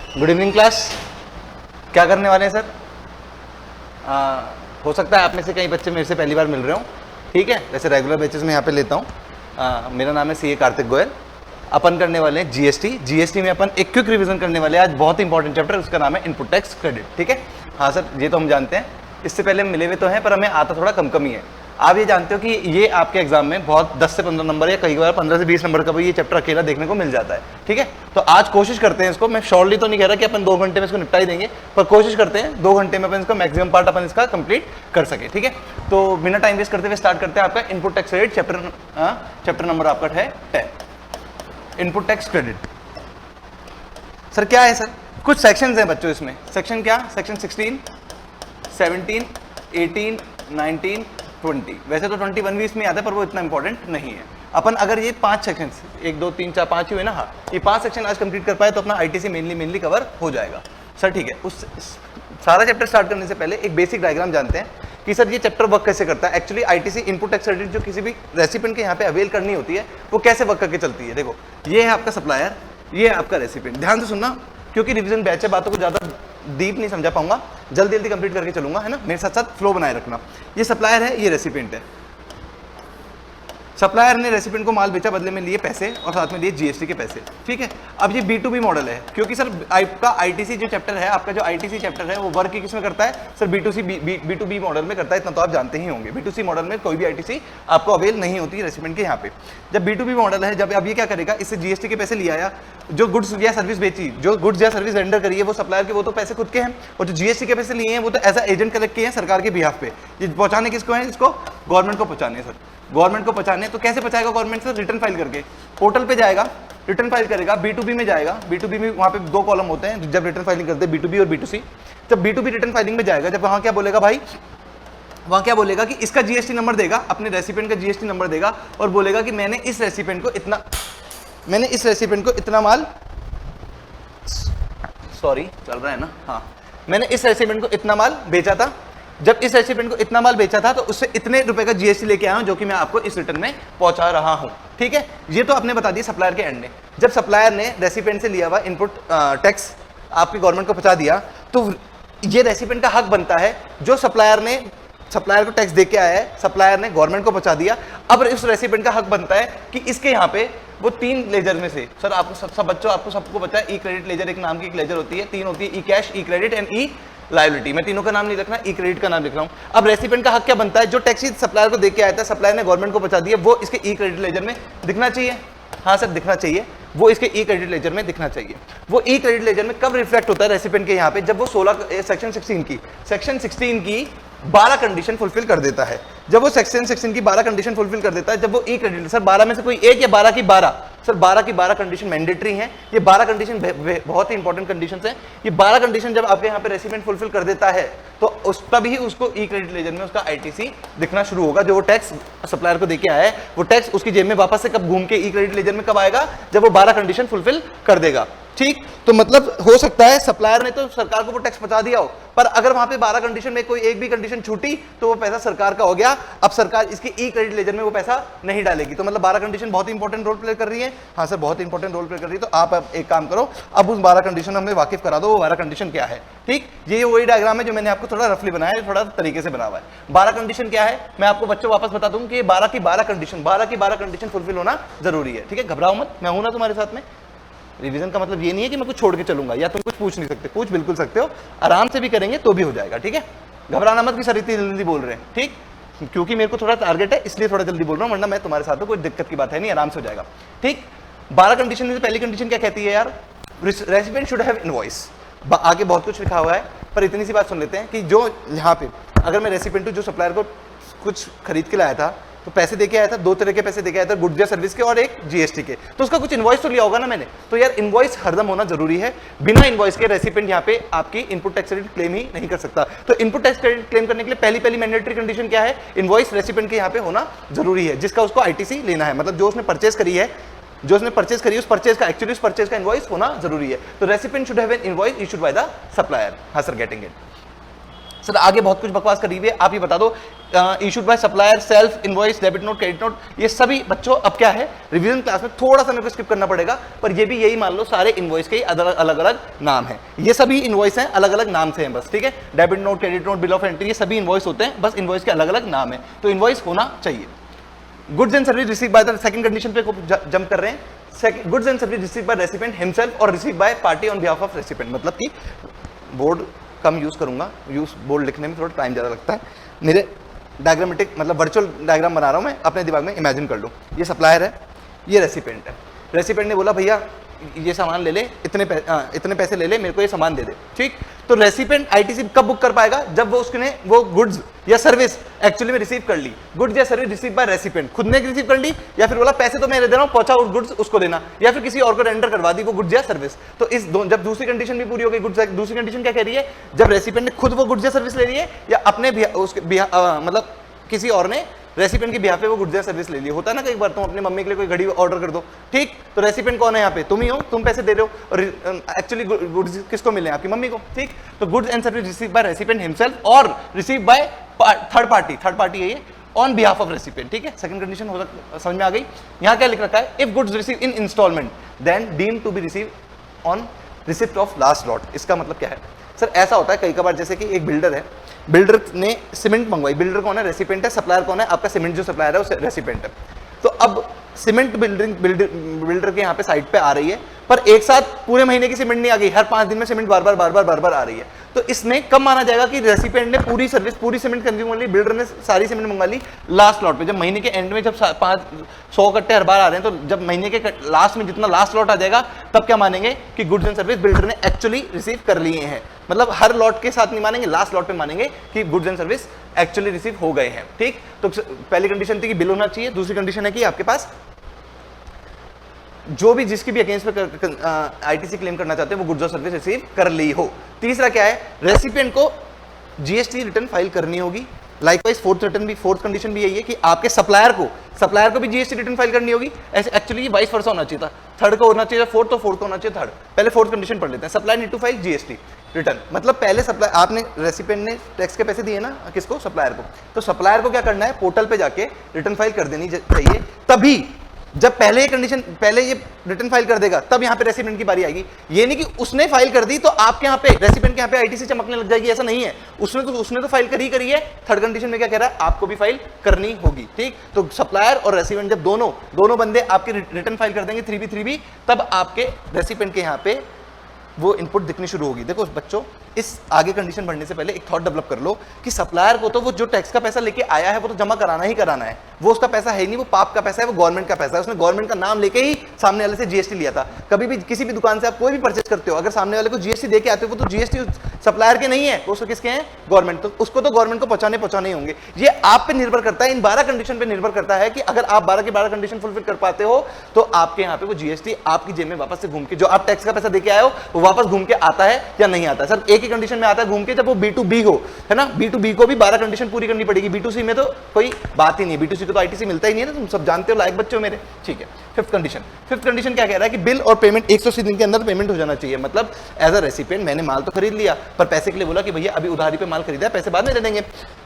Good evening class. क्या करने वाले हैं सर? हो सकता है आप में से कई बच्चे मेरे से पहली बार मिल रहे हो, ठीक है। वैसे रेगुलर बैचेस में यहाँ पे लेता हूँ। मेरा नाम है सीए कार्तिक गोयल। अपन करने वाले हैं जीएसटी में अपन एक क्विक रिवीजन करने वाले हैं। आज बहुत इंपॉर्टेंट चैप्टर, उसका नाम है इनपुट टैक्स क्रेडिट, ठीक है। हाँ सर, ये तो हम जानते हैं, इससे पहले हम मिले हुए तो हैं, पर हमें आता थोड़ा कम कम ही है। आप ये जानते हो कि ये आपके एग्जाम में बहुत 10 से 15 नंबर या कई बार 15 से 20 नंबर का भी ये चैप्टर अकेला देखने को मिल जाता है, ठीक है। तो आज कोशिश करते हैं इसको, मैं श्योरली तो नहीं कह रहा कि अपन 2 घंटे में इसको निपटा ही देंगे, पर कोशिश करते हैं 2 घंटे में अपन इसका मैक्सिमम पार्ट अपन इसका कंप्लीट कर सके, ठीक है। तो बिना टाइम वेस्ट करते हुए स्टार्ट करते हैं। आपका input tax credit chapter number आपका है 10, इनपुट टैक्स क्रेडिट। सर क्या है सर? कुछ सेक्शंस हैं बच्चों इसमें। सेक्शन क्या? सेक्शन 16, 17, 18, 19, 20। वैसे तो 21 भी इसमें आता है, पर वो इतना इंपॉर्टेंट नहीं है। अपन अगर ये 5 सेक्शन, 1 2 3 4 5 ही हुए ना, हाँ, ये 5 सेक्शन आज कंप्लीट कर पाए तो अपना आईटीसी मेनली कवर हो जाएगा सर, ठीक है। उस सारा चैप्टर स्टार्ट करने से पहले एक बेसिक डायग्राम जानते हैं कि सर ये चैप्टर वर्क कैसे करता है। Actually ITC input tax credit जो किसी भी रेसिपिएंट के यहाँ पे अवेल करनी होती है, वो कैसे वर्क करके चलती है। देखो, ये है आपका सप्लायर, ये है आपका रेसिपिएंट। ध्यान से सुनना, क्योंकि रिवीजन बैच है, बातों को ज्यादा डीप नहीं समझा पाऊंगा, जल्दी जल्दी कंप्लीट करके चलूंगा, है ना। मेरे साथ साथ फ्लो बनाए रखना। ये सप्लायर है, ये रेसिपिएंट है। सप्लायर ने रेसिपिएंट को माल बेचा, बदले में लिए पैसे और साथ में लिए जीएसटी के पैसे, ठीक है। अब ये B2B मॉडल है, क्योंकि सर आपका आईटीसी जो चैप्टर है, आपका जो आईटीसी चैप्टर है वो वर्क किस में करता है सर? B2B मॉडल में करता है, इतना तो आप जानते ही होंगे। B2C मॉडल में कोई भी आईटीसी आपको अवेल नहीं होती रेसिपिएंट के यहाँ पे। जब B2B मॉडल है, जब अब ये क्या करेगा, इससे जीएसटी के पैसे लिया आया, जो गुड्स या सर्विस बेची, जो गुड्स या सर्विस रेंडर करी है वो सप्लायर के, वो तो पैसे खुद के हैं, और जो जीएसटी के पैसे लिए हैं वो तो एज एजेंट कलेक्ट किए हैं सरकार के बिहाफ पे। ये पहुंचाने किसको है? इसको गवर्नमेंट को पहुंचाने सर, गवर्नमेंट को पहुंचाने। तो कैसे पहुंचाएगा गवर्नमेंट सर? रिटर्न फाइल करके पोर्टल पे जाएगा, रिटर्न फाइल करेगा, B2B में जाएगा। B2B में वहां पे 2 कॉलम होते हैं जब रिटर्न फाइलिंग करते हैं, B2B और B2C। जब B2B रिटर्न फाइलिंग में जाएगा, जब वहां क्या बोलेगा भाई, वहां क्या बोलेगा कि इसका जीएसटी नंबर देगा, अपने रेसिपिएंट का जीएसटी नंबर देगा और बोलेगा कि मैंने इस रेसिपिएंट को इतना माल, सॉरी चल रहा है ना, हाँ, मैंने इस रेसिपिएंट को इतना माल बेचा था। जब इस रेसिपिएंट को इतना माल बेचा था तो उससे इतने रुपए का जीएसटी लेके आया हूं, जो कि मैं आपको इस रिटर्न में पहुंचा रहा हूं, ठीक है। ये तो आपने बता दिया सप्लायर के एंड ने। जब सप्लायर ने रेसिपिएंट से लिया हुआ इनपुट टैक्स आपकी गवर्नमेंट को पहुंचा दिया, तो ये रेसिपिएंट का हक बनता है, जो सप्लायर को टैक्स दे के आया है, सप्लायर ने गवर्नमेंट को पहुंचा दिया। अब इस रेसिपिएंट का हक बनता है कि इसके यहाँ पे वो 3 लेजर में से, सर आपको सब बच्चों आपको सबको पता है, ई क्रेडिट लेजर एक नाम की एक लेजर होती है, 3 होती है, e cash, e credit and e liability. मैं तीनों का नाम नहीं लिख रहा, ई क्रेडिट का नाम लिख रहा हूं। अब रेसिपिएंट का हक क्या बनता है? जो टैक्स सप्लायर को दे के आया था, सप्लायर ने गवर्नमेंट को पहुंचा दिया, वो इसके ई क्रेडिट लेजर में दिखना चाहिए। हाँ सर, दिखना चाहिए, वो इसके ई क्रेडिट लेजर में दिखना चाहिए। वो ई क्रेडिट लेजर में कब रिफ्लेक्ट होता है रेसिपिएंट के यहाँ पे? जब वो सेक्शन 16 की 12 कंडीशन फुलफिल कर देता है। जब वो सेक्शन 16 की 12 कंडीशन फुलफिल कर देता है, जब वो ई क्रेडिट, सर 12 में से कोई एक या 12 की 12? सर 12 की 12 कंडीशन मैंडेटरी हैं। ये 12 कंडीशन बहुत ही इंपॉर्टेंट कंडीशंस हैं। ये 12 कंडीशन जब आपके यहाँ पे रेसिपिएंट फुलफिल कर देता है, तो उस तभी उसको ई क्रेडिट लेजर में उसका आईटीसी दिखना शुरू होगा। जो वो टैक्स सप्लायर को देके आया है, वो टैक्स उसकी जेब में वापस से कब घूम के ई क्रेडिट लेजर में कब आएगा? जब वो 12 कंडीशन फुलफिल कर देगा, ठीक। तो मतलब हो सकता है सप्लायर ने तो सरकार को वो टैक्स पहुंचा दिया हो, पर अगर वहां पे 12 कंडीशन में कोई एक भी कंडीशन छूटी तो वो पैसा सरकार का हो गया। अब सरकार इसकी ई क्रेडिट लेजर में वो पैसा नहीं डालेगी। तो मतलब 12 कंडीशन बहुत इंपॉर्टेंट रोल प्ले कर रही है। हाँ सर, बहुत इंपॉर्टेंट रोल प्ले कर रही है। तो आप अब एक काम करो, अब उस 12 कंडीशन हमें वाकिफ करा दो, वो 12 कंडीशन क्या है, ठीक। ये वही डायग्राम है जो मैंने आपको थोड़ा रफली बनाया है, थोड़ा तरीके से बना हुआ है। 12 कंडीशन क्या है मैं आपको बच्चों वापस बता दूं कि 12 की 12 कंडीशन फुलफिल होना जरूरी है, ठीक है। घबराओ मत, मैं हूं ना तुम्हारे साथ में। रिवीजन का मतलब ये नहीं है कि मैं कुछ छोड़ के चलूंगा या तुम कुछ पूछ नहीं सकते, पूछ बिल्कुल सकते हो, आराम से भी करेंगे तो भी हो जाएगा, ठीक है। घबराना मत कि सर इतनी जल्दी बोल रहे हैं, ठीक, क्योंकि मेरे को थोड़ा टारगेट है इसलिए थोड़ा जल्दी बोल रहा हूं, वरना मैं तुम्हारे साथ कोई दिक्कत की बात है नहीं, आराम से हो जाएगा, ठीक। 12 कंडीशन में से पहली कंडीशन क्या कहती है यार? Recipient should have invoice. आगे बहुत कुछ लिखा हुआ है, पर इतनी सी बात सुन लेते हैं कि जो यहाँ पे अगर मैं रेसिपिएंट हूं, जो सप्लायर को कुछ खरीद के लाया था, तो पैसे देके आया था, 2 तरह के पैसे देके आया था, गुड्स या सर्विस के और एक जीएसटी के। तो उसका कुछ इनवॉइस तो लिया होगा ना मैंने। तो यार इनवॉइस हरदम होना जरूरी है। बिना इनवॉइस के रेसिपिएंट यहाँ पे आपकी इनपुट टैक्स क्रेडिट क्लेम ही नहीं कर सकता। तो इनपुट टैक्स क्रेडिट क्लेम करने के लिए पहली मैंडेटरी कंडीशन क्या है? इनवॉइस रेसिपिएंट के यहाँ पे होना जरूरी है, जिसका उसको आईटीसी लेना है। मतलब जो उसने परचेज करी है, उस परचेज का एक्चुअली उस परचेज का इनवॉइस होना जरूरी है। तो recipient should have an invoice issued by the supplier. हाँ सर, गेटिंग इट। सर आगे बहुत कुछ बकवास करी हुई है, आप ये बता दो issued by supplier, self invoice, debit note, credit note, ये सभी बच्चों अब क्या है रिवीजन क्लास में थोड़ा सा मेरे को स्किप करना पड़ेगा, पर ये भी यही मान लो सारे इनवॉइस के अलग अलग नाम है, ये सभी इनवॉइस हैं अलग अलग नाम से हैं बस, ठीक है। Debit note, credit note, bill of entry, ये सभी इनवॉइस होते हैं, बस इनवॉइस के अलग अलग नाम है, तो इनवॉइस होना चाहिए। Goods and service receive by the second condition पे जंप कर रहे हैं। Goods and service receive by recipient himself और receive by party on behalf of recipient, मतलब कि बोर्ड कम यूज करूंगा, बोर्ड लिखने में थोड़ा टाइम ज्यादा लगता है, मेरे डायग्रामेटिक मतलब वर्चुअल डायग्राम बना रहा हूं मैं, अपने दिमाग में इमेजिन कर लो। ये सप्लायर है, ये रेसिपिएंट है, रेसिपिएंट ने बोला भैया ये सामान ले ले, इतने पैसे ले ले, मेरे को ये सामान दे दे, ठीक। तो रेसिपिएंट आईटीसी कब बुक कर पाएगा, जब वो गुड्स या सर्विस एक्चुअली में रिसीव कर ली। गुड्स या सर्विस रिसीव बाय रेसिपिएंट, खुद ने रिसीव कर ली, या फिर बोला पैसे तो मैं दे रहा हूं, पहुंचा उस गुड्स उसको देना, या फिर किसी और को रेंडर करवा दी वो गुड्स या सर्विस। तो इस जब दूसरी कंडीशन भी पूरी हो गई, गुड्स, दूसरी कंडीशन क्या कह रही है, जब रेसिपिएंट ने खुद वो गुड्स या सर्विस ले ली है, या अपने मतलब किसी और ने रेसिपिएंट के बिहाफ पे वो गुड्स या सर्विस ले ली। होता है ना कई बार, तुम अपनी मम्मी के लिए कोई घड़ी ऑर्डर कर दो, ठीक, तो रेसिपिएंट कौन है यहाँ पे, तुम ही हो, तुम पैसे दे रहे हो, और एक्चुअली गुड्स किसको मिले, आपकी मम्मी को, ठीक। तो goods and service receive by recipient himself और रिसीव बाय थर्ड पार्टी है ये, ऑन बिहाफ ऑफ रेसिपिएंट, ठीक है। सेकंड कंडीशन हो समझ में आ गई। यहाँ क्या लिख रखा है, if goods receive in instalment then deem to be receive on receipt of last lot. इसका मतलब क्या है सर, ऐसा होता है कई कबार, जैसे कि एक बिल्डर है, बिल्डर ने सीमेंट मंगवाई, बिल्डर कौन है, रेसिपिएंट है, सप्लायर कौन है, आपका सीमेंट जो सप्लायर है वो रेसिपिएंट है। तो अब सीमेंट बिल्डर के यहाँ पे साइट पे आ रही है, पर एक साथ पूरे महीने की सीमेंट नहीं आ गई, हर 5 दिन में सीमेंट बार बार आ रही है। तो इसमें कब माना जाएगा कि रेसिपिएंट ने पूरी सर्विस, पूरी सीमेंट कंज्यूम कर ली, बिल्डर ने सारी सीमेंट मंगा ली लास्ट लॉट पे, जब महीने के एंड में जब 100 कट्टे हर बार आ रहे हैं, तो जब महीने के लास्ट में जितना लास्ट लॉट आ जाएगा तब क्या मानेंगे कि गुड्स एंड सर्विस बिल्डर ने एक्चुअली रिसीव कर लिए हैं। मतलब हर लॉट के साथ नहीं मानेंगे, लास्ट लॉट पे मानेंगे कि goods and service actually receive हो गए हैं, ठीक। तो पहली कंडीशन थी कि बिल होना चाहिए, दूसरी कंडीशन है कि आपके पास जो भी जिसकी भी अगेंस्ट पे आईटीसी क्लेम करना चाहते हैं वो गुड्स और सर्विस रिसीव कर ली हो। तीसरा क्या है, रेसिपिएंट को जीएसटी रिटर्न फाइल करनी होगी। लाइकवाइज फोर्थ कंडीशन भी यही है कि आपके सप्लायर को भी जीएसटी रिटर्न फाइल करनी होगी। ऐसे एक्चुअली ये वाइस वर्सा होना चाहिए था, थर्ड को होना चाहिए फोर्थ, तो फोर्थ को होना चाहिए थर्ड। पहले फोर्थ कंडीशन पढ़ लेते हैं, supplier need to file GST return, मतलब पहले सप्लायर, आपने रेसिपिएंट ने टैक्स के पैसे दिए ना किसको, सप्लायर को, तो सप्लायर को क्या करना है, पोर्टल पे जाके रिटर्न फाइल कर देनी चाहिए। तभी जब पहले ये रिटर्न फाइल कर देगा तब यहाँ पे रेसिपिएंट की बारी आएगी। ये नहीं कि उसने फाइल कर दी तो आपके यहाँ पे रेसिपिएंट के यहाँ पे आईटीसी चमकने लग जाएगी, ऐसा नहीं है। उसने तो फाइल करी है। थर्ड कंडीशन में क्या कह रहा है, आपको भी फाइल करनी होगी, ठीक। तो सप्लायर और रेसिपिएंट जब दोनों बंदे आपके रिटर्न फाइल कर देंगे 3B3B, तब आपके रेसिपिएंट के यहाँ पे वो इनपुट दिखनी शुरू होगी। देखो बच्चों, इस आगे कंडीशन बढ़ने से पहले एक थॉट डेवलप कर लो कि सप्लायर को तो वो जो टैक्स का पैसा लेके आया है वो तो जमा कराना ही कराना है, वो उसका पैसा है नहीं, वो पाप का पैसा है, वो गवर्नमेंट का पैसा है। उसने गवर्नमेंट का नाम लेके ही सामने वाले से जीएसटी लिया था। कभी भी किसी भी दुकान से आप कोई भी परचेज करते हो, अगर सामने वाले को जीएसटी दे के आते हो, वो तो जीएसटी सप्लायर के नहीं है, वो उसको किसके हैं, गवर्नमेंट। तो उसको तो गवर्नमेंट को पहुंचाने ही होंगे। ये आप पे निर्भर करता है, इन 12 कंडीशन पे निर्भर करता है कि अगर आप 12 की 12 कंडीशन फुलफिल कर पाते हो तो आपके यहाँ पे वो जीएसटी आपकी जेब में वापस से घूम के, जो आप टैक्स का पैसा देके आए हो वो वापस घूम के आता है या नहीं आता है। सर एक ही कंडीशन में आता है घूम के, जब वो B2B हो, है ना। B2B को भी 12 कंडीशन पूरी करनी पड़ेगी, B2C में तो कोई बात ही नहीं, B2C को तो आईटीसी मिलता ही नहीं है ना, तुम सब जानते हो लायक बच्चे हो मेरे, ठीक है। फिफ्थ कंडीशन क्या कह रहा है कि बिल और पेमेंट 180 दिन के अंदर पेमेंट हो जाना चाहिए। मतलब एज अ रेसिपिएंट मैंने माल तो खरीद लिया, पर पैसे के लिए बोला कि भैया अभी उधारी पे माल खरीदा है, पैसे बाद में दे देंगे।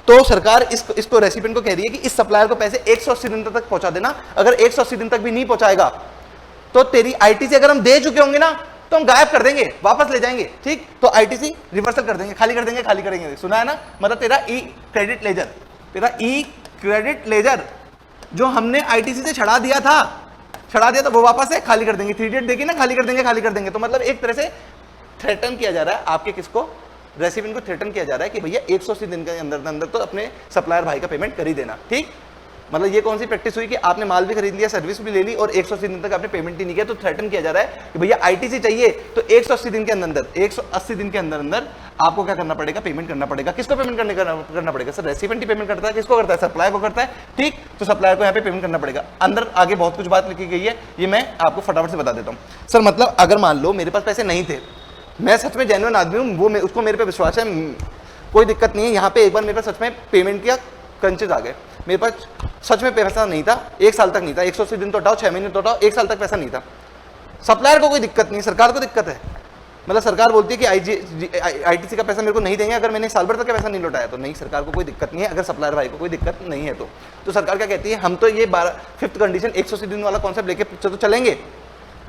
तो सरकार इसको रेसिपिएंट को कह रही है कि इस सप्लायर को पैसे 180 दिन तक पहुंचा देना। अगर 180 दिन तक भी नहीं पहुंचाएगा तो तेरी आईटीसी अगर हम दे चुके होंगे ना तो हम गायब कर देंगे, वापस ले जाएंगे, ठीक। तो आईटीसी रिवर्सल कर देंगे, खाली करेंगे, सुना है ना। मतलब तेरा ई क्रेडिट लेजर जो हमने आईटीसी से छड़ा दिया था वो वापस है, खाली कर देंगे। 3 डेट देखी ना, खाली कर देंगे। तो मतलब एक तरह से थ्रेटन किया जा रहा है आपके किसको, रेसिपिएंट को थ्रेटन किया जा रहा है कि भैया 180 दिन के अंदर तो अपने सप्लायर भाई का पेमेंट कर ही देना, ठीक। मतलब ये कौन सी प्रैक्टिस हुई कि आपने माल भी खरीद लिया, सर्विस भी ले ली और 180 दिन तक आपने पेमेंट ही नहीं किया, तो थ्रेटन किया जा रहा है कि भैया आईटीसी चाहिए तो 180 दिन के अंदर आपको क्या करना पड़ेगा, पेमेंट करना पड़ेगा। किसको पेमेंट करना पड़ेगा सर, रेसिपिएंट ही पेमेंट करता है, किसको करता है, सप्लायर को करता है, ठीक। तो सप्लायर को यहाँ पे पेमेंट करना पड़ेगा। अंदर आगे बहुत कुछ बात लिखी गई है, ये मैं आपको फटाफट से बता देता हूँ। सर मतलब अगर मान लो मेरे पास पैसे नहीं थे, मैं सच में जेन्युइन आदमी हूँ, वो उसको मेरे पे विश्वास है, कोई दिक्कत नहीं है। यहाँ पे एक बार मेरे पास सच में पेमेंट किया, क्रंचेज आ गए, मेरे पास सच में पैसा नहीं था, 1 साल तक नहीं था, 180 दिन तो हटाओ, 6 महीने तो हटाओ, 1 साल तक पैसा नहीं था। सप्लायर को कोई दिक्कत नहीं, सरकार को दिक्कत है, मतलब सरकार बोलती है कि आईटीसी का पैसा मेरे को नहीं देंगे अगर मैंने साल भर तक का पैसा नहीं लौटाया तो। नहीं, सरकार को कोई दिक्कत नहीं है अगर सप्लायर भाई को कोई दिक्कत नहीं है तो सरकार क्या कहती है, हम तो ये 5th कंडीशन 180 दिन वाला कॉन्सेप्ट लेके तो चलेंगे,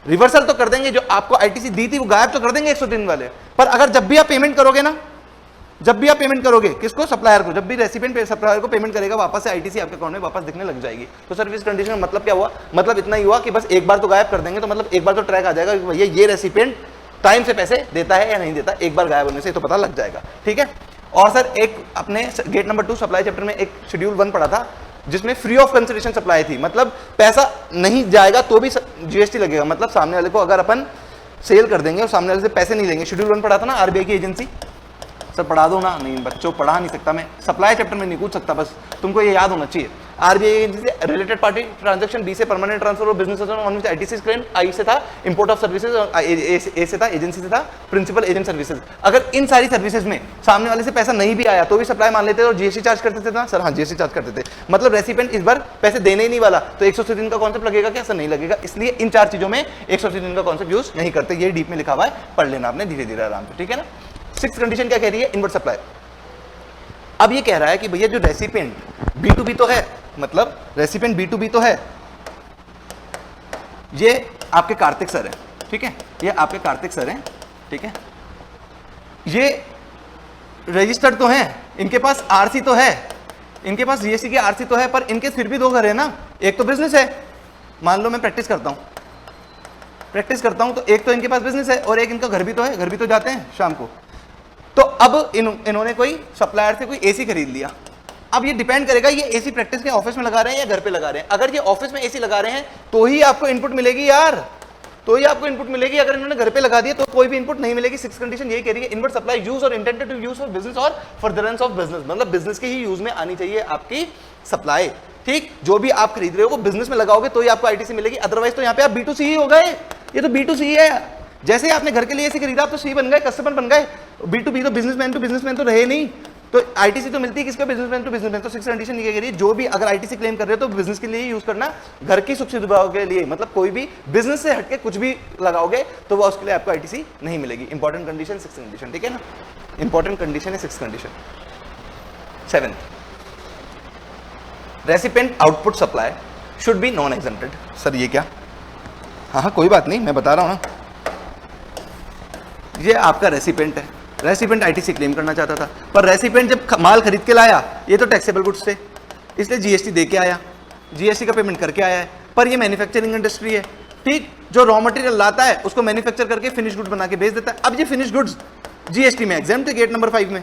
रिवर्सल तो कर देंगे, जो आपको आईटीसी दी थी वो गायब तो कर देंगे 100 दिन वाले। पर अगर जब भी आप पेमेंट करोगे ना, जब भी आप पेमेंट करोगे किसको, सप्लायर को, जब भी रेसिपिएंट सप्लायर को पेमेंट करेगा वापस से आईटीसी आपके अकाउंट में वापस दिखने लग जाएगी। तो सर्विस कंडीशन का मतलब क्या हुआ, मतलब इतना ही हुआ कि बस एक बार तो गायब कर देंगे, तो मतलब एक बार तो ट्रैक आ जाएगा कि भैया ये रेसिपिएंट टाइम से पैसे देता है या नहीं देता, एक बार गायब होने से तो पता लग जाएगा। ठीक है। और सर एक अपने गेट नंबर 2 सप्लाई चैप्टर में एक शेड्यूल 1 पढ़ा था जिसमें फ्री ऑफ कंसिडरेशन सप्लाई थी, मतलब पैसा नहीं जाएगा तो भी जीएसटी लगेगा, मतलब सामने वाले को अगर अपन सेल कर देंगे और सामने वाले से पैसे नहीं लेंगे। शेड्यूल 1 पढ़ा था ना आरबीआई की एजेंसी, सर पढ़ा दो ना, नहीं बच्चों पढ़ा नहीं सकता मैं, सप्लाई चैप्टर में नहीं पूछ सकता, बस तुमको ये याद होना चाहिए। आरबीआई से रिलेटेड पार्टी ट्रांजैक्शन, बी से परमानेंट ट्रांसफर और business on which ITC claim, I से था इंपोर्ट ऑफ सर्विसेज, ए से था एजेंसी से था प्रिंसिपल एजेंट सर्विसेज। अगर इन सारी सर्विसेज में सामने वाले से पैसा नहीं भी आया तो भी सप्लाई मान लेते थे और जीएसटी चार्ज करते थे ना सर, हाँ जीएसटी चार्ज करते थे, मतलब रेसिपिएंट इस बार पैसे देने ही नहीं वाला, तो 180 दिन का कॉन्सेप्ट लगेगा क्या, सर नहीं लगेगा। इसलिए इन 4 चीजों में 180 दिन का कॉन्सेप्ट यूज नहीं करते, ये डीप में लिखा हुआ है, पढ़ लेना आपने धीरे धीरे आराम से, ठीक है ना। 6th कंडीशन क्या कह रही है, इनवर्ट सप्लाई। अब ये कह रहा है कि भैया जो रेसिपिएंट B2B तो है, मतलब रेसिपिएंट B2B तो है, ये आपके कार्तिक सर है, ठीक है, ये आपके कार्तिक सर हैं, ठीक है, ये रजिस्टर्ड तो हैं, इनके पास आरसी तो है, इनके पास जीएसटी की आरसी तो है, पर इनके फिर भी 2 घर है ना, एक तो बिजनेस है, मान लो मैं प्रैक्टिस करता हूं तो एक तो इनके पास बिजनेस है और एक इनका घर भी तो है, घर भी तो जाते हैं शाम को। तो अब इन्होंने कोई सप्लायर से कोई एसी खरीद लिया। अब ये डिपेंड करेगा ये एसी प्रैक्टिस के ऑफिस में लगा रहे हैं या घर पे लगा रहे हैं। अगर ये ऑफिस में एसी लगा रहे हैं तो ही आपको इनपुट मिलेगी यार, तो ही आपको इनपुट मिलेगी। अगर इन्होंने घर पे लगा दिया तो कोई भी इनपुट नहीं मिलेगी। 6th कंडीशन यही कह रही है, इनवर्ट सप्लाई यूज और intended to use for business और फर्दरेंस ऑफ बिजनेस, मतलब बिजनेस के ही यूज में आनी चाहिए आपकी सप्लाई। ठीक, जो भी आप खरीद रहे हो वो बिजनेस में लगाओगे तो ही आपको आईटीसी मिलेगी, अदरवाइज तो यहाँ पे आप B2C ही हो गए, ये तो B2C है। जैसे ही आपने घर के लिए एसी खरीदा आप तो सी बन गए, कस्टमर बन गए। B2B तो बिजनेसमैन तो रहे नहीं, तो आईटीसी तो मिलती है किसको, बिजनेसमैन टू बिजनेसमैन। तो 6th कंडीशन ये कह रही है जो भी अगर आईटीसी क्लेम कर रहे हो तो बिजनेस के लिए ही यूज करना, घर की सुख सुविधाओं के लिए, मतलब कोई भी बिजनेस से हटके कुछ भी लगाओगे तो वो उसके लिए आपको आईटीसी नहीं मिलेगी। इंपॉर्टेंट कंडीशन 6th कंडीशन, ठीक है ना, इंपॉर्टेंट कंडीशन है 6th condition. 7th, recipient output supply should B non exempted. Sir ये क्या, हाँ कोई बात नहीं, मैं बता रहा हूं ना, ये आपका रेसिपिएंट है, रेसिपिएंट आईटीसी क्लेम करना चाहता था, पर रेसिपिएंट जब माल खरीद के लाया, ये तो टैक्सेबल गुड्स थे इसलिए जीएसटी दे के आया, जीएसटी का पेमेंट करके आया है, पर ये मैन्युफैक्चरिंग इंडस्ट्री है, ठीक, जो रॉ मटेरियल लाता है उसको मैन्युफैक्चर करके फिनिश गुड बना के बेच देता है। अब ये फिनिश गुड्स जीएसटी में एग्जेम्प्ट थे गेट नंबर 5 में।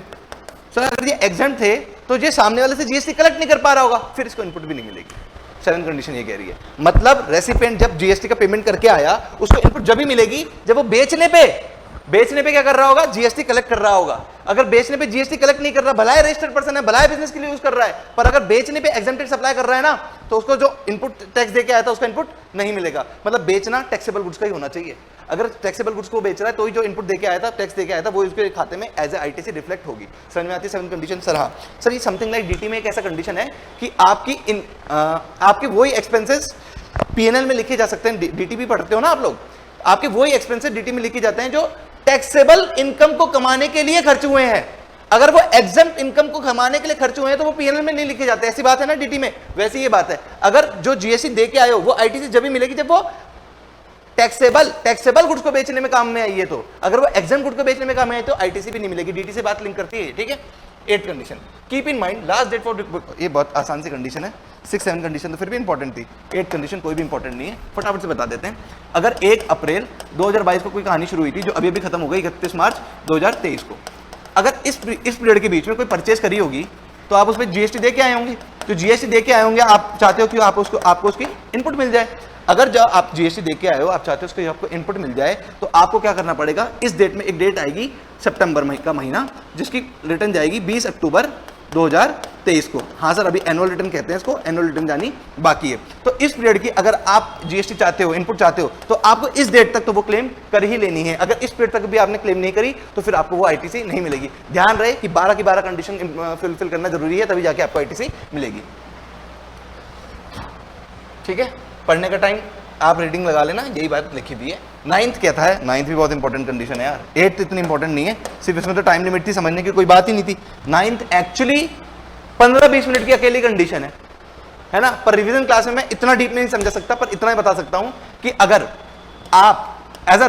सर अगर ये एग्जेम्प्ट थे तो ये सामने वाले से जीएसटी कलेक्ट नहीं कर पा रहा होगा, फिर इसको इनपुट भी नहीं मिलेगी। 7th कंडीशन ये कह रही है, मतलब रेसिपिएंट जब जीएसटी का पेमेंट करके आया उसको इनपुट जब भी मिलेगी जब वो बेचने पे क्या कर रहा होगा, जीएसटी कलेक्ट कर रहा होगा। अगर बेचने पे जीएसटी कलेक्ट नहीं कर रहा, भला है रजिस्टर्ड पर्सन है, भला है बिजनेस के लिए यूज कर रहा है, पर अगर बेचने पे एग्जेम्प्टेड सप्लाई कर रहा है ना तो उसको जो इनपुट टैक्स देके आया था उसका इनपुट नहीं मिलेगा। मतलब बेचना टैक्सेबल गुड्स का ही होना चाहिए, अगर टैक्सेबल गुड्स को बेच रहा है तो ही जो इनपुट देके आया था, टैक्स देके आया था, वो उसके खाते में एज ए आईटीसी रिफ्लेक्ट होगी। समझ में आती है 7th कंडीशन। सर हाँ सर, ये समथिंग लाइक डीटी में एक ऐसा कंडीशन है कि आपके वही एक्सपेंसेस पीएनएल में लिखे जा सकते हैं। डीटी भी पढ़ते हो ना आप लोग, आपके वही एक्सपेंसेस डीटी में लिखे जाते हैं जो टैक्सेबल इनकम को कमाने के लिए खर्च हुए हैं। अगर वो एग्जेम्प्ट इनकम को कमाने के लिए खर्च हुए हैं तो वो पीएनएल में नहीं लिखे जाते, ऐसी बात है ना डीटी में, वैसी ये बात है। अगर जो जीएसटी दे के आए हो वो आईटीसी जब भी मिलेगी जब वो टैक्सेबल गुड्स को बेचने में काम में आई है, तो अगर वो एग्जेम्प्ट गुड को बेचने में काम में आई तो आईटीसी भी नहीं मिलेगी। डीटी से बात लिंक करती है, ठीक है। 8th condition, keep in mind last date for, ये बहुत आसान सी कंडीशन है। 6, 7 कंडीशन तो फिर भी इंपॉर्टेंट थी, 8th कंडीशन कोई भी इंपॉर्टेंट नहीं है, फटाफट से बता देते हैं। अगर 1 अप्रैल 2022 को कोई कहानी शुरू हुई थी जो अभी अभी खत्म हो गई 31 मार्च 2023 को, अगर इस पीरियड के बीच में कोई परचेज करी होगी तो आप उस पर जीएसटी दे के आए होंगे, तो जीएसटी दे के आए होंगे, आप चाहते हो कि आपको उसकी इनपुट मिल जाए। अगर जब आप जीएसटी दे के आए हो, आप चाहते हो उसको आपको इनपुट मिल जाए, तो आपको क्या करना पड़ेगा, इस डेट में एक डेट आएगी सितंबर का महीना, जिसकी रिटर्न जाएगी 20 अक्टूबर 2023 को। हाँ सर, अभी एनुअल रिटर्न कहते हैं इसको, एनुअल रिटर्न जानी बाकी है। तो इस पीरियड की अगर आप जीएसटी चाहते हो, इनपुट चाहते हो, तो आपको इस डेट तक तो वो क्लेम कर ही लेनी है। अगर इस पीरियड तक भी आपने क्लेम नहीं करी तो फिर आपको वो आईटीसी नहीं मिलेगी। ध्यान रहे कि 12 की 12 कंडीशन फुलफिल करना जरूरी है, तभी जाके आपको आईटीसी मिलेगी। ठीक है, पढ़ने का टाइम आप रीडिंग लगा लेना, यही बात लिखी हुई है। 9th क्या था, 9th भी बहुत इंपॉर्टेंट कंडीशन है यार। 8th इतनी इंपॉर्टेंट नहीं है, सिर्फ इसमें तो टाइम लिमिट थी, समझने की कोई बात ही नहीं थी। 9th एक्चुअली 15-20 मिनट की अकेली कंडीशन है ना, पर रिवीजन क्लास में मैं इतना डीप नहीं समझा सकता, पर इतना ही बता सकता हूं कि अगर आप एज अ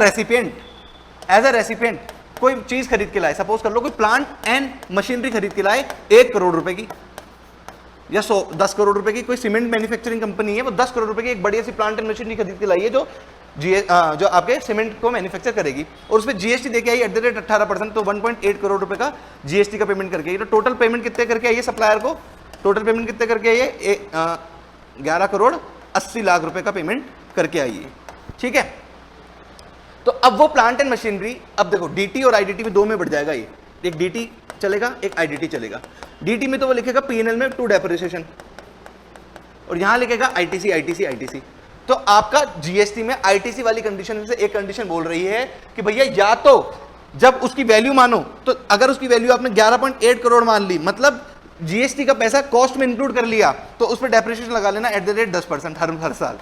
रेसिपिएंट कोई चीज खरीद के लाए, सपोज कर लो कोई प्लांट एंड मशीनरी खरीद के लाए 1 करोड़ रुपए की या 10 करोड़ रुपए की, कोई सीमेंट मैन्युफैक्चरिंग कंपनी है, वो 10 करोड़ रुपए की एक बढ़िया सी प्लांट एंड मशीनरी खरीद के लाई है जो आपके सीमेंट को मैन्युफैक्चर करेगी, और उसमें जीएसटी देके आई @ 18%, तो 1.8 करोड़ रुपए का जीएसटी का पेमेंट करके आई। तो टोटल पेमेंट कितने करके आई है सप्लायर को, टोटल पेमेंट कितने करके आई है, 11 करोड़ 80 लाख रुपए का पेमेंट करके आई है, ठीक है। तो अब वो प्लांट एंड मशीनरी, अब देखो डीटी और आईडीटी में 2 में बढ़ जाएगा ये, एक डीटी चलेगा एक आईडीटी चलेगा। डीटी में तो वो लिखेगा पीएनएल में टू डेप्रिसिएशन, और यहां लिखेगा आईटीसी। तो आपका जीएसटी में आईटीसी वाली कंडीशन से एक कंडीशन बोल रही है कि भैया या तो जब उसकी वैल्यू मानो, तो अगर उसकी वैल्यू आपने 11.8 करोड़ मान ली, मतलब जीएसटी का पैसा कॉस्ट में इंक्लूड कर लिया, तो उस पर डेप्रिसिएशन लगा लेना @ 10% हर साल,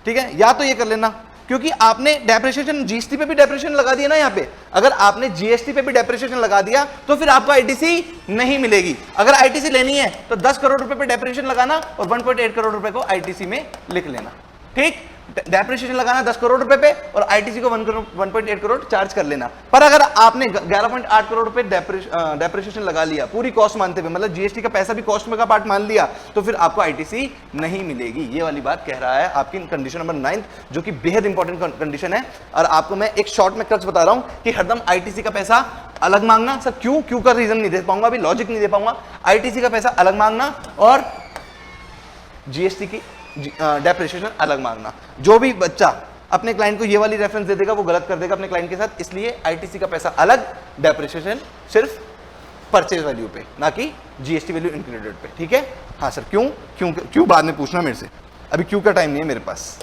ठीक है। या तो ये कर लेना, क्योंकि आपने डेप्रिसिएशन जीएसटी पे भी डेप्रिसिएशन लगा दिया ना, यहाँ पे अगर आपने जीएसटी पे भी डेप्रिसिएशन लगा दिया तो फिर आपको आईटीसी नहीं मिलेगी। अगर आईटीसी लेनी है तो 10 करोड़ रुपए पे डेप्रिसिएशन लगाना और 1.8 करोड़ रुपए को आईटीसी में लिख लेना, ठीक। डेप्रिसिएशन लगाना 10 करोड़ रुपए पे और आईटीसी को 1.8 करोड़ चार्ज कर लेना। पर अगर आपने 11.8 करोड़ रुपए डेप्रिसिएशन लगा लिया पूरी कॉस्ट मानते हुए, मतलब जीएसटी का पैसा भी कॉस्ट में का पार्ट मान लिया, तो फिर आपको आईटीसी नहीं मिलेगी। ये वाली बात कह रहा है आपकी कंडीशन नंबर 9, जो कि बेहद इंपॉर्टेंट कंडीशन है। और आपको मैं एक शॉर्ट में क्रक्स बता रहा हूं कि हरदम आईटीसी का पैसा अलग मांगना, सर क्यों का रीजन नहीं दे पाऊंगा, अभी लॉजिक नहीं दे पाऊंगा। आईटीसी का पैसा अलग मांगना और जीएसटी की डेप्रिसिएशन अलग मांगना। जो भी बच्चा अपने क्लाइंट को ये वाली रेफरेंस दे देगा वो गलत कर देगा अपने क्लाइंट के साथ, इसलिए आईटीसी का पैसा अलग, डेप्रिसिएशन सिर्फ परचेज वैल्यू पे, ना कि जीएसटी वैल्यू इंक्लूडेड पे, ठीक है। हाँ सर क्यों बाद में पूछना मेरे से, अभी क्यों का टाइम नहीं है मेरे पास।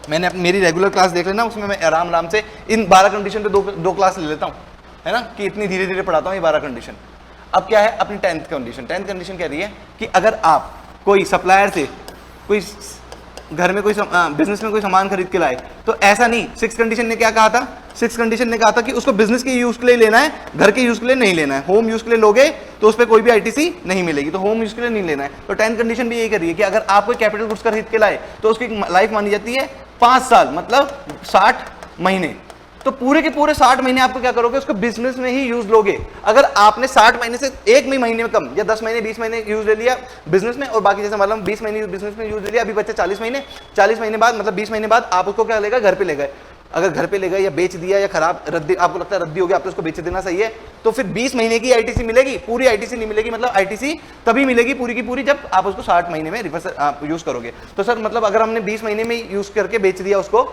मैंने मेरी रेगुलर क्लास देख लेना, उसमें मैं आराम से इन 12 कंडीशन पे दो क्लास ले लेता हूँ, है ना, कि इतनी धीरे धीरे पढ़ाता हूँ ये 12 कंडीशन। अब क्या है अपनी 10th कंडीशन कह रही है कि अगर आप कोई सप्लायर से कोई घर में कोई बिजनेस में कोई सामान खरीद के लाए, तो ऐसा नहीं, 6 कंडीशन ने क्या कहा था, 6 कंडीशन ने कहा था कि उसको बिजनेस के यूज के लिए लेना है, घर के यूज के लिए नहीं लेना है। होम यूज के लिए लोगे तो उस पर कोई भी आईटीसी नहीं मिलेगी, तो होम यूज के लिए नहीं लेना है। तो 10th कंडीशन भी यही कर रही है कि अगर आप कोई कैपिटल गुड्स खरीद के लाए तो उसकी लाइफ मानी जाती है 5 साल, मतलब 60 महीने। तो पूरे के पूरे 60 महीने आपको क्या करोगे, उसको बिजनेस में ही यूज लोगे। अगर आपने 60 महीने से एक महीने में कम या 10 महीने 20 महीने यूज ले लिया बिजनेस में, और बाकी जैसे मतलब 20 महीने बिजनेस में यूज ले लिया, अभी बच्चे 40 महीने बाद, मतलब 20 महीने बाद आप उसको क्या लेगा, घर पे ले गए। अगर घर पे ले गए या बेच दिया या खराब रद्दी, आपको लगता है रद्दी हो गया, आपको उसको बेच देना सही है, तो फिर 20 महीने की आईटीसी मिलेगी, पूरी आईटीसी नहीं मिलेगी। मतलब आईटीसी तभी मिलेगी पूरी की पूरी जब आप उसको 60 महीने में रिवर्स यूज करोगे। तो सर मतलब अगर हमने 20 महीने में यूज करके बेच दिया उसको,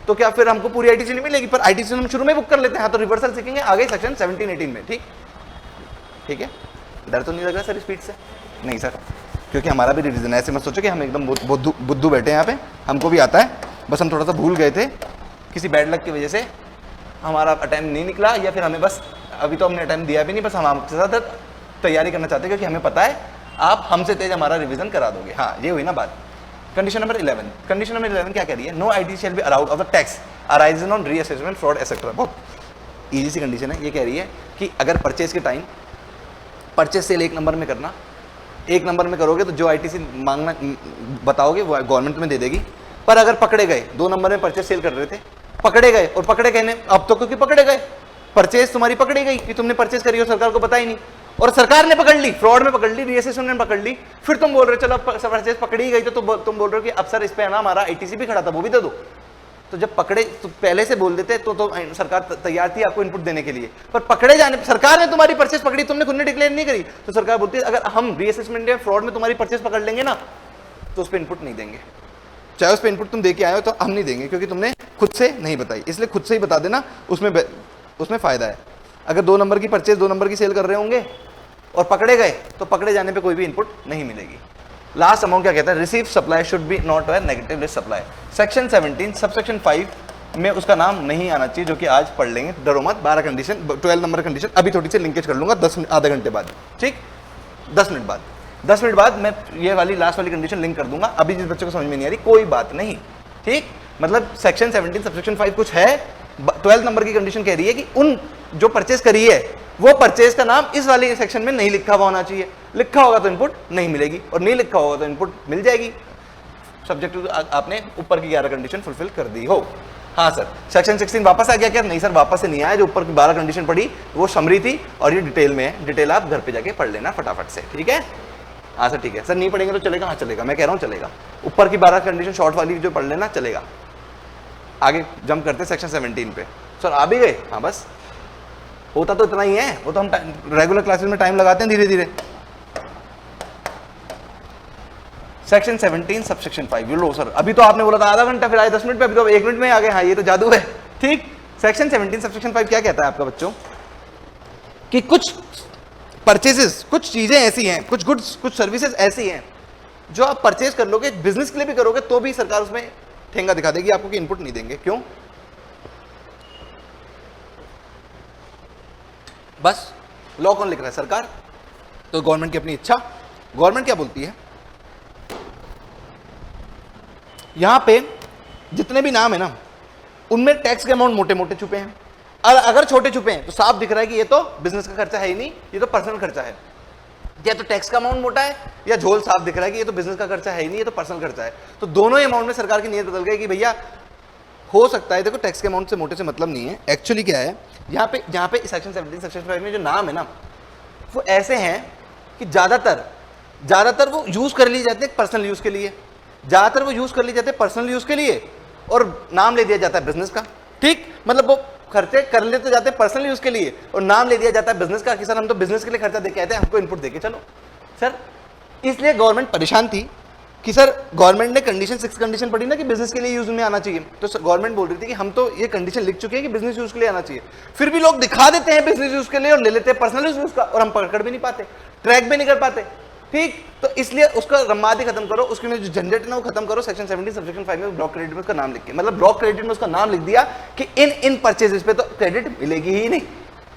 तो क्या फिर हमको पूरी आईटीसी नहीं मिलेगी, पर आईटीसी हम शुरू में बुक कर लेते हैं। हाँ, तो रिवर्सल सीखेंगे आगे सेक्शन 17-18 में, ठीक है। डर तो नहीं लग रहा सर स्पीड से? नहीं सर, क्योंकि हमारा भी रिवीजन है, ऐसे मत सोचो कि हम एकदम बुद्धू बैठे हैं यहाँ पे, हमको भी आता है, बस हम थोड़ा सा भूल गए थे, किसी बैड लक की वजह से हमारा अटेम्प्ट नहीं निकला, या फिर हमें बस अभी तो हमने अटेम्प्ट दिया भी नहीं, बस हम आपके साथ तैयारी करना चाहते हैं, क्योंकि हमें पता है आप हमसे तेज हमारा रिवीजन करा दोगे। हाँ, ये हुई ना बात। कंडीशन नंबर 11 क्या कह रही है, no ITC shall be allowed of the tax arising on reassessment fraud etcetera. बहुत इजी सी कंडीशन है। ये कह रही है कि अगर परचेज के टाइम परचेज सेल 1 नंबर में करना, 1 नंबर में करोगे तो जो आईटीसी मांगना बताओगे वो गवर्नमेंट में दे देगी। पर अगर पकड़े गए 2 नंबर में परचेज सेल कर रहे थे, पकड़े गए, और पकड़े गए अब तो क्योंकि पकड़े गए, परचेज तुम्हारी पकड़ी गई कि तुमने परचेज करी और सरकार को पता ही नहीं, और सरकार ने पकड़ ली, फ्रॉड में पकड़ ली, रीअसेसमेंट में पकड़ ली, फिर तुम बोल रहे हो चलो परचेज पकड़ी गई, तो तुम बोल रहे हो कि अब सर इस पे ना हमारा आईटीसी भी खड़ा था वो भी दे दो। तो जब पकड़े तो पहले से बोल देते तो सरकार तैयार थी आपको इनपुट देने के लिए, पर पकड़े जाने सरकार ने तुम्हारी परचेज पकड़ी, तुमने खुद ने डिक्लेयर नहीं करी, तो सरकार बोलती है अगर हम रीअसेसमेंट या फ्रॉड में तुम्हारी परचेज पकड़ लेंगे ना तो उस पर इनपुट नहीं देंगे, चाहे उस पर इनपुट तुम दे के आए हो तो हम नहीं देंगे, क्योंकि तुमने खुद से नहीं बताई। इसलिए खुद से ही बता देना, उसमें फायदा है। अगर 2 नंबर की परचेज 2 नंबर की सेल कर रहे होंगे और पकड़े गए तो पकड़े जाने पे कोई भी इनपुट नहीं मिलेगी। लास्ट अमाउंट क्या कहता है, receive supply should be not where negative list supply. Section 17 subsection 5 में उसका नाम नहीं आना चाहिए, जो कि आज पढ़ लेंगे, डरो मत। 12 कंडीशन, 12 नंबर कंडीशन अभी थोड़ी सी लिंकेज कर लूंगा 10 आधे घंटे बाद, ठीक, 10 मिनट बाद मैं ये वाली लास्ट वाली कंडीशन लिंक कर दूंगा। अभी जिस बच्चे को समझ में नहीं आ रही कोई बात नहीं, ठीक, मतलब सेक्शन 17 सबसेक्शन 5 कुछ है, 12 नंबर की कंडीशन कह रही है कि उन जो परचेज करी है वो परचेज का नाम इस वाले सेक्शन में नहीं लिखा हुआ होना चाहिए, लिखा होगा तो इनपुट नहीं मिलेगी और नहीं लिखा होगा तो इनपुट मिल जाएगी, सब्जेक्ट टू आपने ऊपर की 11 कंडीशन फुलफिल कर दी हो। हाँ सर, सेक्शन 16 वापस आ गया क्या? नहीं सर, वापस से नहीं आया, जो ऊपर की 12 कंडीशन पड़ी वो समरी थी और ये डिटेल में है, डिटेल आप घर पे जाके पढ़ लेना फटाफट से, ठीक है? हाँ सर ठीक है सर, नहीं पढ़ेंगे तो चलेगा? हाँ चलेगा, मैं कह रहा हूँ चलेगा, ऊपर की 12 कंडीशन शॉर्ट वाली जो पढ़ लेना चलेगा। आगे जंप करते सेक्शन 17 पे। सर आ भी गए? हाँ बस, होता तो इतना ही है, वो तो हम रेगुलर क्लासेस में टाइम लगाते हैं धीरे धीरे। सेक्शन 17 सबसेक्शन 5, लो सर अभी तो आपने बोला था आधा घंटा, फिर आए 10 मिनट पे, अभी तो 1 मिनट में आ गए। हाँ ये तो जादू है, ठीक। सेक्शन 17 सबसेक्शन 5 क्या कहता है आपका बच्चों? कि कुछ परचेजेस, कुछ चीजें ऐसी हैं, कुछ गुड्स, कुछ सर्विसेज ऐसी हैं जो आप परचेज कर लोगे, बिजनेस के लिए भी करोगे तो भी सरकार उसमें ठेंगा दिखा देगी आपको कि इनपुट नहीं देंगे। क्यों? बस लॉ कौन लिख रहा है? सरकार। तो गवर्नमेंट की अपनी इच्छा। गवर्नमेंट क्या बोलती है? यहां पे जितने भी नाम है ना, उनमें टैक्स के अमाउंट मोटे मोटे छुपे हैं, और अगर छोटे छुपे हैं तो साफ दिख रहा है कि ये तो बिजनेस का खर्चा है ही नहीं, ये तो पर्सनल खर्चा है। या तो टैक्स का अमाउंट मोटा है या झोल साफ दिख रहा है कि ये तो बिजनेस का खर्चा है ही नहीं, ये तो पर्सनल खर्चा है। तो दोनों ही अमाउंट में सरकार की नीयत बदल गई कि भैया हो सकता है, देखो टैक्स के अमाउंट से मोटे से मतलब नहीं है, एक्चुअली क्या है यहाँ पे सेक्शन 17 सेक्शन 5 में जो नाम है ना वो ऐसे हैं कि ज्यादातर वो यूज कर लिए जाते हैं पर्सनल यूज के लिए, ज्यादातर वो यूज कर लिए जाते हैं पर्सनल यूज के लिए, और नाम ले दिया जाता है बिजनेस का, ठीक। मतलब वो खर्चे कर लेते जाते हैं पर्सनल यूज के लिए और नाम ले दिया जाता है बिजनेस का कि सर हम तो बिजनेस के लिए खर्चा देके आते हैं, हमको इनपुट देके चलो सर। इसलिए गवर्नमेंट परेशान थी कि सर गवर्नमेंट ने कंडीशन 6 कंडीशन पड़ी ना कि बिजनेस के लिए यूज में आना चाहिए, तो गवर्नमेंट बोल रही थी कि हम तो ये कंडीशन लिख चुके हैं कि बिजनेस यूज के लिए आना चाहिए, फिर भी लोग दिखा देते हैं बिजनेस यूज के लिए और ले लेते हैं पर्सनल यूज का, और हम पकड़ भी नहीं पाते, ट्रैक भी नहीं कर पाते, ठीक। तो इसलिए उसका रम्मादी खत्म करो, उसके में जो झंझट है ना वो खत्म करो। सेक्शन 17 सबसेक्शन 5 में ब्लॉक क्रेडिट में उसका नाम लिख के, मतलब ब्लॉक क्रेडिट में उसका नाम लिख दिया कि इन परचेजेस पे तो क्रेडिट मिलेगी ही नहीं,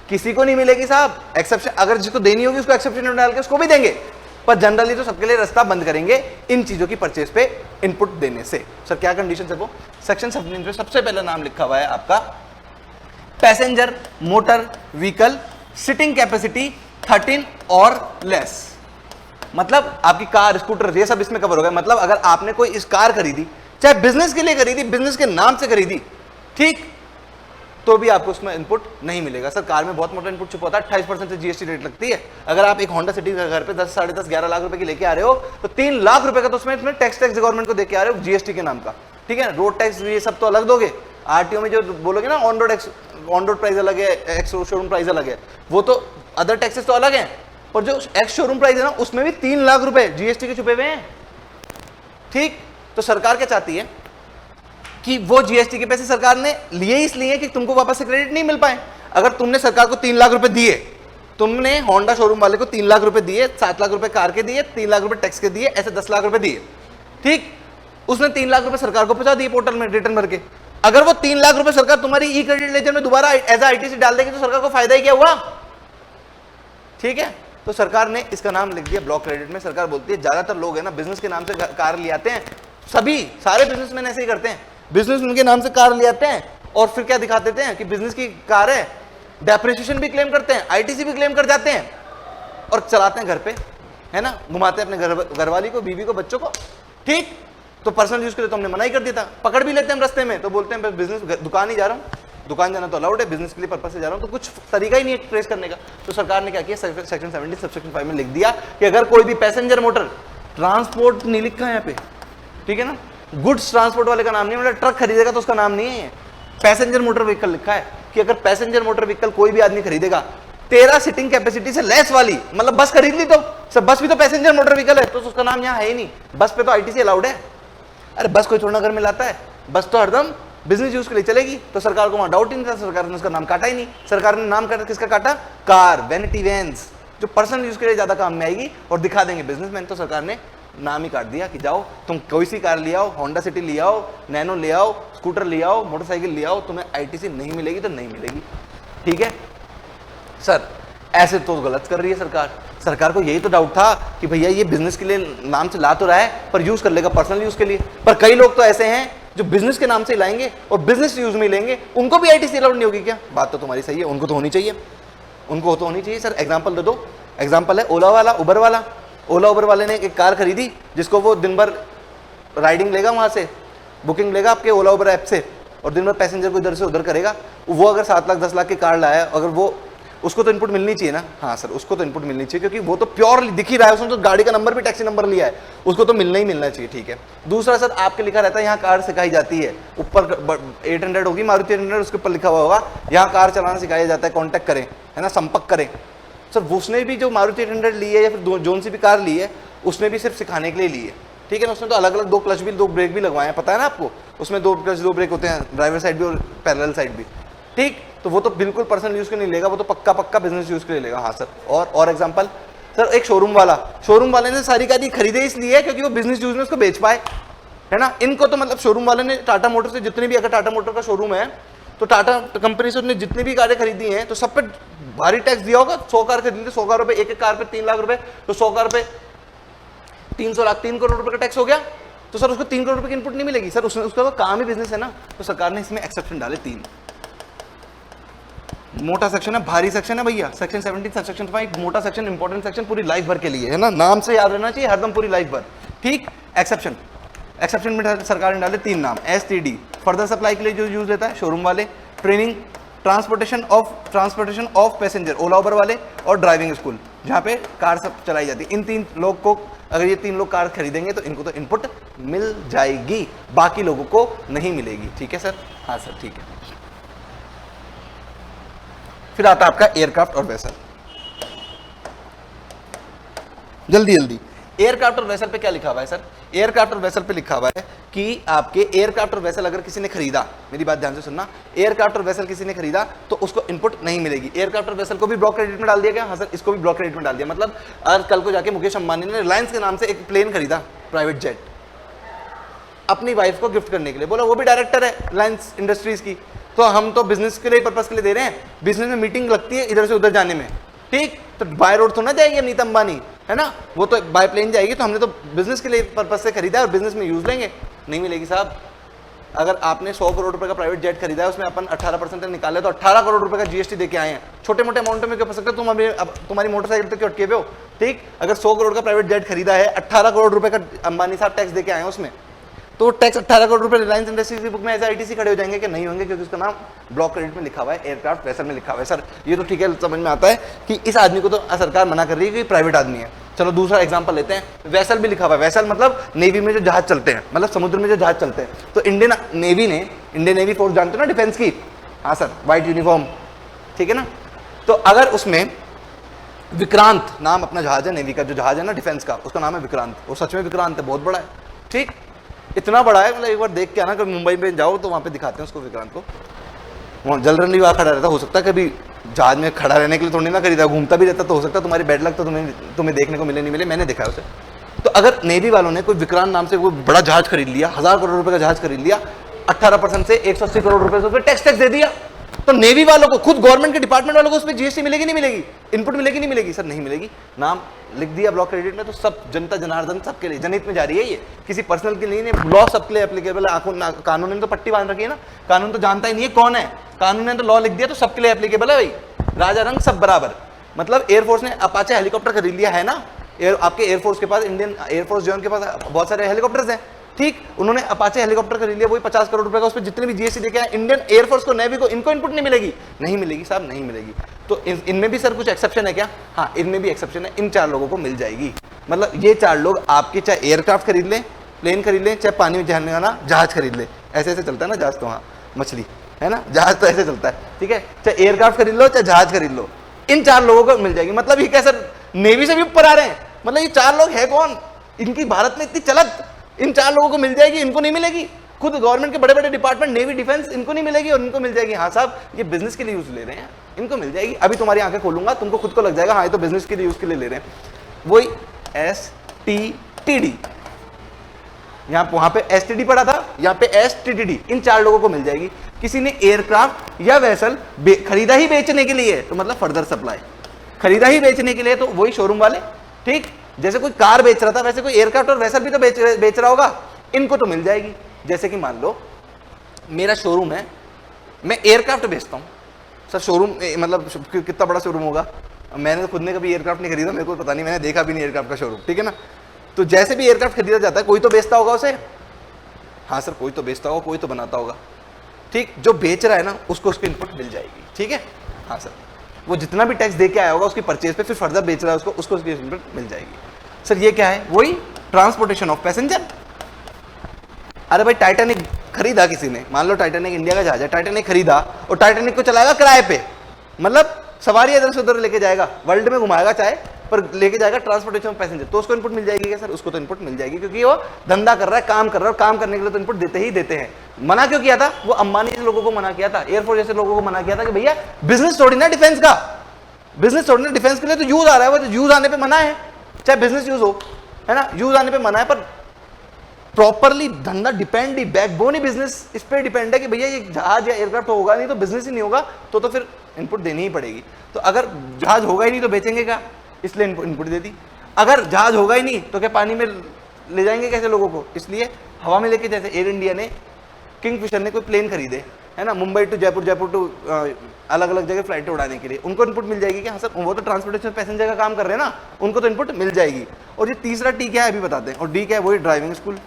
किसी को नहीं मिलेगी साहब। एक्सेप्शन अगर जिसको देनी होगी उसको एक्सेप्शन में डाल के उसको भी देंगे, पर जनरली तो सबके लिए रास्ता बंद करेंगे इन चीजों की परचेज पे इनपुट देने से। सर क्या कंडीशन है वो? सेक्शन 17 पे सबसे पहला नाम लिखा हुआ है आपका passenger motor vehicle sitting capacity 13 और लेस, मतलब आपकी कार स्कूटर ये सब इसमें कवर हो गया। मतलब अगर आपने कोई इस कार खरीदी, चाहे बिजनेस के लिए खरीदी, बिजनेस के नाम से खरीदी, ठीक, तो भी आपको उसमें इनपुट नहीं मिलेगा। सर कार में बहुत मोटा इनपुट छुपा होता है, 28% से जीएसटी रेट लगती है। अगर आप एक होंडा सिटी घर पे 10, साढ़े 10, 11 लाख रुपए की लेके आ रहे हो तो 3 लाख रुपए का तो उसमें टैक्स गवर्नमेंट को देके आ रहे हो जीएसटी के नाम का, ठीक है। रोड टैक्स ये सब तो अलग दोगे, आरटीओ में जो बोलोगे ना ऑन रोड प्राइस अलग है, एक्स शोरूम प्राइस अलग है, वो तो अदर टैक्सेस तो अलग है, और जो एक्स शोरूम प्राइस है ना उसमें भी 3 लाख रुपए जीएसटी के छुपे हुए हैं, ठीक। तो सरकार क्या चाहती है कि वो जीएसटी के पैसे सरकार ने लिए इसलिए कि तुमको वापस से क्रेडिट नहीं मिल पाए। अगर तुमने सरकार को 3 लाख रुपए दिए, तुमने होंडा शोरूम वाले को 3 लाख रुपए दिए, 7 लाख रुपए कार के दिए, 3 लाख रुपए टैक्स के दिए, ऐसे 10 लाख रुपए दिए, ठीक। उसने 3 लाख रुपए सरकार को पहुंचा दिए पोर्टल में रिटर्न भर के। अगर वो 3 लाख रुपए सरकार तुम्हारी ई क्रेडिट लेजर में दोबारा एज आईटीसी डाल देगी तो सरकार को फायदा ही क्या हुआ, ठीक है। तो सरकार ने इसका नाम लिख दिया ब्लॉक क्रेडिट में। सरकार बोलती है ज्यादातर लोग है ना बिजनेस के नाम से कार ले आते हैं, सारे बिजनेसमैन ऐसे ही करते हैं, बिजनेस उनके नाम से कार ले आते हैं और फिर क्या दिखा देते हैं कि बिजनेस की कार है, डेप्रिसिएशन भी क्लेम करते हैं, आईटीसी भी क्लेम कर जाते हैं और चलाते हैं घर पे, है ना, घुमाते हैं अपने घरवाली को, बीवी को, बच्चों को, ठीक। तो पर्सनल यूज के लिए तो हमने मना ही कर दिया था, पकड़ भी लेते हैं हम रास्ते में, तो बोलते हैं बिजनेस दुकान ही जा रहा हूँ, दुकान जाना तो अलाउड है, बिजनेस के लिए पर्पस से जा रहा हूं, तो कुछ तरीका ही नहीं है ट्रेस करने का। तो सरकार ने क्या किया, सेक्शन 17 सबसेक्शन 5 में लिख दिया कि अगर कोई भी पैसेंजर मोटर ट्रांसपोर्ट नहीं लिखा है यहाँ पे, ठीक है ना, गुड्स ट्रांसपोर्ट वाले का नाम नहीं, मतलब ट्रक खरीदेगा तो उसका नाम नहीं है, पैसेंजर मोटर व्हीकल लिखा है कि अगर पैसेंजर मोटर व्हीकल कोई भी आदमी खरीदेगा 13 सीटिंग कैपेसिटी से लेस वाली, मतलब बस खरीद ली तो सर बस भी तो पैसेंजर मोटर व्हीकल है, तो उसका नाम यहाँ है ही नहीं, बस पे तो आईटीसी अलाउड है। अरे बस कोई थोड़ा घर में लाता है, बस तो हरदम बिजनेस यूज के लिए चलेगी, तो सरकार को वहां डाउट ही नहीं था, सरकार ने उसका नाम काटा ही नहीं। सरकार ने नाम काटा, किसका काटा? कार, वैनिटी वैन्स, जो पर्सनल यूज के लिए ज्यादा काम में आएगी और दिखा देंगे बिजनेसमैन, तो सरकार ने नाम ही काट दिया कि जाओ तुम कोई सी कार ले आओ, होंडा सिटी ले आओ, नैनो ले आओ, स्कूटर ले आओ, मोटरसाइकिल ले आओ, तुम्हें आईटीसी नहीं मिलेगी तो नहीं मिलेगी, ठीक है। सर ऐसे तो गलत कर रही है सरकार। सरकार को यही तो डाउट था कि भैया ये बिजनेस के लिए नाम से ला तो रहा है पर यूज कर लेगा पर्सनल यूज के लिए, पर कई लोग तो ऐसे हैं जो बिजनेस के नाम से लाएंगे और बिजनेस यूज में लेंगे उनको भी आईटीसी अलाउड नहीं होगी क्या? बात तो तुम्हारी सही है, उनको तो होनी चाहिए, उनको तो होनी चाहिए। सर एग्जांपल दे दो। एग्जांपल है ओला वाला, उबर वाला। ओला उबर वाले ने एक कार खरीदी जिसको वो दिन भर राइडिंग लेगा, वहां से बुकिंग लेगा आपके ओला उबर ऐप से और दिन भर पैसेंजर को इधर से उधर करेगा। वो अगर 7 लाख 10 लाख की कार लाया, अगर वो उसको तो इनपुट मिलनी चाहिए ना। हाँ सर, उसको तो इनपुट मिलनी चाहिए क्योंकि वो तो प्योर दिख ही रहा है, उसने तो गाड़ी का नंबर भी टैक्सी नंबर लिया है, उसको तो मिलना ही मिलना चाहिए। ठीक है। दूसरा सर, आपके लिखा रहता है यहाँ कार सिखाई जाती है, ऊपर 800 होगी मारुति 800, उसके ऊपर लिखा हुआ होगा यहाँ कार चलाना सिखाया जाता है, कॉन्टैक्ट करें, है ना, संपर्क करें। सर उसने भी जो मारुति 800 ली है या फिर जोन सी भी कार ली है, उसने भी सिर्फ सिखाने के लिए ली है। ठीक है ना। उसमें तो अलग अलग 2 क्लच भी 2 ब्रेक भी लगवाए हैं, पता है ना आपको। उसमें 2 क्लच 2 ब्रेक होते हैं, ड्राइवर साइड भी और पैरेलल साइड भी। ठीक, तो वो तो बिल्कुल पर्सनल यूज के नहीं लेगा, वो तो पक्का बिजनेस यूज के लिए लेगा। हाँ सर। और एग्जांपल सर, एक शोरूम वाले ने सारी गाड़ी खरीदे इसलिए क्योंकि वो बिजनेस यूज में उसको बेच पाए, है ना। इनको तो मतलब शोरूम वाले ने टाटा मोटर से जितने भी, अगर टाटा मोटर का शोरूम है तो टाटा कंपनी से उसने जितनी भी कारें खरीदी हैं तो सब पे भारी टैक्स दिया होगा। 100 कार खरीदी तो 100 कार रुपए, एक कार पे 3 लाख रुपए, तो 100 कार पे 300 लाख, 3 करोड़ रुपए का टैक्स हो गया। तो सर उसको 3 करोड़ रुपए की इनपुट नहीं मिलेगी सर, उसका तो काम ही बिजनेस है ना। तो सरकार ने इसमें एक्सेप्शन डाले 3। मोटा सेक्शन है, भारी सेक्शन है भैया, सेक्शन 17 सेक्शन 5, मोटा सेक्शन, इंपॉर्टेंट सेक्शन, पूरी लाइफ भर के लिए, है ना, नाम से याद रहना चाहिए हरदम, पूरी लाइफ भर। ठीक। एक्सेप्शन में सरकार ने डाले 3 नाम। STD फर्दर सप्लाई के लिए जो यूज लेता है शोरूम वाले, ट्रेनिंग ट्रांसपोर्टेशन ऑफ पैसेंजर ओला उबर वाले, और ड्राइविंग स्कूल जहाँ पे कार सब चलाई जाती है। इन 3 लोग को, अगर ये 3 लोग कार खरीदेंगे तो इनको तो इनपुट मिल जाएगी, बाकी लोगों को नहीं मिलेगी। ठीक है सर। हाँ सर ठीक है। फिर आता है आपका एयरक्राफ्ट और वेसल। जल्दी एयरक्राफ्ट और वेसल पे क्या लिखा हुआ है सर? एयरक्राफ्ट और वेसल पे लिखा हुआ है कि आपके एयरक्राफ्ट और वेसल अगर किसी ने खरीदा, मेरी बात ध्यान से सुनना, एयरक्राफ्ट और वेसल किसी ने खरीदा तो उसको इनपुट नहीं मिलेगी। एयरक्राफ्ट और वेसल को भी ब्लॉक क्रेडिट में डाल दिया गया। हाँ सर, इसको भी ब्लॉक क्रेडिट में डाल दिया। मतलब आज कल को जाके मुकेश अंबानी ने रिलायंस के नाम से एक प्लेन खरीदा, प्राइवेट जेट, अपनी वाइफ को गिफ्ट करने के लिए। बोला वो भी डायरेक्टर है रिलायंस इंडस्ट्रीज की, तो हम तो बिजनेस के लिए पर्पस के लिए दे रहे हैं, बिजनेस में मीटिंग लगती है इधर से उधर जाने में। ठीक, तो बाय रोड थोड़ा ना जाएगी अनीता अंबानी, है ना, वो तो बाय प्लेन जाएगी। तो हमने तो बिजनेस के लिए पर्पस से खरीदा है और बिजनेस में यूज लेंगे, नहीं मिलेगी साहब। अगर आपने 100 करोड़ रुपए का प्राइवेट जेट खरीदा है, उसमें अपन 18% निकाले तो 18 करोड़ रुपए का जीएसटी देके आए हैं। छोटे मोटे अमाउंट में क्यों फंस सकते हो तुम? अभी अब तुम्हारी मोटरसाइकिल पे क्यों अटके हुए हो? ठीक, अगर 100 करोड़ का प्राइवेट जेट खरीदा है, 18 करोड़ रुपए का अंबानी साहब टैक्स देके आए हैं उसमें, तो टैक्स 18 करोड़ रुपए रिलायंस इंडस्ट्रीज की बुक में एज आईटीसी खड़े हो जाएंगे कि नहीं होंगे? क्योंकि उसका नाम ब्लॉक क्रेडिट में लिखा हुआ है, एयरक्राफ्ट वेसल में लिखा हुआ है। सर ये तो ठीक है, समझ में आता है कि इस आदमी को तो सरकार मना कर रही है कि प्राइवेट आदमी है। चलो दूसरा एग्जांपल लेते हैं, वेसल भी लिखा हुआ है। वेसल मतलब नेवी में जो जहाज चलते हैं, मतलब समुद्र में जो जहाज चलते हैं। तो इंडियन नेवी फोर्स जानते हो ना, डिफेंस की? हाँ सर, व्हाइट यूनिफॉर्म, ठीक है ना। तो अगर उसमें विक्रांत नाम अपना जहाज है, नेवी का जो जहाज है ना डिफेंस का, उसका नाम है विक्रांत, और सच में विक्रांत है, बहुत बड़ा है। ठीक, इतना बड़ा है, मतलब एक बार देख के आना, कभी मुंबई में जाओ तो वहाँ पे दिखाते हैं उसको, विक्रांत को। वहाँ जलरन वहाँ खड़ा रहता, हो सकता है कभी जहाज में खड़ा रहने के लिए थोड़ी ना खरीदा, घूमता भी रहता, तो हो सकता है तुम्हारी बैड लक तो तुम्हें देखने को मिले नहीं मिले, मैंने देखा है उसे। तो अगर नेवी वालों ने कोई विक्रांत नाम से कोई बड़ा जहाज खरीद लिया, 1000 करोड़ रुपए का जहाज खरीद लिया, 18% से 180 करोड़ रुपए से टैक्स दे दिया, तो नेवी वालों को, खुद गवर्नमेंट के डिपार्टमेंट वालों को उस पर जीएसटी मिलेगी नहीं मिलेगी? इनपुट मिलेगी नहीं मिलेगी? सर नहीं मिलेगी। नाम लिख दिया ब्लॉक क्रेडिट में, तो सब जनता जनार्दन सबके लिए, जनहित में जारी है ये, किसी पर्सनल के लिए नहीं, लॉ सबके लिए एप्लीकेबल है। कानून ने तो पट्टी बांध रखी है ना, कानून तो जानता ही नहीं है कौन है, कानून ने तो लॉ लिख दिया तो सबके लिए एप्लीकेबल है भाई, राजा रंग सब बराबर। मतलब एयरफोर्स ने अपाचे हेलीकॉप्टर खरीद लिया है ना, आपके एयरफोर्स के पास, इंडियन एयरफोर्स जवान के पास बहुत सारे हेलीकॉप्टर्स हैं। ठीक, उन्होंने अपाचे हेलीकॉप्टर खरीद लिया, वही 50 करोड़ रुपए का, उस पर जितने भी जीएसटी देके आए, इंडियन एयरफोर्स को, नेवी को, इनको इनपुट नहीं मिलेगी? नहीं मिलेगी साहब, नहीं मिलेगी। तो इनमें भी सर कुछ एक्सेप्शन है क्या? हाँ, इनमें भी एक्सेप्शन है, इन 4 लोगों को मिल जाएगी। मतलब ये 4 लोग आपके चाहे एयरक्राफ्ट खरीद लें, प्लेन खरीद लें, चाहे पानी में जाने वाला जहाज खरीद ले, ऐसे ऐसे चलता है ना जहाज, तो हाँ मछली है ना, जहाज तो ऐसे चलता है। ठीक है, चाहे एयरक्राफ्ट खरीद लो चाहे जहाज खरीद लो, इन 4 लोगों को मिल जाएगी। मतलब ये क्या सर, नेवी से भी ऊपर आ रहे हैं? मतलब ये 4 लोग है कौन? इनकी भारत में इतनी चलत, इन 4 लोगों को मिल जाएगी, इनको नहीं मिलेगी? खुद गवर्नमेंट के बड़े बड़े डिपार्टमेंट, नेवी, डिफेंस, इनको नहीं मिलेगी और इनको मिल जाएगी? हाँ साहब, ये बिजनेस के लिए यूज ले रहे हैं, इनको मिल जाएगी। अभी तुम्हारी आंखें खोलूंगा, तुमको खुद को लग जाएगा हाँ ये तो बिजनेस के लिए यूज के लिए ले रहे हैं। वही STTD, यहाँ वहां पे STD पड़ा था, यहाँ पे STTD, इन 4 लोगों को मिल जाएगी। किसी ने एयरक्राफ्ट या वेसल खरीदा ही बेचने के लिए, तो मतलब फर्दर सप्लाई, खरीदा ही बेचने के लिए, तो वही शोरूम वाले। ठीक, जैसे कोई कार बेच रहा था वैसे कोई एयरक्राफ्ट और वेसल भी तो बेच रहा होगा, इनको तो मिल जाएगी। जैसे कि मान लो मेरा शोरूम है, मैं एयरक्राफ्ट बेचता हूँ सर। शोरूम मतलब कितना बड़ा शोरूम होगा, मैंने तो खुद ने कभी एयरक्राफ्ट नहीं खरीदा, मेरे को पता नहीं, मैंने देखा भी नहीं एयरक्राफ्ट का शोरूम, ठीक है ना। तो जैसे भी एयरक्राफ्ट खरीदा जाता है कोई तो बेचता होगा उसे, हाँ सर कोई तो बेचता होगा, कोई तो बनाता होगा, ठीक। जो बेच रहा है ना उसको उसकी इनपुट मिल जाएगी, ठीक है, हाँ सर। वो जितना भी टैक्स दे के आया होगा उसकी परचेज पे, फिर फर्दर बेच रहा है उसको उसकी इनपुट मिल जाएगी। सर ये क्या है, वही ट्रांसपोर्टेशन ऑफ पैसेंजर। अरे भाई टाइटैनिक खरीदा किसी ने, मान लो टाइटैनिक इंडिया का जहाज है, टाइटैनिक खरीदा और टाइटैनिक को चलाएगा किराए पे, मतलब सवारी इधर से उधर लेके जाएगा, वर्ल्ड में घुमाएगा चाहे, पर लेके जाएगा ट्रांसपोर्टेशन ऑफ पैसेंजर, तो उसको इनपुट मिल जाएगी क्या सर? उसको तो इनपुट मिल जाएगी, क्योंकि वो धंधा कर रहा है, काम कर रहा है, और काम करने के लिए तो इनपुट देते ही देते हैं। मना क्यों किया था? वो अंबानी जैसे लोगों को मना किया था, एयरफोर्स जैसे लोगों को मना किया था कि भैया बिजनेस थोड़ी ना डिफेंस का, बिजनेस थोड़ी ना डिफेंस के लिए तो यूज आ रहा है, वो तो यूज आने पर मना है, चाहे बिजनेस यूज हो, है ना, यूज आने पर मना है, पर प्रॉपरली धंधा डिपेंड ही, बैकबोन ही बिजनेस इस पे डिपेंड है कि भैया ये जहाज या एयरक्राफ्ट होगा नहीं तो बिजनेस ही नहीं होगा, तो फिर इनपुट देनी ही पड़ेगी। तो अगर जहाज होगा ही नहीं तो बेचेंगे क्या, इसलिए इनपुट दे दी। अगर जहाज होगा ही नहीं तो क्या पानी में ले जाएंगे कैसे लोगों को, इसलिए हवा में लेके, जैसे एयर इंडिया ने, किंगफिशर ने कोई प्लेन खरीदे, है ना, मुंबई टू जयपुर, जयपुर टू अलग अलग जगह फ्लाइटें उड़ाने के लिए, उनको इनपुट मिल जाएगी क्या? हाँ सर, वो तो ट्रांसपोर्टेशन पैसेंजर का काम कर रहे हैं ना, उनको तो इनपुट मिल जाएगी। और ये तीसरा टी क्या है अभी बताते हैं, और डी क्या है, वही ड्राइविंग स्कूल,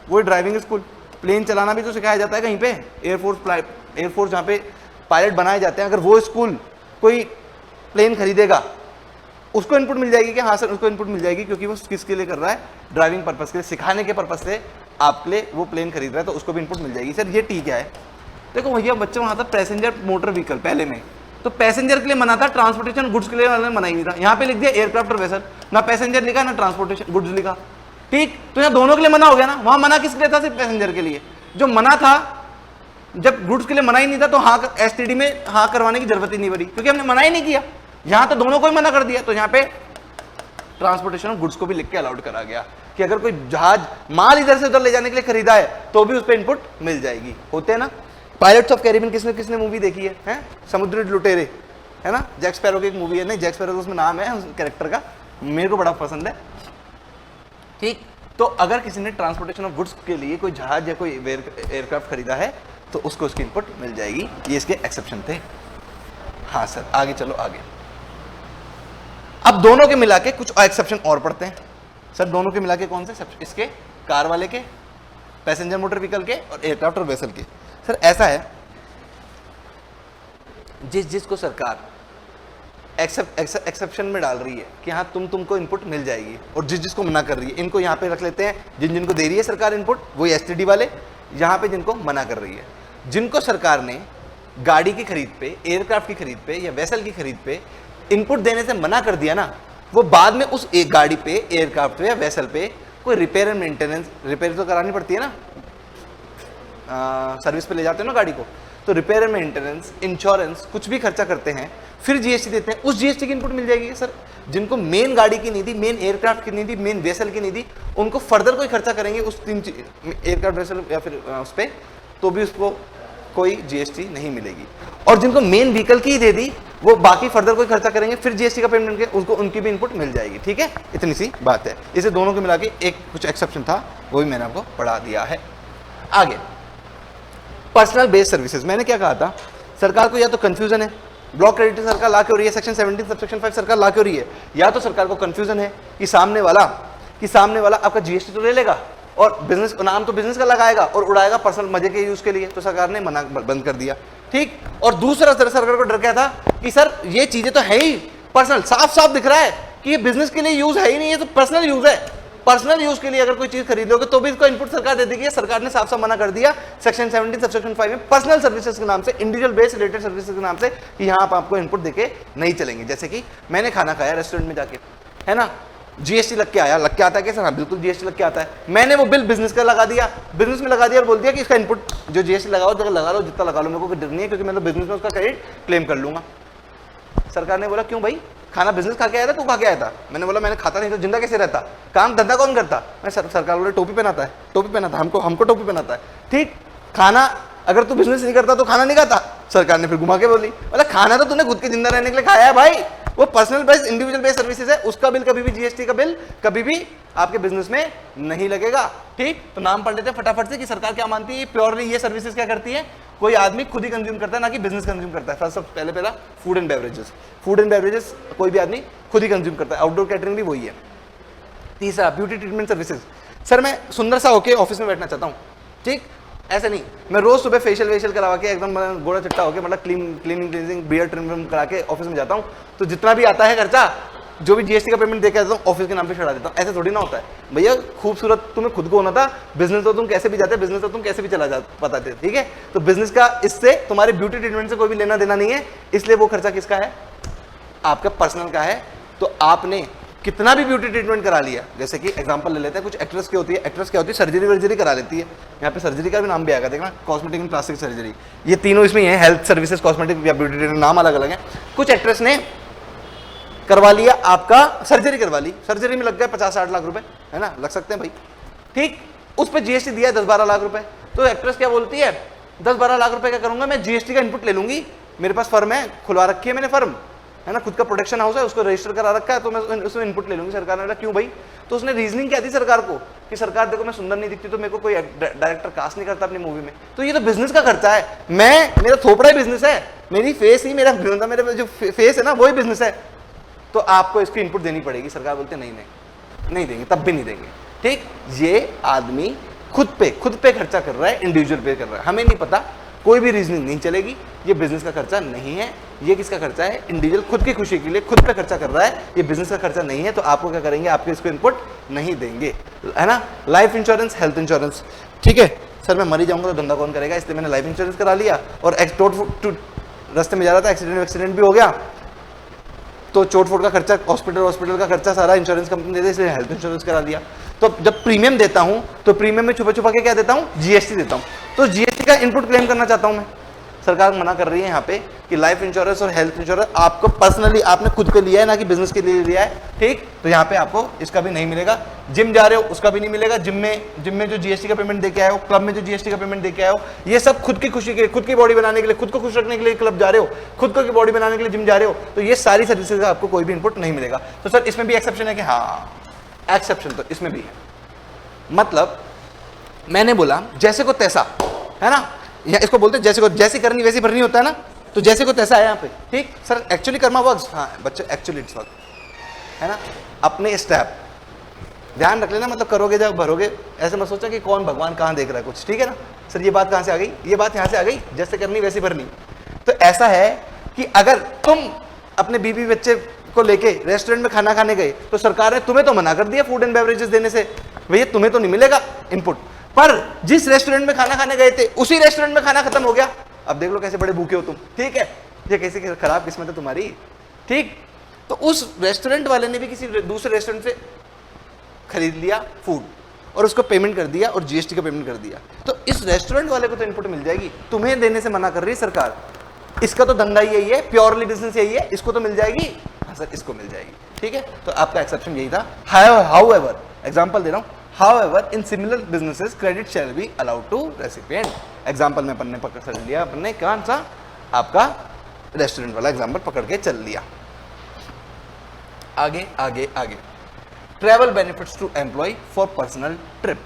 वही ड्राइविंग स्कूल। प्लेन चलाना भी तो सिखाया जाता है कहीं पे, एयरफोर्स जहाँ पे पायलट बनाए जाते हैं, अगर वो स्कूल कोई प्लेन खरीदेगा उसको इनपुट मिल जाएगी क्या? हाँ सर उसको इनपुट मिल जाएगी, क्योंकि वो किसके लिए कर रहा है, ड्राइविंग पर्पस के लिए, सिखाने के पर्पस से आपके लिए वो प्लेन खरीद रहा है, तो उसको भी इनपुट मिल जाएगी। सर ये ठीक है, देखो भैया बच्चों वहाँ था पैसेंजर मोटर व्हीकल पहले में, तो पैसेंजर के लिए मना था, ट्रांसपोर्टेशन गुड्स के लिए मना ही नहीं था। यहाँ पे लिख दिया एयरक्राफ्ट और वेसल, ना पैसेंजर लिखा ना ट्रांसपोर्टेशन गुड्स लिखा, ठीक, तो यहाँ दोनों के लिए मना हो गया ना। वहां मना किसके लिए था? सिर्फ पैसेंजर के लिए। जो मना था, जब गुड्स के लिए मना ही नहीं था तो हाँ एसटीडी में हाँ करवाने की जरूरत ही नहीं पड़ी, क्योंकि हमने मना ही नहीं किया। यहां तो दोनों को ही मना कर दिया, तो यहाँ पे ट्रांसपोर्टेशन ऑफ गुड्स को भी लिख के अलाउड करा गया कि अगर कोई जहाज माल इधर से उधर ले जाने के लिए खरीदा है तो भी उस पर इनपुट मिल जाएगी। होते हैं ना, पायरेट्स ऑफ कैरिबियन किसने किसने मूवी देखी है? समुद्री लुटेरे, है ना, जैक स्पैरो की एक मूवी है, नहीं जैक स्पैरो उसमें नाम है कैरेक्टर का, मेरे को बड़ा पसंद है, ठीक। तो अगर किसी ने ट्रांसपोर्टेशन ऑफ गुड्स के लिए कोई जहाज या कोई एयरक्राफ्ट खरीदा है तो उसको उसकी इनपुट मिल जाएगी। ये इसके एक्सेप्शन थे। हाँ सर आगे चलो आगे। अब दोनों के मिला के कुछ एक्सेप्शन और पढ़ते हैं। सर दोनों के मिला के कौन से? इसके, कार वाले के, पैसेंजर मोटर व्हीकल के और एयरक्राफ्ट और वेसल के। सर ऐसा है, जिसको सरकार एक्सेप्शन में डाल रही है कि हाँ तुमको इनपुट मिल जाएगी, और जिसको मना कर रही है, इनको यहाँ पे रख लेते हैं। जिनको दे रही है सरकार इनपुट वही एसटीडी वाले, यहाँ पे जिनको मना कर रही है। जिनको सरकार ने गाड़ी की खरीद पे, एयरक्राफ्ट की खरीद पे या वेसल की खरीद पे इनपुट देने से मना कर दिया ना, वो बाद में उस एक गाड़ी पे, एयरक्राफ्ट पे या वेसल पे कोई रिपेयर एंड मेंटेनेंस, रिपेयर तो करानी पड़ती है ना, सर्विस पे ले जाते हो ना गाड़ी को, तो रिपेयर एंड मेंटेनेंस, इंश्योरेंस, कुछ भी खर्चा करते हैं, फिर जीएसटी देते हैं, उस जीएसटी की इनपुट मिल जाएगी। सर जिनको मेन गाड़ी की नहीं दी, मेन एयरक्राफ्ट की नहीं दी, मेन वेसल की नहीं दी, उनको फर्दर कोई खर्चा करेंगे उस तीन एयरक्राफ्ट वेसल या फिर उस पर, तो भी उसको कोई जीएसटी नहीं मिलेगी। और जिनको मेन व्हीकल की ही दे दी, वो बाकी फर्दर कोई खर्चा करेंगे फिर जीएसटी का पेमेंट के, उनको उनकी भी इनपुट मिल जाएगी। ठीक है, इतनी सी बात है। इसे दोनों को मिला के एक कुछ एक्सेप्शन था, वो भी मैंने आपको पढ़ा दिया है। आगे पर्सनल बेस्ड सर्विसेज, मैंने क्या कहा था, सरकार को या तो कंफ्यूजन है, ब्लॉक क्रेडिट सरकार ला के हो रही है, सेक्शन 17 सबसेक्शन 5 सरकार ला के हो रही है, या तो सरकार को कंफ्यूजन है कि सामने वाला आपका जीएसटी तो ले लेगा और बिजनेस नाम तो बिजनेस का लगाएगा और उड़ाएगा पर्सनल मजे के यूज के लिए, तो सरकार ने मना बंद कर दिया। ठीक, और दूसरा सरकार को डर क्या था कि सर ये चीजें तो है ही पर्सनल, साफ साफ दिख रहा है कि ये बिजनेस के लिए यूज है ही नहीं, ये तो पर्सनल यूज है। पर्सनल यूज के लिए अगर कोई चीज खरीद लोगे तो भी इसको इनपुट सरकार दे देगी। सरकार ने साफ साफ मना कर दिया सेक्शन 17 सबसेक्शन 5 में पर्सनल सर्विसेज के नाम से, इंडिविजुअल बेस्ड रिलेटेड सर्विसेज के नाम से, कि यहाँ आप आपको इनपुट देके नहीं चलेंगे। जैसे कि मैंने खाना खाया रेस्टोरेंट में जाके, है ना, जीएसटी लग के आता है कैसे? हाँ बिल्कुल जीएसटी लग के आता है। मैंने वो बिल बिजनेस का लगा दिया, बिजनेस में लगा दिया और बोल दिया कि इसका इनपुट जो जीएसटी लगाओ जगह लगा लो, जितना लगा लो, मेरे को कोई डर नहीं है, क्योंकि मैं तो बिजनेस में उसका क्रेडिट क्लेम कर लूंगा। सरकार ने बोला क्यों भाई, खाना बिजनेस खा के आया था, तू खा के आया था? मैंने बोला मैंने खाता नहीं तो जिंदा कैसे रहता, काम धंधा कौन करता? मैं सरकार बोले टोपी पहनाता है, टोपी पहनाता है, हमको टोपी पहनाता है। ठीक, खाना अगर तू बिजनेस नहीं करता तो खाना नहीं खाता। सरकार ने फिर घुमा के बोली, बोला खाना तो तूने खुद के जिंदा रहने के लिए खाया है भाई, वो personal based individual based services है, उसका बिल कभी भी, जीएसटी का बिल कभी भी आपके बिजनेस में नहीं लगेगा। ठीक, तो नाम पढ़ लेते हैं फटाफट से कि सरकार क्या मानती है। प्योरली ये सर्विसेज क्या करती है, कोई आदमी खुद ही कंज्यूम करता है, ना कि बिजनेस कंज्यूम करता है। फर्स्ट पहला food and beverages, food and beverages कोई भी आदमी खुद ही कंज्यूम करता है। आउटडोर कैटरिंग भी वही है। तीसरा ब्यूटी ट्रीटमेंट सर्विसेज। सर मैं सुंदर सा होके ऑफिस में बैठना चाहता हूँ, ठीक, ऐसे नहीं, मैं रोज सुबह फेशियल वेशियल करवा के एकदम गोड़ा चिट्टा होके, मतलब क्लीनिंग बियर्ड ट्रिम करा के ऑफिस में जाता हूँ, तो जितना भी आता है खर्चा, जो भी जीएसटी का पेमेंट देके आता हूँ, ऑफिस के नाम पे चढ़ा देता हूँ। ऐसे थोड़ी ना होता है भैया, खूबसूरत तुम्हें खुद को होना था, बिजनेस तो तुम कैसे भी जाते, बिजनेस तो तुम कैसे भी चला जा बताते, ठीक है। तो बिजनेस का इससे तुम्हारे ब्यूटी ट्रीटमेंट से कोई भी लेना देना नहीं है, इसलिए वो खर्चा किसका है, आपका पर्सनल का है। तो आपने कितना भी ब्यूटी ट्रीटमेंट करा लिया, जैसे कि एग्जांपल ले लेते हैं, कुछ एक्ट्रेस की होती है, एक्ट्रेस क्या होती है, सर्जरी वर्जरी करा लेती है, यहाँ पे सर्जरी का भी नाम भी आएगा, देखना, कॉस्मेटिक एंड प्लास्टिक सर्जरी, ये तीनों इसमें है, हेल्थ सर्विसेज, कॉस्मेटिक या ब्यूटी ट्रीटमेंट, नाम अलग अलग है। कुछ एक्ट्रेस ने करवा लिया, आपका सर्जरी करवा ली, सर्जरी में लग गए 50-60 लाख रुपए, है ना, लग सकते हैं भाई, ठीक, उस पर जीएसटी दिया 10-12 लाख रुपए। तो एक्ट्रेस क्या बोलती है, 10-12 लाख रुपए क्या करूंगा मैं, जीएसटी का इनपुट ले लूंगी, मेरे पास फर्म है, खुलवा रखी है मैंने फर्म, है ना, खुद का प्रोडक्शन हाउस है, उसको रजिस्टर करा रखा है, तो मैं उसमें इनपुट ले लूंगी। सरकार ने बोला क्यों भाई, तो उसने रीजनिंग क्या दी सरकार को कि सरकार देखो मैं सुंदर नहीं दिखती तो मेरे को कोई डायरेक्टर कास्ट नहीं करता अपनी मूवी में, तो ये तो बिजनेस का खर्चा है, मैं, मेरा थोपड़ा ही बिजनेस है, मेरी फेस ही मेरा जो फेस है ना वही बिजनेस है, तो आपको इसकी इनपुट देनी पड़ेगी। सरकार बोलते नहीं देंगे, तब भी नहीं देंगे। ठीक, ये आदमी खुद पे खर्चा कर रहा है, इंडिविजुअल पे कर रहा है, हमें नहीं पता, कोई भी रीजनिंग नहीं चलेगी, ये बिजनेस का खर्चा नहीं है, ये किसका खर्चा है, इंडिविजुअल खुद की खुशी के लिए खुद पे खर्चा कर रहा है, ये बिजनेस का खर्चा नहीं है। तो आपको क्या करेंगे, आपके इसको इनपुट नहीं देंगे, है ना। लाइफ इंश्योरेंस, हेल्थ इंश्योरेंस, ठीक है, सर मैं मर ही जाऊंगा तो धंधा कौन करेगा, इसलिए मैंने लाइफ इंश्योरेंस करा लिया, और रास्ते में जा रहा था, एक्सीडेंट भी हो गया, तो चोट फोट का खर्चा, हॉस्पिटल का खर्चा सारा इंश्योरेंस कंपनी दे दे, इसलिए हेल्थ इंश्योरेंस करा लिया। तो जब प्रीमियम देता हूं तो प्रीमियम में छुपा के क्या देता हूं, जीएसटी देता हूं। तो जीएसटी का इनपुट क्लेम करना चाहता हूं मैं, सरकार मना कर रही है यहाँ पे कि लाइफ इंश्योरेंस और हेल्थ इंश्योरेंस आपको पर्सनली आपने खुद के लिया है, ना कि बिजनेस के लिए लिया है। ठीक, तो यहाँ पे आपको इसका भी नहीं मिलेगा। जिम जा रहे हो उसका भी नहीं मिलेगा, जिम में जो जीएसटी का पेमेंट देके आए हो, क्लब में जो जीएसटी का पेमेंट देके आए हो, ये सब खुद की खुशी के लिए, खुद की बॉडी बनाने के लिए, खुद को खुश रखने के लिए क्लब जा रहे हो, खुद को की बॉडी बनाने के लिए जिम जा रहे हो, तो ये सारी सर्विसेज का आपको कोई भी इनपुट नहीं मिलेगा। तो सर इसमें भी एक्सेप्शन है कि हाँ, एक्सेप्शन तो इसमें भी है, मतलब मैंने बोला जैसे को तैसा, है ना, या इसको बोलते हैं जैसे को जैसी करनी वैसी भरनी होता है ना, तो जैसे को तैसा है यहाँ पे। ठीक सर, एक्चुअली कर्मा वर्क्स, हाँ बच्चे एक्चुअली इट्स वर्क, है ना। अपने स्टेप ध्यान रख लेना, मतलब करोगे जब भरोगे, ऐसे मत सोचा कि कौन भगवान कहाँ देख रहा है कुछ, ठीक है ना। सर ये बात कहाँ से आ गई, ये बात यहाँ से आ गई, जैसे करनी वैसी भरनी। तो ऐसा है कि अगर तुम अपने बीवी बच्चे को लेके रेस्टोरेंट में खाना खाने गए, तो सरकार ने तुम्हें तो मना कर दिया फूड एंड बेवरेजेस देने से, भैया तुम्हें तो नहीं मिलेगा इनपुट, पर जिस रेस्टोरेंट में खाना खाने गए थे उसी रेस्टोरेंट में खाना खत्म हो गया, अब देख लो कैसे बड़े भूखे हो तुम, ठीक है, ये कैसी खराब किस्मत है तुम्हारी। ठीक, तो उस रेस्टोरेंट वाले ने भी किसी दूसरे रेस्टोरेंट से खरीद लिया फूड और उसको पेमेंट कर दिया और जीएसटी का पेमेंट कर दिया, तो इस रेस्टोरेंट वाले को तो इनपुट मिल जाएगी, तुम्हें देने से मना कर रही है सरकार। इसका तो धंधा यही है, प्योरली बिजनेस यही है, इसको तो मिल जाएगी, हाँ सर इसको मिल जाएगी, ठीक है। तो आपका एक्सेप्शन यही था। हाउएवर, एग्जांपल दे रहा हूं, However, in similar businesses, credit shall be allowed to recipient. Example में अपन ने पकड़ लिया, अपन ने कौन सा, आपका रेस्टोरेंट वाला एग्जाम्पल पकड़ के चल लिया। आगे आगे आगे, travel benefits to employ for personal trip.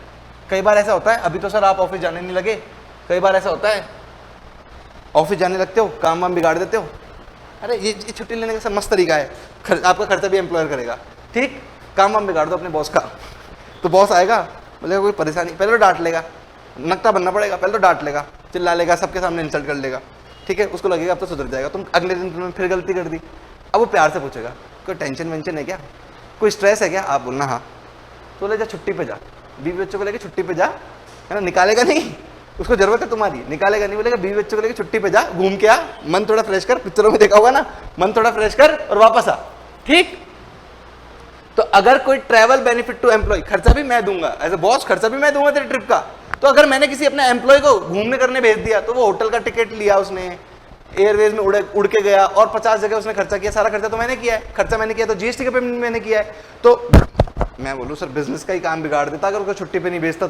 कई बार ऐसा होता है, अभी तो सर आप ऑफिस जाने नहीं लगे, कई बार ऐसा होता है ऑफिस जाने लगते हो, काम वाम बिगाड़ देते हो, अरे ये छुट्टी लेने का सब मस्त तरीका है, आपका खर्चा भी एम्प्लॉयर करेगा। ठीक, काम वाम बिगाड़ दो अपने बॉस का, तो बॉस आएगा, बोलेगा कोई परेशानी, पहले तो डांट लेगा, नकटा बनना पड़ेगा, पहले तो डांट लेगा, चिल्ला लेगा, सबके सामने इंसल्ट कर लेगा, ठीक है, उसको लगेगा अब तो सुधर जाएगा। तुम अगले दिन तुमने फिर गलती कर दी, अब वो प्यार से पूछेगा कोई टेंशन वेंशन है क्या, कोई स्ट्रेस है क्या, आप बोलना हाँ, तो ले जा छुट्टी पे जा, बीवी बच्चों को लेके छुट्टी पे जा, है ना, निकालेगा नहीं, उसको जरूरत है तुम्हारी, निकालेगा नहीं, बोलेगा बीवी बच्चों को लेके छुट्टी पे जा, घूम के आ, मन थोड़ा फ्रेश कर, पिक्चरों में देखा होगा ना, मन थोड़ा फ्रेश कर और वापस आ। ठीक, तो अगर कोई ट्रैवल बेनिफिट टू एम्प्लॉय, खर्चा भी मैं दूंगा एज ए बॉस, खर्चा भी मैं दूंगा तेरे ट्रिप का, तो अगर मैंने किसी अपने एम्प्लॉय को घूमने करने भेज दिया, तो वो होटल का टिकट लिया उसने, एयरवेज में उड़ के गया और 50 जगह उसने खर्चा किया, सारा खर्चा तो मैंने किया है, खर्चा मैंने किया, तो जीएसटी का पेमेंट मैंने किया है, तो मैं बोलूँ सर बिजनेस का ही काम बिगाड़ देता अगर उसको छुट्टी पे नहीं भेजता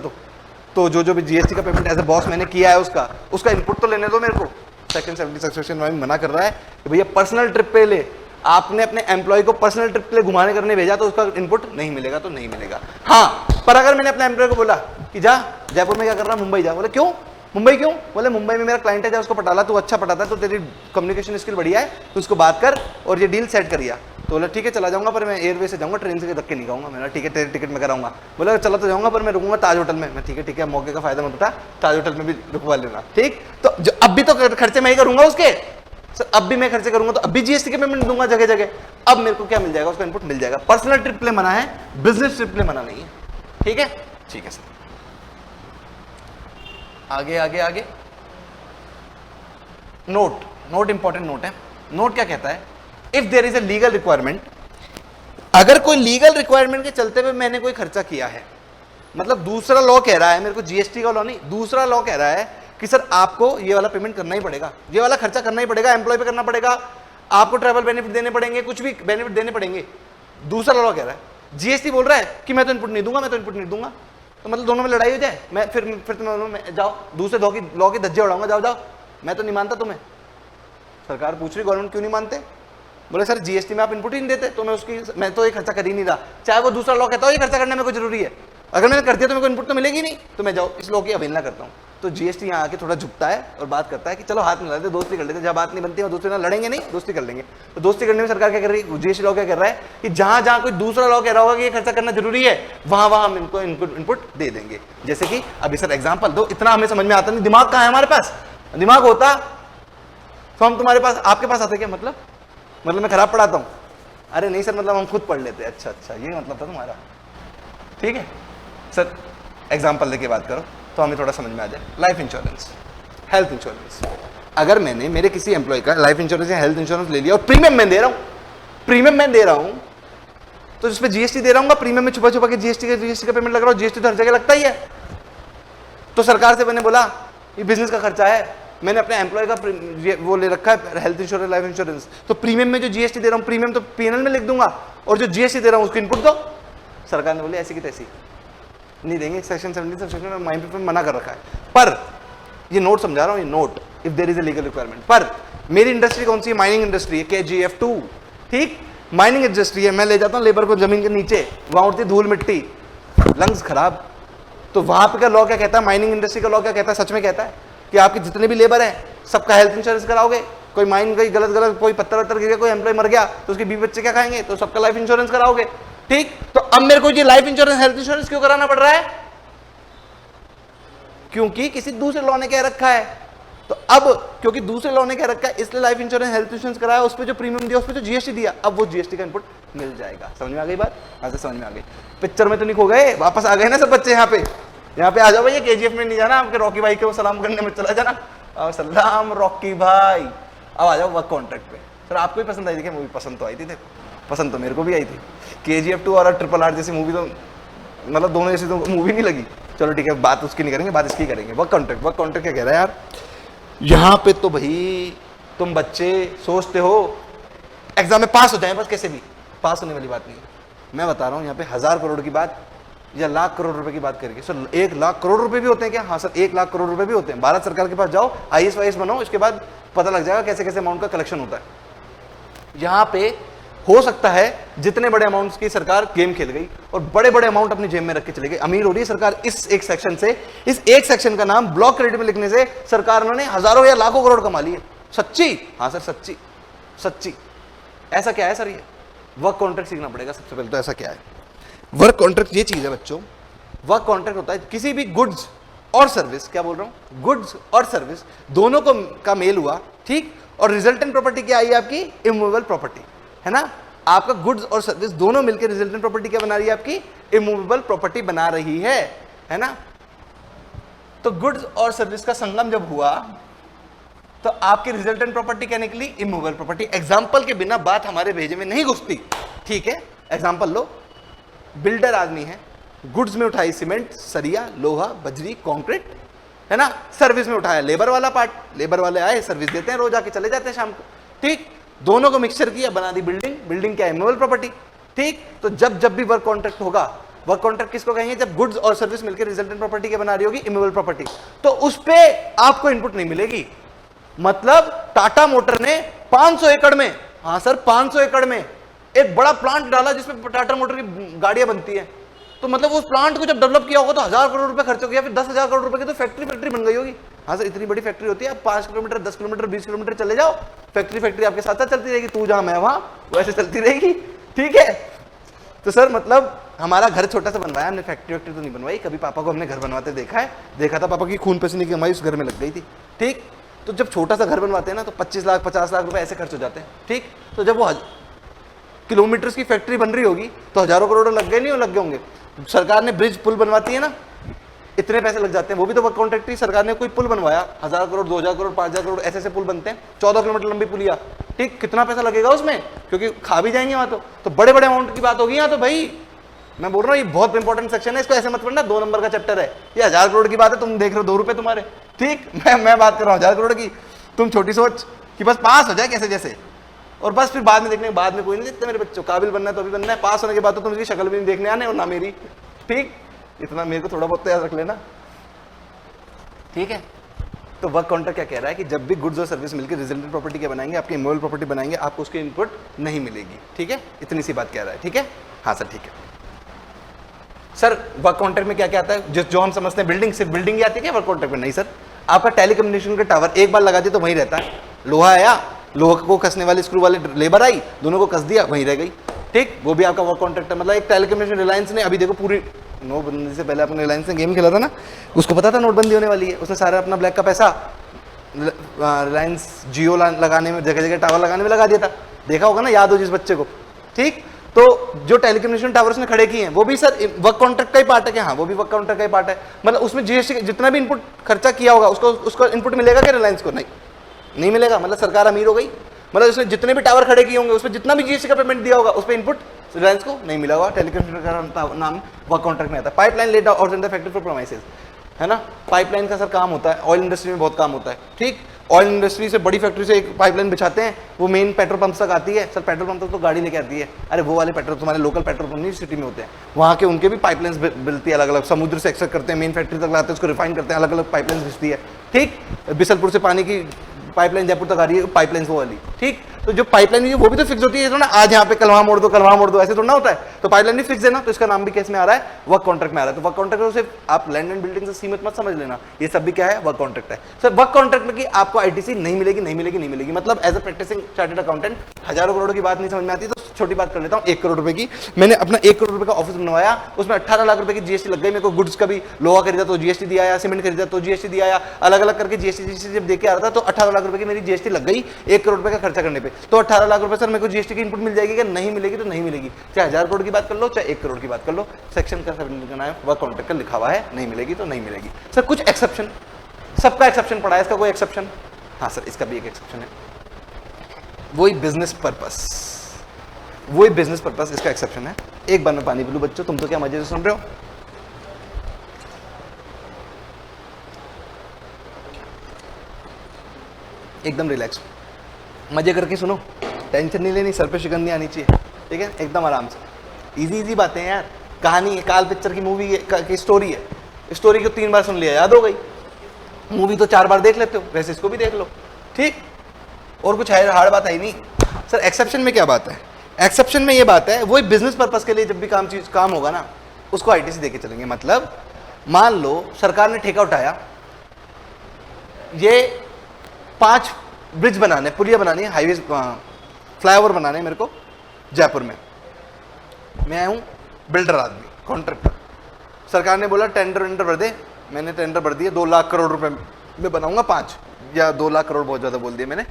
तो जो भी जीएसटी का पेमेंट एज ए बॉस मैंने किया है उसका इनपुट तो लेने दो मेरे को। सेक्शन 76 में मना कर रहा है कि भैया पर्सनल ट्रिप पे ले, आपने अपने एम्प्लॉय को पर्सनल ट्रिप के लिए घुमाने करने भेजा तो उसका इनपुट नहीं मिलेगा, तो नहीं मिलेगा। हाँ, पर अगर मैंने अपने एम्प्लॉय को बोला कि जा जयपुर में क्या कर रहा, मुंबई जा, बोले क्यों मुंबई क्यों, बोले मुंबई में मेरा क्लाइंट है, जा उसको पटाला, तू अच्छा पटाता है, तो तेरी कम्युनिकेशन स्किल बढ़िया है, तो उसको बात कर और ये डील सेट करिया। तो बोला ठीक है चला जाऊंगा, पर मैं एयरवे से जाऊंगा, ट्रेन से धक्के नहीं खाऊंगा। मैंने ठीक है तेरी टिकट में कराऊंगा। बोला चला तो जाऊंगा, पर मैं रुकूंगा ताज होटल में। मैं ठीक है मौके का फायदा मत उठा, ताज होटल में भी रुकवा लेना, ठीक। तो जो अब भी तो खर्चे मैं ही करूंगा उसके, सर अब भी मैं खर्चे करूंगा, तो अब भी जीएसटी के पेमेंट दूंगा जगह जगह। अब मेरे को क्या मिल जाएगा, उसका इनपुट मिल जाएगा। पर्सनल ट्रिप पे मना है, बिजनेस ट्रिप पे मना नहीं है, ठीक है। ठीक है सर, आगे आगे आगे। नोट इंपॉर्टेंट नोट है। नोट क्या कहता है, if there is a legal requirement, अगर कोई लीगल रिक्वायरमेंट के चलते हुए मैंने कोई खर्चा किया है, मतलब दूसरा लॉ कह रहा है, मेरे को जीएसटी का लॉ नहीं, दूसरा लॉ कह रहा है कि सर आपको ये वाला पेमेंट करना ही पड़ेगा, ये वाला खर्चा करना ही पड़ेगा, एम्प्लॉय पे करना पड़ेगा, आपको ट्रैवल बेनिफिट देने पड़ेंगे, कुछ भी बेनिफिट देने पड़ेंगे, दूसरा लॉ कह रहा है। जीएसटी बोल रहा है कि मैं तो इनपुट नहीं दूंगा, मैं तो इनपुट नहीं दूंगा, तो मतलब दोनों में लड़ाई हो जाए। मैं फिर तुम जाओ दूसरे लॉ की धज्जे उड़ाऊंगा, जाओ जाओ, मैं तो नहीं मानता तुम्हें। सरकार पूछ रही गवर्नमेंट क्यों नहीं मानते, बोले सर जीएसटी में आप इनपुट ही नहीं देते, तो मैं तो ये खर्चा कर ही नहीं रहा, चाहे वो दूसरा लॉ कहता हो ये खर्चा करना मेरे को जरूरी है, अगर मैंने कर दिया तो मेरे को इनपुट तो मिलेगी नहीं, तो मैं जाओ इस लॉ की अवहेलना करता हूँ। तो जीएसटी यहाँ आके थोड़ा झुकता है और बात करता है कि चलो हाथ मिला लेते, दोस्ती कर लेते, जब बात नहीं बनती है दोस्ती ना लड़ेंगे नहीं, दोस्ती कर लेंगे। तो दोस्ती करने में सरकार क्या कर रही है, जीएसटी लॉ क्या कर रहा है कि जहां जहां कोई दूसरा लॉ कह रहा होगा कि ये खर्चा करना जरूरी है, वहां वहां हम इनको इनपुट दे देंगे। जैसे कि अभी सर एग्जाम्पल दो, इतना हमें समझ में आता नहीं, दिमाग कहाँ है हमारे पास, दिमाग होता तो हम तुम्हारे पास आपके पास आते क्या, मतलब मैं खराब पढ़ाता हूँ, अरे नहीं सर मतलब हम खुद पढ़ लेते। अच्छा अच्छा ये मतलब था तुम्हारा, ठीक है सर। एग्जाम्पल देके बात करो तो हमें थोड़ा समझ में आ जाए। लाइफ इंश्योरेंस, हेल्थ इंश्योरेंस, अगर मैंने मेरे किसी एम्प्लॉय का लाइफ इंश्योरेंस या हेल्थ इंश्योरेंस ले लिया और प्रीमियम मैं दे रहा हूं, तो जिसपे जीएसटी दे रहा हूँ, प्रीमियम में छुपा छुपा के जीएसटी का पेमेंट लग रहा हूँ, जीएसटी तो हर जगह लगता ही है। तो सरकार से मैंने बोला ये बिजनेस का खर्चा है, मैंने अपने एम्प्लॉय का वो ले रखा है हेल्थ इंश्योरेंस लाइफ इंश्योरेंस, तो प्रीमियम में जो जीएसटी दे रहा हूँ, प्रीमियम तो पीएनएल में लिख दूंगा और जो जीएसटी दे रहा हूँ उसको इनपुट दो। सरकार ने बोले ऐसी की तैसी नहीं देंगे, सेक्शन 70 सेक्शन में माइंड पे मना कर रखा है। पर ये नोट समझा रहा हूँ, ये note if there is a legal requirement. पर मेरी इंडस्ट्री कौन सी है, माइनिंग इंडस्ट्री है, KGF2, ठीक, माइनिंग इंडस्ट्री है। मैं ले जाता हूँ लेबर को जमीन के नीचे, वहां उड़ती धूल मिट्टी, लंग्स खराब, तो वहां पे का लॉ क्या कहता है, माइनिंग इंडस्ट्री का लॉ क्या कहता है, सच में कहता है कि आपके जितने भी लेबर हैं सबका हेल्थ इंश्योरेंस कराओगे। कोई माइन गई गलत कोई पत्थर वत्थर गिर गया, कोई एम्प्लॉय मर गया तो उसके 20 बच्चे क्या खाएंगे, तो सबका लाइफ इंश्योरेंस कराओगे, ठीक। तो अब मेरे को ये लाइफ इंश्योरेंस हेल्थ इंश्योरेंस क्यों कराना पड़ रहा है, क्योंकि किसी दूसरे लॉ ने कह रखा है। तो अब क्योंकि दूसरे लॉ ने कह रखा है इसलिए लाइफ इंश्योरेंस हेल्थ इंश्योरेंस कराया, उस पर जो प्रीमियम दिया, उस पर जो जीएसटी दिया, अब वो जीएसटी का इनपुट मिल जाएगा। समझ में आ गई बात, ऐसे समझ में आ गई। पिक्चर में तो नहीं खो गए, वापस आ गए ना सब बच्चे, यहाँ पे आ जाओ भैया, KGF में नहीं जाना, आपके रॉकी भाई के वो सलाम करने में चला जाना, सलाम रॉकी भाई, अब आ जाओ वर्क कॉन्ट्रैक्ट पे। सर आपको भी पसंद आई थी क्या मूवी, पसंद तो आई थी, देखो पसंद तो मेरे को भी आई थी। KGF2 और RRR जैसी मूवी तो मतलब दोनों जैसी तो मूवी नहीं लगी। चलो ठीक है, बात उसकी नहीं करेंगे, बात इसकी करेंगे। वर्क कॉन्ट्रैक्ट क्या कह रहा है यार, यहाँ पे तो भाई तुम बच्चे सोचते हो एग्जाम में पास हो जाए, बस कैसे भी पास होने वाली बात नहीं है। मैं बता रहा हूँ यहाँ पे 1000 करोड़ की बात या लाख करोड़ रुपए की बात करेंगे। सर 1 लाख करोड़ रुपए भी होते हैं क्या, हाँ सर 1 लाख करोड़ रुपए भी होते हैं। भारत सरकार के पास जाओ, IAS बनो, इसके बाद पता लग जाएगा कैसे कैसे अमाउंट का कलेक्शन होता है। यहाँ पे हो सकता है जितने बड़े अमाउंट्स की सरकार गेम खेल गई और बड़े बड़े अमाउंट अपनी जेब में रख के चले गई, अमीर हो रही है सरकार इस एक सेक्शन से। इस एक सेक्शन का नाम ब्लॉक क्रेडिट में लिखने से सरकार ने हजारों या लाखों करोड़ कमा लिए। सच्ची, हाँ सर सच्ची। ऐसा क्या है सर, ये वर्क कॉन्ट्रैक्ट सीखना पड़ेगा सबसे पहले तो। ऐसा क्या है वर्क कॉन्ट्रैक्ट, ये चीज है बच्चों। वर्क कॉन्ट्रैक्ट होता है किसी भी गुड्स और सर्विस, क्या बोल रहा हूं, गुड्स और सर्विस दोनों को का मेल हुआ, ठीक, और रिजल्टेंट प्रॉपर्टी क्या आई आपकी, इमूवेबल प्रॉपर्टी, है ना। आपका गुड्स और सर्विस दोनों मिलकर रिजल्टेंट प्रॉपर्टी क्या बना रही है, आपकी इमूवेबल प्रॉपर्टी बना रही है ना। तो गुड्स और सर्विस का संगम जब हुआ तो आपकी रिजल्टेंट प्रॉपर्टी क्या निकली, इमूवेबल प्रॉपर्टी। एग्जांपल के बिना बात हमारे भेजे में नहीं घुसती, ठीक है। एग्जांपल लो, बिल्डर आदमी है, गुड्स में उठाई सीमेंट, सरिया, लोहा, बजरी, कंक्रीट, है ना। सर्विस में उठाया लेबर वाला पार्ट, लेबर वाले आए सर्विस देते हैं, रोज आके चले जाते हैं शाम को, ठीक। दोनों को मिक्सचर किया, बना दी बिल्डिंग क्या है, इमूवेबल प्रॉपर्टी, ठीक। तो जब भी वर्क कॉन्ट्रैक्ट होगा, वर्क कॉन्ट्रैक्ट किसको कहेंगे, जब गुड्स और सर्विस मिलकर रिजल्टेंट प्रॉपर्टी क्या बना रही होगी, इमूवेबल प्रॉपर्टी। तो उस पे आपको इनपुट नहीं मिलेगी। मतलब टाटा मोटर ने 500 एकड़ में हाँ सर, 500 एकड़ में एक बड़ा प्लांट डाला जिसमें टाटा मोटर की गाड़ियां बनती है। तो मतलब उस प्लांट को जब डेवलप किया होगा तो 1000 करोड़ रुपए खर्च हो गया, फिर 10,000 करोड़ रुपए की तो फैक्ट्री बन गई होगी। हाँ सर, इतनी बड़ी फैक्ट्री होती है, आप 5 किलोमीटर 10 किलोमीटर 20 किलोमीटर चले जाओ, फैक्ट्री आपके साथ साथ चलती रहेगी, तू जहां मैं वहां, वैसे चलती रहेगी। ठीक है, तो सर मतलब हमारा घर छोटा सा बनवाया हमने, फैक्ट्री तो नहीं बनवाई। कभी पापा को हमने घर बनवाते देखा था, पापा की खून पसीने की कमाई उस घर में लग गई थी। ठीक, तो जब छोटा सा घर बनवाते हैं ना तो 25 लाख 50 लाख रुपए ऐसे खर्च हो जाते हैं। ठीक, तो जब वो किलोमीटर्स की फैक्ट्री बन रही होगी तो हजारों करोड़ लग गए, नहीं लग गए होंगे। सरकार ने ब्रिज पुल बनवाती है ना, इतने पैसे लग जाते हैं, वो भी तो वर्क कॉन्ट्रैक्ट ही। सरकार ने कोई पुल बनवाया, 1000 करोड़ 2000 करोड़ 5000 करोड़ ऐसे पुल बनते हैं, 14 किलोमीटर लंबी पुलिया। ठीक, कितना पैसा लगेगा उसमें, क्योंकि खा भी जाएंगे वहां तो बड़े बड़े अमाउंट की बात होगी यहाँ तो। भाई मैं बोल रहा हूँ ये बहुत इंपॉर्टेंट सेक्शन है, इसको ऐसे मत पढ़ना 2 नंबर का चैप्टर है। ये 1000 करोड़ की बात है, तुम देख रहे हो 2 रुपए तुम्हारे। ठीक, मैं बात कर रहा हूँ 1000 करोड़ की। तुम छोटी सोच कि बस पास हो जाए कैसे जैसे, और बस फिर बाद में देखने, बाद में कोई नहीं देखते मेरे बच्चों, काबिल बनना है तो अभी बनना है, पास होने के बाद तो तुम इसकी शक्ल भी नहीं देखने आने और ना मेरी। ठीक, इतना मेरे को थोड़ा बहुत याद रख लेना। ठीक है, तो वर्क कॉन्ट्रैक्ट क्या कह रहा है कि जब भी गुड्स और सर्विस मिलकर रिजल्टेंट प्रॉपर्टी क्या बनाएंगे, आपकी इमोबल प्रॉपर्टी बनाएंगे, आपको उसकी इनपुट नहीं मिलेगी। ठीक है, इतनी सी बात कह रहा है। ठीक है, हाँ सर, ठीक है सर। वर्क कॉन्ट्रैक्ट में क्या क्या आता है, जो हम समझते हैं बिल्डिंग, सिर्फ बिल्डिंग ही आती है क्या वर्क कॉन्ट्रैक्ट में? नहीं सर, आपका टेलीकम्युनिकेशन का टावर एक बार लगा दिया तो वहीं रहता है। लोहा आया, लोहा को कसने वाले स्क्रू वाले लेबर आई, दोनों को कस दिया, वहीं रह गई। ठीक, वो भी आपका वर्क कॉन्ट्रैक्ट है। मतलब एक टेलीकम्युनिकेशन रिलायंस ने अभी देखो पूरी नोटबंदी से पहले अपने रिलायंस ने गेम खेला था ना, उसको पता था नोटबंदी होने वाली है, उसने सारा अपना ब्लैक का पैसा रिलायंस जियो लगाने में, जगह जगह टावर लगाने में लगा दिया था। देखा होगा ना, याद हो जिस बच्चे को। ठीक, तो जो टेलीकम्युनिकेशन टावर्स ने खड़े किए हैं वो भी सर वर्क कॉन्ट्रैक्ट का ही पार्ट है क्या? हाँ, वो भी वर्क कॉन्ट्रैक्ट का ही पार्ट है। मतलब उसमें जीएसटी जितना भी इनपुट खर्चा किया होगा उसको इनपुट मिलेगा क्या रिलायंस को? नहीं मिलेगा। मतलब सरकार अमीर हो गई। मतलब उसने जितने भी टावर खड़े किए होंगे उसमें जितना भी जीएसटी का पेमेंट दिया होगा उस पर इनपुट रिलायंस को नहीं मिला होगा। टेलीकम्युनिकेशन का नाम वर्क कॉन्ट्रैक्ट में आता है। Pipeline laid out in the factory for promises, है ना। पाइपलाइन का सर काम होता है, ऑयल इंडस्ट्री में बहुत काम होता है। ठीक, ऑयल इंडस्ट्री से बड़ी फैक्ट्री से एक पाइपलाइन बिछाते हैं, वो मेन पेट्रोल पंप तक आती है। सर पेट्रोल पंप तक तो गाड़ी लेके आती है। अरे वो वाले पेट्रोल तुम्हारे लोकल पेट्रोल पंप नहीं सिटी में होते हैं, वहाँ के उनके भी पाइपलाइंस मिलती है अलग अलग, समुद्र से एक्सट्रैक्ट करते हैं, मेन फैक्ट्री तक लाते हैं, उसको रिफाइन करते हैं, अलग अलग पाइपलाइंस भिजती है। ठीक, बिसलपुर से पानी की पाइपलाइन जयपुर तक आ रही है, पाइपलाइन वो वाली। ठीक, तो जो पाइपलाइन है वो भी तो फिक्स होती है, तो ना आज यहाँ पे कल वहाँ मोड़ दो, कल वहाँ मोड़ दो, ऐसे थोड़ा ना होता है। तो पाइपलाइन भी फिक्स है ना, तो इसका नाम भी केस में आ रहा है, वर्क कॉन्ट्रैक्ट में आ रहा है। तो वर्क कॉन्ट्रैक्ट को सिर्फ आप लैंड एंड बिल्डिंग से सीमित मत समझ लेना, ये सब भी क्या है, वर्क कॉन्ट्रैक्ट है। सर वर्क कॉन्ट्रैक्ट में कि आपको आईटीसी नहीं मिलेगी, नहीं मिलेगी, नहीं मिलेगी। मतलब as a practising chartered accountant हजारों करोड़ की बात नहीं समझ में आती, तो छोटी बात कर लेता हूँ। 1 करोड़ रुपए की मैंने अपना 1 करोड़ रुपए का ऑफिस बनवाया, उसमें 18 लाख रुपए की जीएसटी लग गई। मेरे को गुड्स का भी, लोहा खरीदा तो जीएसटी दिया आया, सीमेंट खरीदा तो जीएसटी दिया आया, अलग अलग करके जीएसटी जब देके आ रहा था तो 18 लाख रुपए की मेरी जीएसटी लग गई 1 करोड़ रुपए का खर्चा करने पे। तो 18 लाख रुपए सर मेरे को जीएसटी की इनपुट मिल जाएगी क्या? नहीं मिलेगी। तो नहीं मिलेगी, चाहे 1000 करोड़ की बात कर लो, चाहे 1 करोड़ की बात कर लो, सेक्शन का वर्क कॉन्ट्रैक्ट का लिखा हुआ है, नहीं मिलेगी तो नहीं मिलेगी। सर कुछ एक्सेप्शन, सबका एक्सेप्शन पड़ा है, इसका कोई एक्सेप्शन? हाँ सर, इसका भी एक एक्सेप्शन है, वही बिजनेस पर्पस, वही बिजनेस पर्पस इसका एक्सेप्शन है। एक बार मैं पानी पी लूं बच्चों, तुम तो क्या मजे से सुन रहे हो। एकदम रिलैक्स, मजे करके सुनो, टेंशन नहीं लेनी, सर पे शिकन नहीं आनी चाहिए। ठीक है, एकदम आराम से, इजी इजी बातें हैं यार। कहानी है, काल पिक्चर की मूवी की स्टोरी है, स्टोरी को 3 बार सुन लिया याद हो गई, मूवी तो 4 बार देख लेते हो, वैसे इसको भी देख लो। ठीक, और कुछ हार्ड बात है ही नहीं। सर एक्सेप्शन में क्या बात है? एक्सेप्शन में ये बात है, वही बिजनेस पर्पस के लिए जब भी काम होगा ना, उसको आईटीसी देके चलेंगे। मतलब मान लो सरकार ने ठेका उठाया, ये 5 ब्रिज बनाने, पुलिया बनानी है, हाईवे फ्लाईओवर बनाने मेरे को जयपुर में। मैं आया हूँ बिल्डर आदमी, कॉन्ट्रैक्टर। सरकार ने बोला टेंडर भर दे, मैंने टेंडर भर दिया, 2 लाख करोड़ रुपए में बनाऊंगा 5, या 2 लाख करोड़ बहुत ज़्यादा बोल दिया मैंने,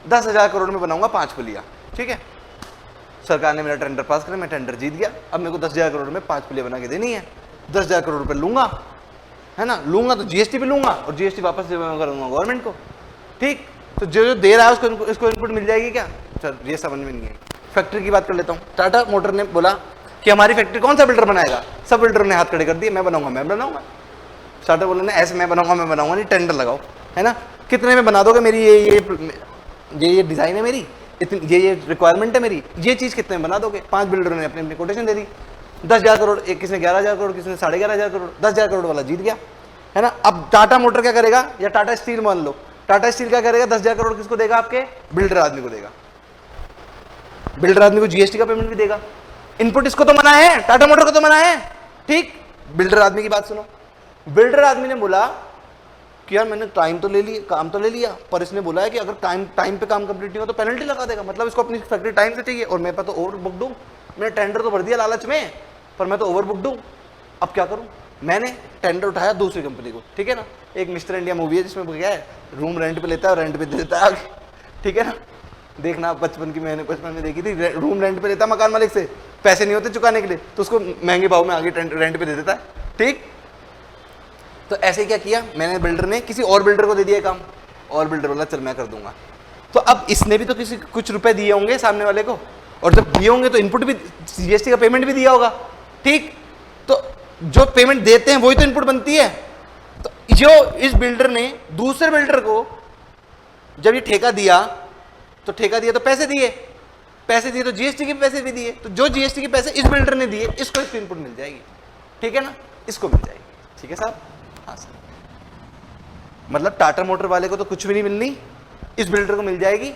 10,000 करोड़ में बनाऊंगा 5 पुलिया। ठीक है, सरकार ने मेरा टेंडर पास करा, मैं टेंडर जीत गया। अब मेरे को 10,000 करोड़ में 5 पुलिया बना के देनी है, 10,000 करोड़ रुपए लूंगा, है ना। लूंगा तो जीएसटी पे लूंगा और जीएसटी वापस करूंगा गवर्नमेंट को। ठीक, तो जो दे रहा है उसको इनपुट मिल जाएगी क्या? सर ये समझ में नहीं है। फैक्ट्री की बात कर लेता हूँ। टाटा मोटर ने बोला कि हमारी फैक्ट्री कौन सा बिल्डर बनाएगा? सब बिल्डर ने हाथ खड़े कर दिए, मैं बनाऊंगा। टाटा बोला ना ऐसे मैं बनाऊंगा नहीं, टेंडर लगाओ, है ना। कितने में बना दोगे? मेरी ये डिजाइन है मेरी, ये रिक्वायरमेंट है मेरी, ये चीज कितने में बना दोगे? 5 बिल्डरों ने अपनी कोटेशन दे दी, 10,000 करोड़, एक किसने 11,000 करोड़, किसने 11,500 करोड़, 10,000 करोड़ वाला जीत गया, है ना। अब टाटा मोटर क्या करेगा, या टाटा स्टील मान लो, टाटा स्टील क्या करेगा? 10,000 करोड़ किसको देगा? आपके बिल्डर आदमी को देगा। बिल्डर आदमी को जीएसटी का पेमेंट भी देगा। इनपुट इसको तो मना है, टाटा मोटर को तो मना है, ठीक। बिल्डर आदमी की बात सुनो, बिल्डर आदमी ने बोला कि यार मैंने टाइम तो ले लिया, काम तो ले लिया, पर इसने बोला है कि अगर टाइम पे काम कंप्लीट नहीं हो तो पेनल्टी लगा देगा। मतलब इसको अपनी फैक्ट्री टाइम से चाहिए और मेरे पास तो ओवर बुक दूँ, मैंने टेंडर तो भर दिया लालच में, पर मैं तो ओवर बुक दूँ, अब क्या करूँ। मैंने टेंडर उठाया दूसरी कंपनी को, ठीक है ना। एक मिस्टर इंडिया मूवी है जिसमें क्या है, रूम रेंट पे लेता है और रेंट पे दे देता है आगे, ठीक है ना। देखना बचपन की, मैंने बचपन में देखी थी, रूम रेंट पे लेता है मकान मालिक से, पैसे नहीं होते चुकाने के लिए तो उसको महंगे भाव में आगे रेंट पे दे देता है, ठीक। तो ऐसे क्या किया मैंने, बिल्डर ने किसी और बिल्डर को दे दिया काम, और बिल्डर बोला चल मैं कर दूंगा। तो अब इसने भी तो किसी कुछ रुपए दिए होंगे सामने वाले को, और जब दिए होंगे तो इनपुट भी, जीएसटी का पेमेंट भी दिया होगा, ठीक। तो जो पेमेंट देते हैं वही तो इनपुट बनती है। तो जो इस बिल्डर ने दूसरे बिल्डर को जब ये ठेका दिया, तो ठेका दिया तो पैसे दिए, पैसे दिए तो जीएसटी के पैसे भी दिए, तो जो जीएसटी के पैसे इस बिल्डर ने दिए इसको इसकी इनपुट मिल जाएगी, ठीक है ना, इसको मिल जाएगी, ठीक है साहब। हाँ सर, मतलब टाटा मोटर वाले को तो कुछ भी नहीं मिलनी, इस बिल्डर को मिल जाएगी,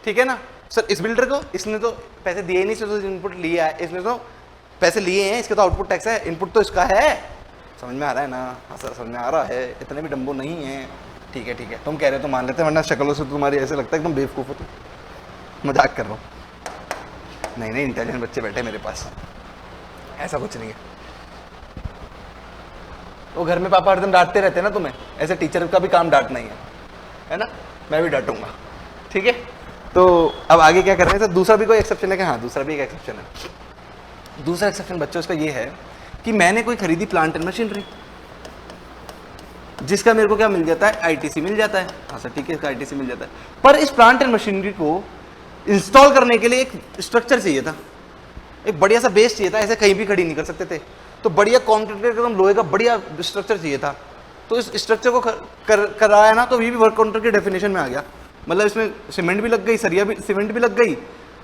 ठीक है ना सर। इस बिल्डर को, इसने तो पैसे दिए ही नहीं, इसने तो इनपुट लिया है, इसने तो पैसे लिए हैं, इसके तो आउटपुट टैक्स है, इनपुट तो इसका है। समझ में आ रहा है ना? हाँ सर समझ में आ रहा है, इतने भी डम्बो नहीं है, ठीक है ठीक है, तुम कह रहे हो तो मान लेते हैं, वरना शक्लों से तुम्हारी ऐसे लगता है एकदम बेवकूफ़ हो तुम। मजाक कर रहा हूँ, नहीं नहीं इंटेलिजेंट बच्चे बैठे मेरे पास, ऐसा कुछ नहीं है। वो घर में पापा हरदम डांटते रहते हैं ना तुम्हें, ऐसे टीचर का भी काम डांटना ही है ना, मैं भी डांटूंगा, ठीक है। तो अब आगे क्या कर रहे हैं सर, दूसरा भी कोई एक्सेप्शन है क्या? हाँ दूसरा भी एक एक्सेप्शन है। दूसरा एक्सेप्शन बच्चों इसका ये है कि मैंने कोई खरीदी प्लांट एंड मशीनरी, जिसका मेरे को क्या मिल जाता है, आईटीसी मिल जाता है। हाँ सर ठीक है, इसका आईटीसी मिल जाता है, पर इस प्लांट एंड मशीनरी को इंस्टॉल करने के लिए एक स्ट्रक्चर चाहिए था, एक बढ़िया सा बेस चाहिए था, ऐसे कहीं भी खड़ी नहीं कर सकते थे, तो बढ़िया कॉन्क्रीट एकदम लोहे का बढ़िया स्ट्रक्चर चाहिए था। तो इस स्ट्रक्चर को कराया ना, तो ये भी वर्क काउंटर की डेफिनेशन में आ गया। मतलब इसमें सीमेंट भी लग गई, सरिया भी, सीमेंट भी लग गई,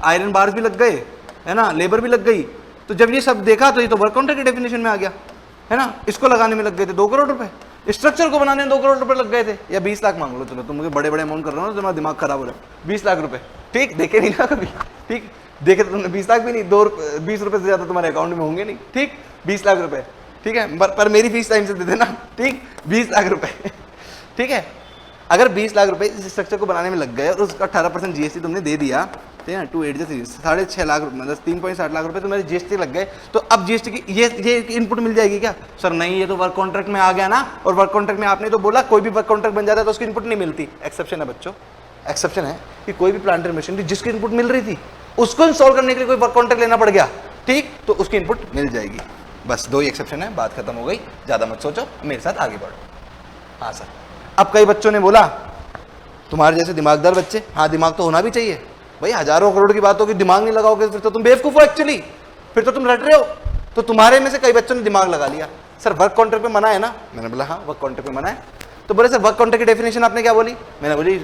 आयरन बार्स भी लग गए, है ना, लेबर भी लग गई। तो जब ये सब देखा तो ये तो वर्क काउंटर की डेफिनेशन में आ गया, है ना। इसको लगाने में लग गए थे 2 करोड़ रुपए, स्ट्रक्चर को बनाने में 2 करोड़ रुपए लग गए थे, या 20 लाख मांग लो, चलो तुम मुझे बड़े बड़े अमाउंट कर रहे हो ना, तुम्हारा दिमाग खराब हो रहा है। 20 लाख रुपए, ठीक, देखे नहीं ना कभी, ठीक, देखे तो तुमने 20 लाख भी नहीं, 20 रुपए से ज्यादा तुम्हारे अकाउंट में होंगे नहीं, ठीक, 20 लाख रुपए, ठीक है, पर मेरी फीस टाइम से दे देना, ठीक, 20 लाख रुपए, ठीक है। अगर 20 लाख रुपए इस स्ट्रक्चर को बनाने में लग गए और उसका 18% जीएसटी तुमने दे दिया, ठीक है, 2.8 जैसे 6.5 लाख, मतलब 3.7 लाख रुपए तुम्हारे जीएसटी लग गए, तो अब जीएसटी की ये इनपुट मिल जाएगी क्या? सर नहीं, ये तो वर्क कॉन्ट्रैक्ट में आ गया ना, और वर्क कॉन्ट्रैक्ट में आपने तो बोला कोई भी वर्क कॉन्ट्रैक्ट बन जाता है तो उसकी इनपुट नहीं मिलती। एक्सेप्शन है बच्चों, एक्सेप्शन है कि कोई भी प्लांट एंड मशीनरी जिसकी इनपुट मिल रही थी उसको इंस्टॉल करने के लिए कोई वर्क कॉन्ट्रैक्ट लेना पड़ गया, ठीक, तो उसकी इनपुट मिल जाएगी। बस 2 ही एक्सेप्शन है, बात खत्म हो गई, ज्यादा मत सोचो, मेरे साथ आगे बढ़ो। हाँ सर, अब कई बच्चों ने बोला तुम्हारे जैसे दिमागदार बच्चे, हाँ दिमाग तो होना भी चाहिए भाई, हजारों करोड़ की बात होगी, दिमाग नहीं लगाओगे फिर तो तुम बेवकूफ हो एक्चुअली, फिर तो तुम रट रहे हो। तो तुम्हारे में से कई बच्चों ने दिमाग लगा लिया, सर वर्क कॉन्ट्रैक्ट पे मना है ना, मैंने बोला हाँ वर्क कॉन्ट्रैक्ट पे मना है। तो बोले सर वर्क कॉन्ट्रैक्ट की डेफिनेशन आपने क्या बोली? मैंने बोली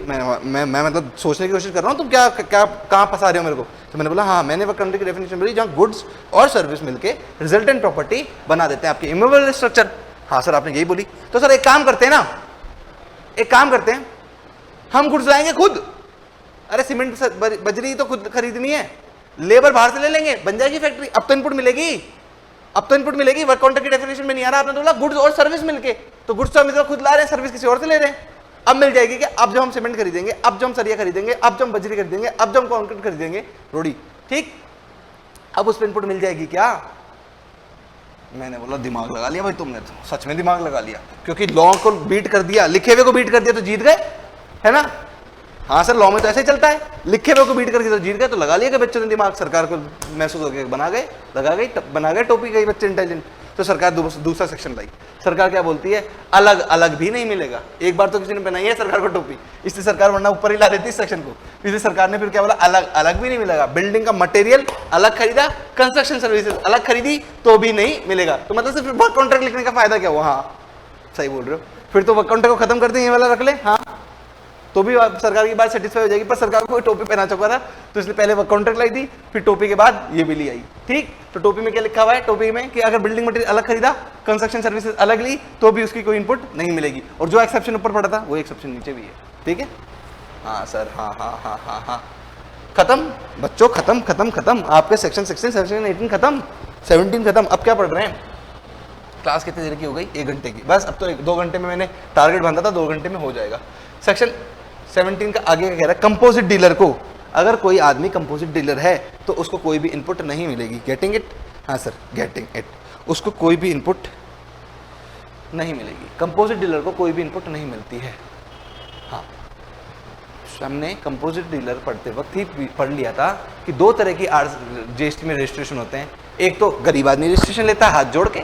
मैं मतलब सोचने की कोशिश कर रहा हूँ, तुम क्या कहाँ फंसा रहे हो मेरे को। तो मैंने बोला हाँ मैंने वर्क कॉन्ट्रैक्ट की डेफिनेशन बोली जहाँ गुड्स और सर्विस मिलके रिजल्टेंट प्रॉपर्टी बना देते हैं आपके इमूवेबल स्ट्रक्चर। हाँ सर आपने यही बोली। तो सर एक काम करते हैं ना, एक काम करते हैं, हम गुड्स लाएंगे खुद, अरे सीमेंट बजरी तो खुद खरीदनी है, लेबर बाहर से ले लेंगे, बन जाएगी फैक्ट्री। अब तो इनपुट मिलेगी, अब तो इनपुट मिलेगी, वर्क कॉन्ट्रैक्ट की डेफिनेशन में नहीं आ रहा, आपने तो बोला गुड्स और सर्विस मिलके, तो गुड्स तो हम खुद ला रहे हैं, सर्विस किसी और से ले रहे हैं। अब मिल जाएगी क्या? अब जो हम सीमेंट खरीदेंगे, अब जो हम सरिया खरीदेंगे, अब जो हम बजरी खरीदेंगे, अब जो हम कॉन्क्रीट खरीदेंगे, रोडी, ठीक, अब उस पर इनपुट मिल जाएगी क्या? मैंने बोला दिमाग लगा लिया भाई तुमने, तो सच में दिमाग लगा लिया, क्योंकि लॉ को बीट कर दिया, लिखे हुए को बीट कर दिया तो जीत गए, है ना। हाँ सर लॉ में तो ऐसे ही चलता है, लिखे हुए को बीट करके तो जीत गए, तो लगा लिया कि बच्चों ने दिमाग, सरकार को महसूस हो गया, बना गए, लगा गई, बना गए टोपी, गई बच्चे इंटेलिजेंट। तो सरकार दूसरा सेक्शन लाई, सरकार क्या बोलती है, अलग अलग भी नहीं मिलेगा। एक बार तो किसी ने बनाई है सरकार को टोपी, इसलिए सरकार वरना ऊपर ही ला देती इस सेक्शन को, इसलिए सरकार ने फिर क्या बोला, अलग अलग भी नहीं मिलेगा। बिल्डिंग का मटेरियल अलग खरीदा, कंस्ट्रक्शन सर्विसेज अलग खरीदी तो भी नहीं मिलेगा। तो मतलब सिर्फ वर्क कॉन्ट्रैक्ट लिखने का फायदा क्या हुआ? हाँ सही बोल रहे हो, फिर तो वर्क कॉन्ट्रैक्ट को खत्म कर दें, ये वाला रख ले, हाँ तो भी सरकार की बात सेटिस्फाई हो जाएगी। पर सरकार को टोपी पहना चुका था, तो इसलिए पहले वर्क कॉन्ट्रैक्ट लाई थी, फिर टोपी के बाद ये भी ली आई, ठीक। तो टोपी में क्या लिखा हुआ है, टोपी में कि अगर बिल्डिंग मटेरियल अलग खरीदा, कंस्ट्रक्शन सर्विसेज अलग ली, तो भी उसकी कोई इनपुट नहीं मिलेगी। और जो एक्सेप्शन ऊपर पड़ा था वो एक्सेप्शन नीचे भी है, ठीक है। हाँ सर, हाँ हाँ हाँ हाँ हाँ, खत्म बच्चों, खत्म खत्म खत्म। आपके सेक्शन 16, सेक्शन 18 खत्म, 17 खत्म। अब क्या पढ़ रहे हैं? क्लास कितनी देर की हो गई? 1 घंटे की। बस अब तो 2 घंटे में मैंने टारगेट बांधा था, 2 घंटे में हो जाएगा। सेक्शन 17 का आगे का कह रहा है कंपोजिट डीलर को, अगर कोई आदमी कंपोजिट डीलर है तो उसको कोई भी इनपुट नहीं मिलेगी। Getting it? हाँ सर, गेटिंग इट। उसको कोई भी इनपुट नहीं मिलेगी। कंपोजिट डीलर को कोई भी इनपुट नहीं मिलती है। हाँ, हमने कंपोजिट डीलर पढ़ते वक्त ही पढ़ लिया था कि 2 तरह की जीएसटी में रजिस्ट्रेशन होते हैं। एक तो गरीब आदमी रजिस्ट्रेशन लेता है हाथ जोड़ के,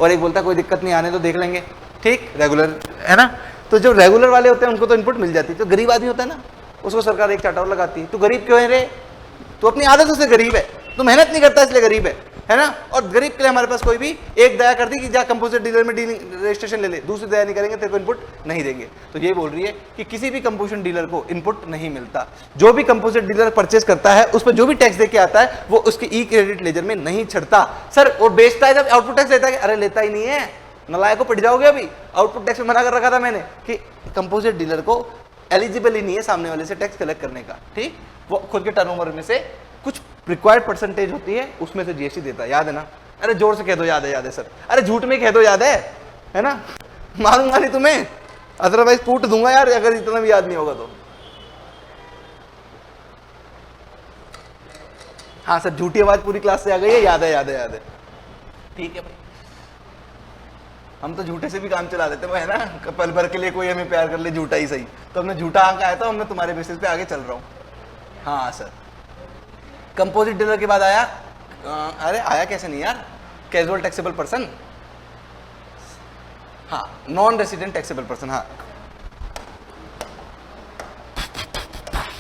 और एक बोलता है कोई दिक्कत नहीं, आने तो देख लेंगे, ठीक, रेगुलर है ना। तो जो रेगुलर वाले होते हैं उनको तो इनपुट मिल जाती है। जो गरीब आदमी होता है ना, उसको सरकार एक चाटा और लगाती है, तू गरीब क्यों है रे? तू अपनी आदतों से गरीब है, तू मेहनत नहीं करता इसलिए गरीब है ना। और गरीब के लिए हमारे पास कोई भी एक दया कर दी कि जा कंपोजिट डीलर में रजिस्ट्रेशन ले ले, दूसरी दया नहीं करेंगे, तेरे को इनपुट नहीं देंगे। तो ये बोल रही है कि किसी भी कंपोजिट डीलर को इनपुट नहीं मिलता। जो भी कंपोजिट डीलर परचेस करता है उस पर जो भी टैक्स देके आता है वो उसकी ई क्रेडिट लेजर में नहीं छड़ता। सर वो बेचता है जब आउटपुट टैक्स लेता है, अरे लेता ही नहीं है, नलायक को पिट जाओगे। अभी आउटपुट टैक्स में मना कर रखा था मैंने कि कंपोजिट डीलर को एलिजिबल ही नहीं है सामने वाले से टैक्स कलेक्ट करने का, ठीक। वो खुद के टर्नओवर में से कुछ रिक्वायर्ड परसेंटेज होती है, उसमें से जीएसटी देता है, याद है ना? अरे जोर से कह दो याद है सर, अरे झूठ में कह दो याद है ना? मारूंगा नहीं तुम्हें, अदरवाइज कूट दूंगा यार अगर इतना भी याद नहीं होगा तो। हाँ सर, झूठी आवाज पूरी क्लास से आ गई है, याद है, ठीक है भाई। हम तो झूठे से भी काम चला देते हैं, है ना। पल भर के लिए कोई हमें प्यार कर ले, झूठा ही सही। तो हमने झूठा आंक आया था, मैं तुम्हारे बेसिस पे आगे चल रहा हूँ। हाँ सर, कंपोजिट डीलर के बाद आया, अरे आया कैसे नहीं यार, कैजुअल टैक्सेबल पर्सन, हाँ, नॉन रेसिडेंट टैक्सेबल पर्सन। हाँ,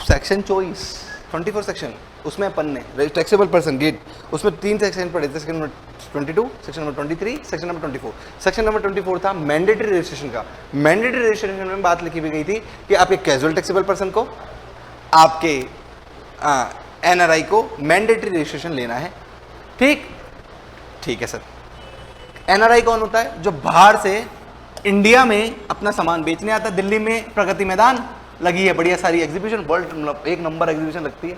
सेक्शन 24 सेक्शन, उसमें अपन ने टैक्सेबल पर्सन गेट, उसमें 3 सेक्शन पढ़े थे, section number 22, section number 23, section number 24। Section number 24 था मैंडेटरी रजिस्ट्रेशन का। मैंडेटरी रजिस्ट्रेशन में बात लिखी हुई गई थी कि आपके कैजुअल टैक्सेबल पर्सन को, आपके एनआरआई को मैंडेटरी रजिस्ट्रेशन लेना है, ठीक है सर। एनआरआई कौन होता है? जो बाहर से इंडिया में अपना सामान बेचने आता है। दिल्ली में प्रगति मैदान लगी है, बढ़िया सारी एग्जीबिशन, वर्ल्ड 1 नंबर एग्जीबिशन लगती है।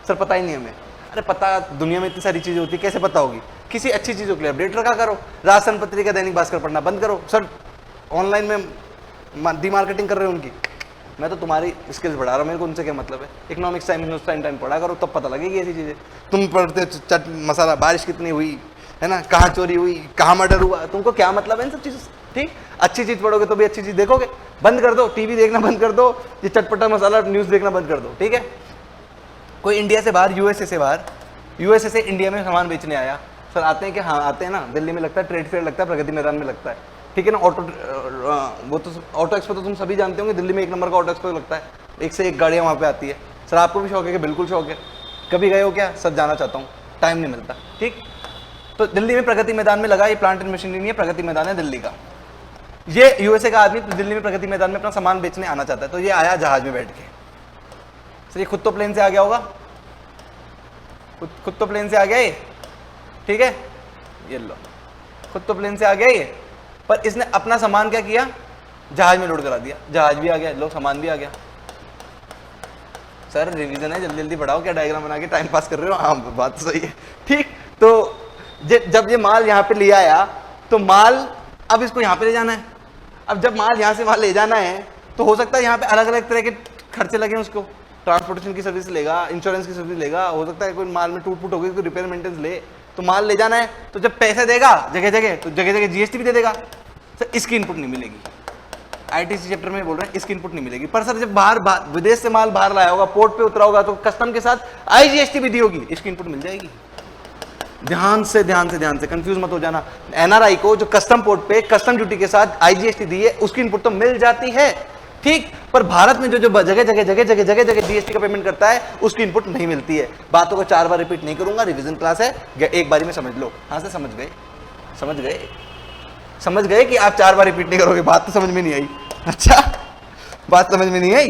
सर पता ही नहीं हमें। अरे पता, दुनिया में इतनी सारी चीजें होती है, कैसे पता होगी? किसी अच्छी चीजों के लिए अपडेट रखा करो। राजस्थान पत्रिका, दैनिक भास्कर पढ़ना बंद करो। सर ऑनलाइन में डी मार्केटिंग कर रहे हो उनकी, मैं तो तुम्हारी स्किल्स बढ़ा रहा हूँ, मेरे को उनसे क्या मतलब है। इकोनॉमिक्स टाइम पढ़ा करो, तब पता लगेगी ऐसी चीजें। तुम पढ़ते चट मसाला, बारिश कितनी हुई है ना, कहाँ चोरी हुई, कहाँ मर्डर हुआ, तुमको क्या मतलब है इन सब चीज़ों से, ठीक। अच्छी चीज़ पढ़ोगे तो भी अच्छी चीज़ देखोगे। बंद कर दो, टीवी देखना बंद कर दो, ये चटपटा मसाला न्यूज़ देखना बंद कर दो, ठीक है। कोई इंडिया से बाहर, यूएसए से इंडिया में सामान बेचने आया, सर आते हैं क्या? हाँ आते हैं ना, दिल्ली में लगता है ट्रेड फेयर, लगता है प्रगति मैदान में लगता है, ठीक है ना। वो तो ऑटो एक्सपो तो तुम सभी जानते होंगे, दिल्ली में 1 नंबर का ऑटो एक्सपो लगता है, 1 से 1 गाड़ियाँ वहाँ पे आती है। सर आपको भी शौक है कि? बिल्कुल शौक है। कभी गए हो क्या? सर जाना चाहता हूँ, टाइम नहीं मिलता, ठीक। तो दिल्ली में प्रगति मैदान में लगा, ये प्लांट एंड मशीनरी नहीं है, प्रगति मैदान है दिल्ली का। ये यूएसए का आदमी दिल्ली में प्रगति मैदान में अपना सामान बेचने आना चाहता है, तो ये आया जहाज में बैठ के। सर ये खुद तो प्लेन से आ गया होगा, खुद तो प्लेन से आ गया ये, ठीक है, ये लो, खुद तो प्लेन से आ गया ये, पर इसने अपना सामान क्या किया? जहाज में लोड करा दिया, जहाज भी आ गया, लो सामान भी आ गया। सर रिवीजन है, जल्दी जल्दी पढ़ाओ, क्या डायग्राम बना के टाइम पास कर रहे हो? हाँ बात तो सही है, ठीक। तो जब ये माल यहाँ पे ले आया, तो माल अब इसको यहाँ पे ले जाना है। अब जब माल यहाँ से वहाँ ले जाना है, तो हो सकता है यहाँ पे अलग अलग तरह के खर्चे लगे उसको, ट्रांसपोर्टेशन की सर्विस लेगा, इंश्योरेंस की सर्विस लेगा, हो सकता है कोई माल में टूट फूट हो गई, कोई रिपेयर मेंटेनेंस ले, तो माल ले जाना है, तो जब पैसे देगा जगह जगह, तो जगह जगह जीएसटी भी दे देगा। सर इसकी इनपुट नहीं मिलेगी, आईटीसी चैप्टर में बोल रहे हैं, इसकी इनपुट नहीं मिलेगी। पर सर जब बाहर विदेश से माल बाहर लाया होगा, पोर्ट पे उतरा होगा, तो कस्टम के साथ आईजीएसटी भी दी होगी, इसकी इनपुट मिल जाएगी। ध्यान से कंफ्यूज मत हो जाना। एनआरआई को जो कस्टम पोर्ट पे कस्टम ड्यूटी के साथ आईजीएसटी दी है, उसकी इनपुट तो मिल जाती है, ठीक। पर भारत में जो जगह जगह जीएसटी का पेमेंट करता है, उसकी इनपुट नहीं मिलती है। बातों को 4 बार रिपीट नहीं करूंगा, रिवीजन क्लास है, एक बारी में समझ लो। हाँ से समझ गए कि आप 4 बार रिपीट नहीं करोगे, बात तो समझ में नहीं आई। अच्छा, बात समझ में नहीं आई?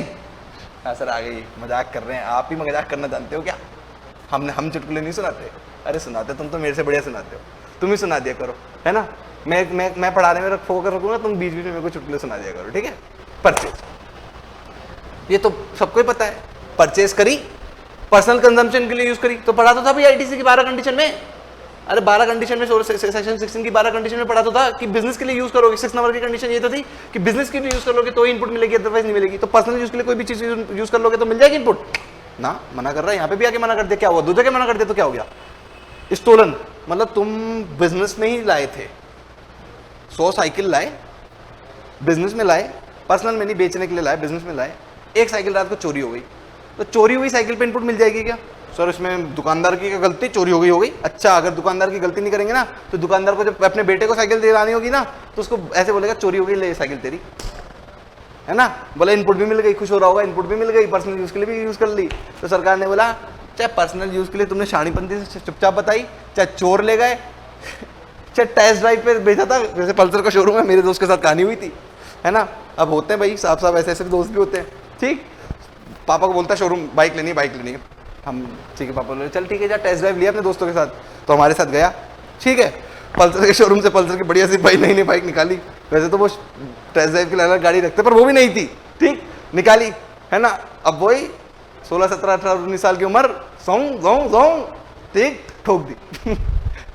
हाँ सर आ गई, मजाक कर रहे हैं, आप ही मजाक करना जानते हो क्या? हम चुटकुले नहीं सुनाते? अरे सुनाते, तुम तो मेरे से बढ़िया सुनाते हो, तुम ही सुना दिया करो, है ना। मैं पढ़ाने में फोकस रखूंगा, तुम बीच बीच में मेरे को चुटकुले सुना दिया करो, ठीक है। परचेज, ये तो सबको ही पता है, परचेज करी पर्सनल कंजम्पशन के लिए यूज करी, तो पढ़ा तो था भी आईटीसी की 12 कंडीशन में। अरे 12 कंडीशन में, सेक्शन 16 की 12 कंडीशन में पढ़ा तो था कि बिजनेस के लिए यूज करोगे। 6 नंबर की कंडीशन ये तो थी कि बिजनेस के लिए यूज कर लोगे तो इनपुट मिलेगी, अदरवाइज नहीं मिलेगी। तो पर्सनल यूज के लिए कोई भी चीज यूज कर लोगे तो मिल जाएगी इनपुट ना। मना कर रहा है, यहाँ पे भी आके मना कर दिया, क्या हुआ? दूसरे के मना कर दिया तो क्या हो गया? स्टोलन, मतलब तुम बिजनेस में ही लाए थे, 100 साइकिल लाए, बिजनेस में लाए, पर्सनल में नहीं, बेचने के लिए लाए, बिजनेस में लाए। एक साइकिल रात को चोरी हो गई, तो चोरी हुई साइकिल पे इनपुट मिल जाएगी क्या? सर इसमें दुकानदार की गलती, चोरी हो गई। अच्छा, अगर दुकानदार की गलती नहीं करेंगे ना तो दुकानदार को जब अपने बेटे को साइकिल दिलानी होगी ना तो उसको ऐसे बोलेगा चोरी हो गई, ले साइकिल तेरी, है ना। बोला इनपुट भी मिल गई, खुश हो रहा होगा, इनपुट भी मिल गई, पर्सनल यूज के लिए भी यूज कर ली। तो सरकार ने बोला चाहे पर्सनल यूज के लिए तुमने शानीपंथी से चुपचाप बताई, चाहे चोर ले गए, चाहे टेस्ट ड्राइव पे भेजा था, जैसे पल्सर का शोरूम है, मेरे दोस्त के साथ कहानी हुई थी, है ना। अब होते हैं भाई साहब साहब, ऐसे ऐसे दोस्त भी होते हैं। ठीक, पापा को बोलता है शोरूम बाइक लेनी है, बाइक लेनी है। हम ठीक है पापा बोले चल ठीक है, जा टेस्ट ड्राइव लिया अपने दोस्तों के साथ, तो हमारे साथ गया। ठीक है, पल्सर के शोरूम से पल्सर की बढ़िया सी भाई नई नई बाइक निकाली। वैसे तो वो टेस्ट ड्राइव के लिए अलग गाड़ी रखते पर वो भी नहीं थी। ठीक, निकाली, है ना। अब वही 16 17 18 19 साल की उम्र, सॉन्ग जोंग जोंग, ठीक, ठोक दी।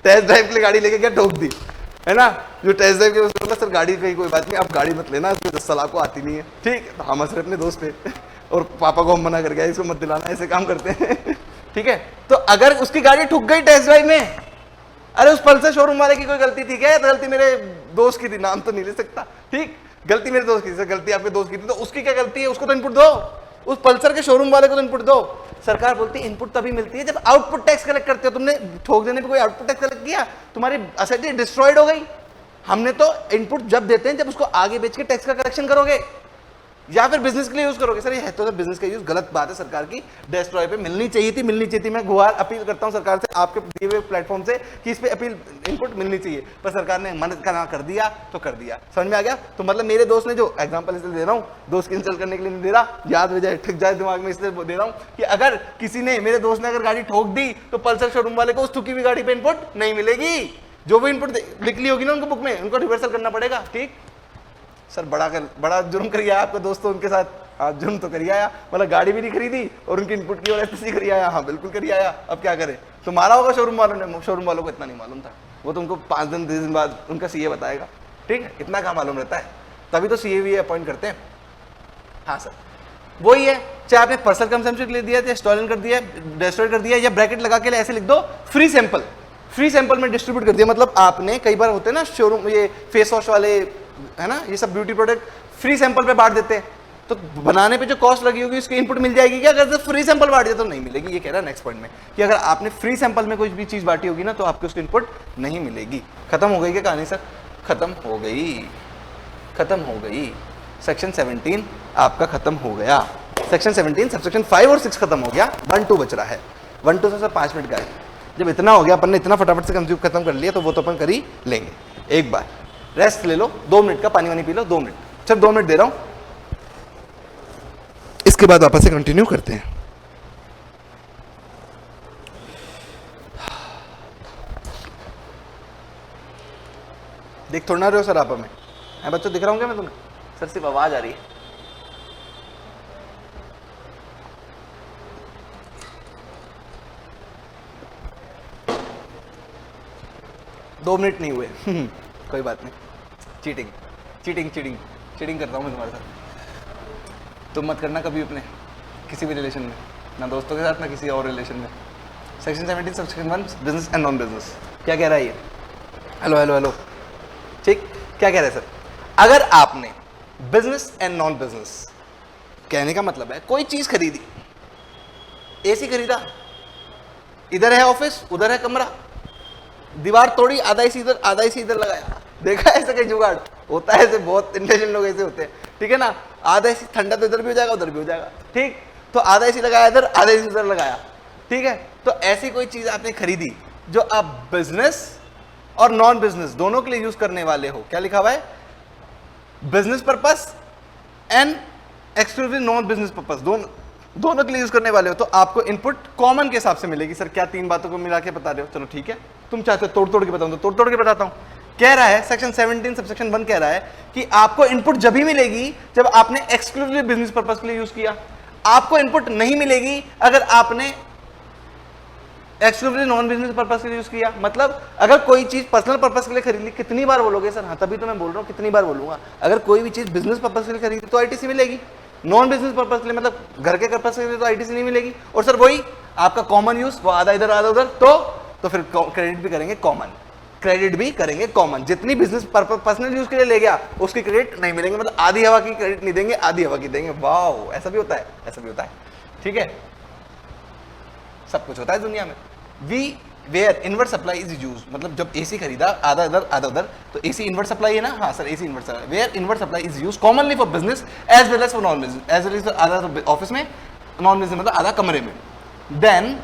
टेस्ट ड्राइव के लिए गाड़ी लेके गया, ठोक दी, है ना। जो टेस्ट ड्राइव के उसने बोला सर गाड़ी कहीं कोई बात नहीं, आप गाड़ी मत लेना, इसमें 10 साल आपको आती नहीं है। ठीक, तो हम हंस रहे अपने दोस्त पे और पापा को हम मना कर गया, इसको मत दिलाना, ऐसे काम करते हैं। ठीक है, तो अगर उसकी गाड़ी ठुक गई टेस्ट ड्राइव में, अरे उस पल्सर शोरूम वाले की कोई गलती थी क्या? तो गलती मेरे दोस्त की थी, नाम तो नहीं ले सकता। ठीक, गलती मेरे दोस्त की थी, गलती आपके दोस्त की थी, तो उसकी क्या गलती है? उसको तो इनपुट दो, उस पल्सर के शोरूम वाले को तो इनपुट दो। सरकार बोलती है इनपुट तभी मिलती है जब आउटपुट टैक्स कलेक्ट करते हो। तुमने ठोक देने पे कोई आउटपुट टैक्स कलेक्ट किया, तुम्हारी असेट डिस्ट्रॉयड हो गई। हमने तो इनपुट जब देते हैं जब उसको आगे बेच के टैक्स का कलेक्शन करोगे या फिर बिजनेस के लिए यूज करोगे। सर ये है तो सर बिजनेस का यूज, गलत बात है सरकार की, डिस्ट्रॉय पे मिलनी चाहिए थी, मिलनी चाहिए थी। मैं गुहार अपील करता हूं सरकार से, आपके दिए हुए प्लेटफॉर्म से, कि इस पे अपील इनपुट मिलनी चाहिए, पर सरकार ने मन करना कर दिया तो कर दिया। समझ में आ गया? तो मतलब मेरे दोस्त ने, जो एग्जांपल इसलिए दे रहा हूं, दोस्त की इंसल्ट करने के लिए नहीं दे रहा, याद रह जाए, ठिक जाए दिमाग में, इसलिए दे रहा हूं कि अगर किसी ने, मेरे दोस्त ने अगर गाड़ी ठोक दी तो पल्सर शोरूम वाले को उस ठुकी हुई गाड़ी पे इनपुट नहीं मिलेगी। जो भी इनपुट लिख ली होगी ना उनको बुक में, उनको रिवर्सल करना पड़ेगा। ठीक, सर बड़ा जुर्म करिए आपका दोस्त, उनके साथ आप जुर्म तो करिए आया, मतलब गाड़ी भी नहीं खरीदी और उनकी इनपुट की और ऐसे करिए आया। हाँ बिल्कुल करिए आया, अब क्या करे? तो मारा होगा शोरूम वालों ने, शोरूम वालों को इतना नहीं मालूम था, वो तुमको 5 दिन 10 दिन बाद उनका सीए बताएगा। ठीक है, इतना क्या मालूम रहता है, तभी तो सीए भी अपॉइंट करते हैं। हाँ सर, वही है, चाहे आपने पर्सनल कंजम्पशन के लिए दिया, चाहे स्टॉलन कर दिया, डिस्ट्रॉय कर दिया, या ब्रैकेट लगा के ऐसे लिख दो फ्री सैंपल, फ्री सैंपल में डिस्ट्रीब्यूट कर दिया। मतलब आपने, कई बार होते हैं ना शोरूम, ये फेस वॉश वाले, है ना, ये सब ब्यूटी प्रोडक्ट फ्री सैंपल पे बांट देते हैं, तो बनाने पे जो कॉस्ट लगी होगी उसकी इनपुट मिल जाएगी क्या? अगर फ्री सैंपल बांट दिया तो नहीं मिलेगी। ये कह रहा है नेक्स्ट पॉइंट में कि अगर आपने फ्री सैंपल में कोई भी चीज बांटी होगी ना तो आपको उसकी इनपुट नहीं मिलेगी। खत्म हो गई क्या कहानी सर? खत्म हो गई, खत्म हो गई। सेक्शन 17 आपका खत्म हो गया। सेक्शन 17 सबसेक्शन 5 और 6 खत्म हो गया, 1 2 बच रहा है। 1 2 से 5 मिनट का है। जब इतना हो गया, अपन ने इतना फटाफट से कंज्यूम खत्म कर लिया, तो वो तो अपन कर ही लेंगे। एक बार रेस्ट ले लो, 2 मिनट का, पानी वानी पी लो, 2 मिनट, सिर्फ 2 मिनट दे रहा हूं, इसके बाद वापस से कंटिन्यू करते हैं। देख थोड़ा ना रहे हो सर आप हमें? मैं बच्चों दिख रहा हूँ क्या मैं तुम्हें? सर सिर्फ आवाज आ रही है। दो मिनट नहीं हुए। कोई बात नहीं, चीटिंग चीटिंग चीटिंग चीटिंग करता हूँ मैं तुम्हारे साथ। तुम मत करना कभी अपने किसी भी रिलेशन में, ना दोस्तों के साथ ना किसी और रिलेशन में। Section 17 subsection 1 business and non business क्या कह रहा है ये? हेलो हेलो हेलो, ठीक, क्या कह रहे हैं सर? अगर आपने बिजनेस एंड नॉन बिजनेस, कहने का मतलब है कोई चीज खरीदी, एसी खरीदा, इधर है ऑफिस उधर है कमरा, दीवार तोड़ी, आधा एसी इधर आधा एसी इधर लगाया, देखा है ऐसा कहीं जुगाड़ होता है? ऐसे बहुत इंटेलिजेंट लोग ऐसे होते हैं, ठीक है ना। आधा एसी ठंडा तो इधर भी हो जाएगा उधर भी हो जाएगा, ठीक, तो आधा एसी लगाया इधर आधा एसी इधर लगाया, ठीक है। तो ऐसी कोई चीज आपने खरीदी जो आप बिजनेस और नॉन बिजनेस दोनों के लिए यूज करने वाले हो, क्या लिखा हुआ है? Business purpose and exclusive non business purpose, दोनों के लिए यूज करने वाले हो, तो आपको इनपुट कॉमन के हिसाब से मिलेगी। सर क्या 3 बातों को मिला के बता रहे हो? चलो ठीक है, तुम चाहते हो तोड़ तोड़ के बताऊं तो तोड़ तोड़ के बताता हूं। कह रहा है सेक्शन 17 सबसेक्शन 1 कह रहा है कि आपको इनपुट जब ही मिलेगी जब आपने एक्सक्लूसिव बिजनेस पर्पस के लिए यूज किया। आपको इनपुट नहीं मिलेगी अगर आपने एक्सक्लूसिवली नॉन बिजनेस पर्पस के लिए यूज किया। मतलब अगर कोई चीज पर्सनल पर्पस के लिए खरीद ली, कितनी बार बोलोगे सर? हाँ, तभी तो मैं बोल रहा हूँ कितनी बार बोलूंगा। अगर कोई भी चीज बिजनेस पर्पस के लिए खरीदी तो आईटीसी मिलेगी, नॉन बिजनेस पर्पस के लिए मतलब घर के पर्पस के लिए तो आईटीसी नहीं मिलेगी। और सर वही आपका कॉमन यूज, वो आधा इधर आधा उधर, तो फिर क्रेडिट भी करेंगे कॉमन, क्रेडिट भी करेंगे कॉमन। जितनी बिजनेस पर्सनल यूज के लिए ले गया उसकी क्रेडिट नहीं मिलेंगे, मतलब आधी हवा की क्रेडिट नहीं देंगे, आधी हवा की देंगे। वाह, ऐसा भी होता है, ऐसा भी होता है। ठीक है, सब कुछ होता है दुनिया में। We where inward supply is use, मतलब जब एसी खरीदा आधा इधर आधा उधर, तो एसी इनवर्ट सप्लाई है ना? हाँ sir, AC inward supply. Where inward supply is use commonly for business as well as for non business, as well as आधा ऑफिस में, नॉन बिजनेस मतलब आधा कमरे में। Then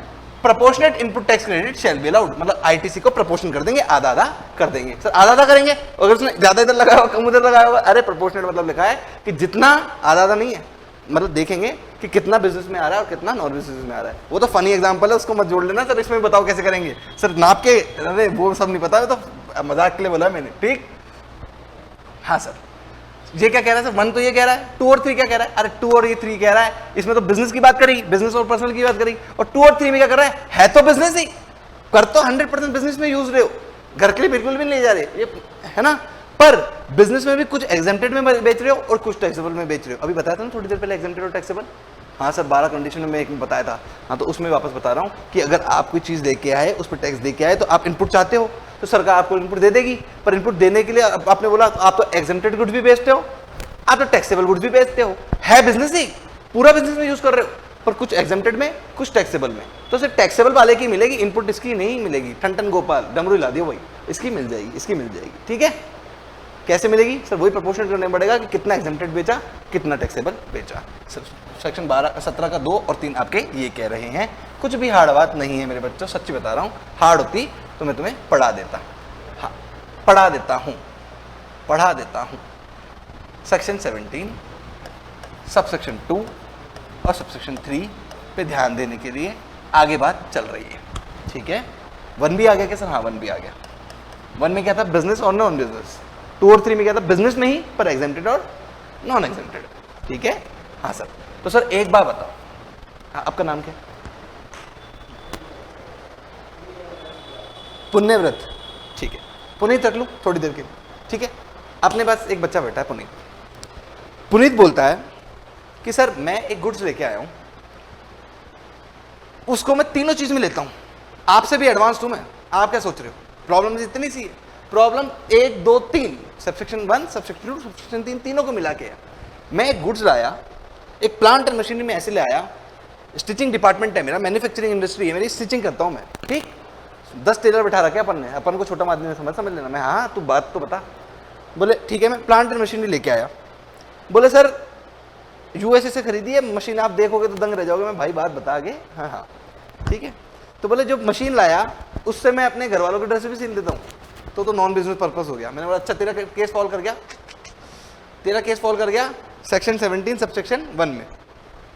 proportionate input tax credit shall be allowed, मतलब ITC को proportion कर देंगे, आधा आधा कर देंगे। सर आधा आधा करेंगे, अगर उसने ज्यादा इधर लगाया होगा कम उधर लगाया होगा? अरे प्रोपोर्शनेट मतलब लिखा है कि जितना, आधा आधा नहीं है, मतलब देखेंगे कि कितना बिजनेस में आ रहा है और कितना नॉन बिजनेस में आ रहा है। वो तो फनी एग्जांपल है, उसको मत जोड़ लेना सर, इसमें बताओ कैसे करेंगे सर नाप के। अरे वो सब नहीं पता, तो मजाक के लिए बोला मैंने। ठीक, हाँ सर, ये क्या कह रहा है सर? 1 तो ये कह रहा है, 2 और 3 क्या कह रहा है? अरे 2 और ये 3 कह रहा है, इसमें तो बिजनेस की बात करी, बिजनेस और पर्सनल की बात करी, और 2 और 3 में क्या कर रहा है तो बिजनेस ही, कर तो 100% बिजनेस में यूज रहे हो, घर के लिए बिल्कुल भी नहीं जा रहे, ये है ना? पर बिजनेस में भी कुछ एग्जेम्प्टेड में बेच रहे हो और कुछ टैक्सेबल में बेच रहे हो। अभी बताया था ना थोड़ी देर पहले, एग्जेम्प्टेड और टैक्सेबल। हाँ सर, 12 कंडीशन में एक बताया था। हाँ, तो उसमें वापस बता रहा हूँ कि अगर आप कोई चीज़ लेके आए, उस पर टैक्स देके आए, तो आप इनपुट चाहते हो तो सरकार आपको इनपुट दे देगी। पर इनपुट देने के लिए आपने बोला आप तो एग्जेम्प्टेड गुड्स भी बेचते हो, आप तो टैक्सेबल गुड्स भी बेचते हो, है बिजनेस ही, पूरा बिजनेस में यूज कर रहे हो, पर कुछ एग्जेम्प्टेड में कुछ टैक्सेबल में। तो सिर्फ टैक्सेबल वाले की मिलेगी इनपुट, इसकी नहीं मिलेगी। ठन गोपाल डमरू हिला दियो भाई, इसकी मिल जाएगी, इसकी मिल जाएगी। ठीक है, कैसे मिलेगी सर? वही प्रोपोर्शनेट करना पड़ेगा कि कितना एग्जेम्प्टेड बेचा, कितना टैक्सेबल बेचा। सेक्शन 17 का 2 और 3 आपके ये कह रहे हैं। कुछ भी हार्ड बात नहीं है मेरे बच्चों, सच्ची बता रहा हूँ। हार्ड होती तो मैं तुम्हें पढ़ा देता। हाँ, पढ़ा देता हूँ। सेक्शन 17 सबसेक्शन 2 और सबसेक्शन 3 पे ध्यान देने के लिए आगे बात चल रही है। ठीक है, 1 भी आ गया क्या सर? हाँ, 1 भी आ गया। 1 में क्या था? बिजनेस और नॉन बिजनेस। 2 और 3 में क्या था? बिजनेस में ही, पर एग्जेम्प्टेड और नॉन एग्जेम्प्टेड। ठीक है, हाँ सर। तो सर एक बार बताओ, हाँ, आपका नाम क्या? पुण्यव्रत। ठीक है, पुनीत रख लूं थोड़ी देर के लिए। ठीक है, अपने पास एक बच्चा बैठा है पुनीत। पुनीत बोलता है कि सर मैं एक गुड्स लेके आया हूं, उसको मैं तीनों चीज में लेता हूं, आपसे भी एडवांस हूं मैं। आप क्या सोच रहे हो? प्रॉब्लम इतनी सी है। प्रॉब्लम 1 2 3, सबसेक्शन 1 सबसेक्शन 2 सबसेक्शन 3 तीनों को मिला के है। मैं एक गुड्स लाया, एक प्लांट एंड मशीनरी में ऐसे ले आया, स्टिचिंग डिपार्टमेंट है मेरा, मैन्युफैक्चरिंग इंडस्ट्री है मेरी, स्टिचिंग करता हूं मैं। ठीक, 10 टेलर बैठा रखे अपन ने, अपन को छोटा आदमी समझ लेना। मैं हाँ, तू बात तो बता। बोले ठीक है, मैं प्लांट एंड मशीनरी लेके आया। बोले सर यूएसए से खरीदी है मशीन, आप देखोगे तो दंग रह जाओगे। मैं भाई बात बता आगे। हाँ हाँ ठीक है। तो बोले जो मशीन लाया उससे मैं अपने घर वालों की ड्रेस भी सील देता हूँ, तो नॉन बिजनेस पर्पस हो गया। मैंने बोला अच्छा तेरा केस फॉल कर गया, तेरा केस फॉल कर गया सेक्शन 17 सबसेक्शन 1 में।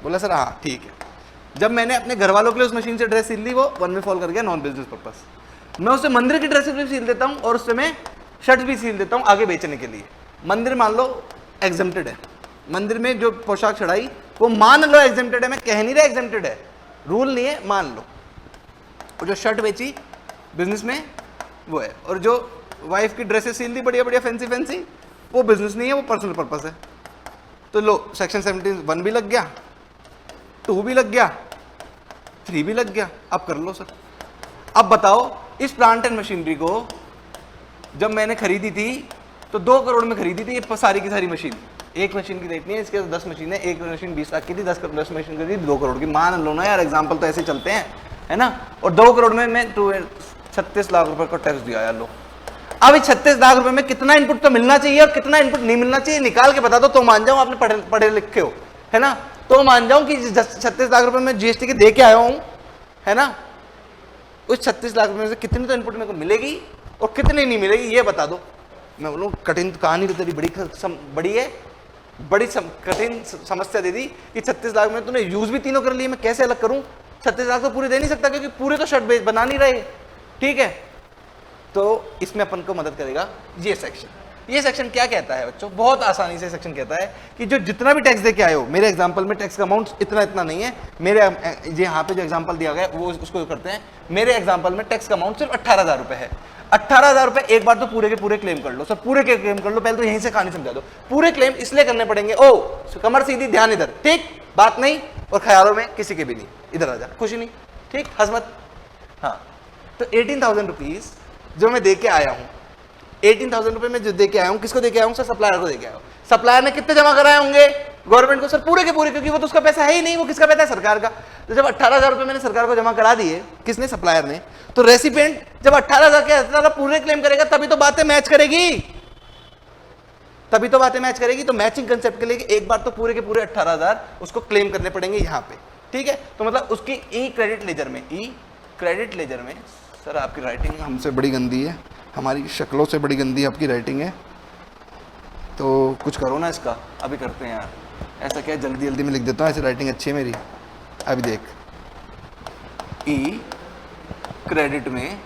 बोला सर हाँ ठीक है। जब मैंने अपने घर वालों के लिए उस मशीन से ड्रेस सिल ली, वो 1 में फॉल कर गया, नॉन बिजनेस पर्पस। मैं उससे मंदिर की ड्रेस भी सील देता हूँ और उससे मैं शर्ट भी सील देता हूँ आगे बेचने के लिए। मंदिर मान लो एग्जेम्प्टेड है, मंदिर में जो पोशाक चढ़ाई वो मान लो एग्जेम्प्टेड है, मैं कह नहीं रहा एग्जेम्प्टेड है, रूल नहीं है, मान लो। और जो शर्ट बेची बिजनेस में वो है, और जो वाइफ की ड्रेसेस सील दी बढ़िया बढ़िया फैंसी फैंसी, वो बिजनेस नहीं है, वो पर्सनल पर्पस है। तो लो सेक्शन 17 1 भी लग गया, 2 भी लग गया, 3 भी लग गया। अब कर लो सर। अब बताओ इस प्लांट एंड मशीनरी को जब मैंने खरीदी थी तो 2 करोड़ में खरीदी थी ये सारी की सारी मशीन। एक मशीन की रेट नहीं है, इसके 10 मशीन है, एक मशीन 20 लाख की थी, 10 मशीन की थी 2 करोड़ की। मान लो ना यार, एग्जाम्पल तो ऐसे चलते हैं, है ना। और 2 करोड़ में मैं 36 लाख रुपए का टैक्स दिया यार। लो अब इस 36 लाख रुपए में कितना इनपुट तो मिलना चाहिए और कितना इनपुट नहीं मिलना चाहिए, निकाल के बता दो तो मान जाऊं आपने पढ़े लिखे हो, है ना। तो मान जाऊं कि 36 लाख रुपए में जीएसटी के दे के आया हूं, है ना। उस 36 लाख रुपए में से कितनी तो इनपुट मेरे को मिलेगी और कितनी नहीं मिलेगी, ये बता दो। मैं बोलूँ कठिन कहानी तो तेरी बड़ी है, बड़ी कठिन समस्या दे दी कि 36 लाख में तूने यूज भी तीनों कर लिए, मैं कैसे अलग करूं। 36 लाख तो पूरे दे नहीं सकता क्योंकि पूरे तो शर्ट बना नहीं रहे, ठीक है। तो इसमें अपन को मदद करेगा ये सेक्शन। ये सेक्शन क्या कहता है बच्चों, बहुत आसानी से सेक्शन कहता है कि जो जितना भी टैक्स दे के आए हो, मेरे एग्जांपल में टैक्स का अमाउंट इतना इतना नहीं है, मेरे ये यहाँ पे जो एग्जांपल दिया गया है वो उसको करते हैं, मेरे एग्जांपल में टैक्स का अमाउंट सिर्फ 18,000 रुपए है। 18,000 रुपए एक बार तो पूरे के पूरे क्लेम कर लो सर, पूरे के क्लेम कर लो, पहले तो यहीं से कहानी समझा दो। पूरे क्लेम इसलिए करने पड़ेंगे, ओ कमर सीधी, ध्यान इधर, ठीक, बात नहीं और ख्यालों में किसी के भी नहीं, इधर आ जा, खुशी नहीं, ठीक, हजमत। हाँ, तो 18,000 रुपीज जो मैं दे के आया हूँ, 18,000 रुपए में जो दे के आया हूँ, किसको दे के आया हूँ सर, सप्लायर को दे के आया हूँ। सप्लायर ने कितने जमा कराए होंगे गवर्नमेंट को सर, पूरे के पूरे, क्योंकि वो तो उसका पैसा है ही नहीं, वो किसका पैसा है, सरकार का। तो जब 18,000 रुपए मैंने सरकार को जमा करा दिए, किसने, सप्लायर ने, तो रेसिपिएंट जब 18,000 के 18,000 पूरे क्लेम करेगा तभी तो बातें मैच करेगी, तभी तो बातें मैच करेगी। तो मैचिंग कंसेप्ट के लिए एक बार तो पूरे के पूरे 18,000 उसको क्लेम करने पड़ेंगे यहाँ पे, ठीक है। तो मतलब उसकी ई क्रेडिट लेजर में, ई क्रेडिट लेजर में, सर आपकी राइटिंग हमसे बड़ी गंदी है, हमारी शक्लों से बड़ी गंदी आपकी राइटिंग है, तो कुछ करो ना इसका, अभी करते हैं यार, ऐसा क्या जल्दी जल्दी में लिख देता हूँ, ऐसी राइटिंग अच्छी है मेरी। अभी देख, ई क्रेडिट में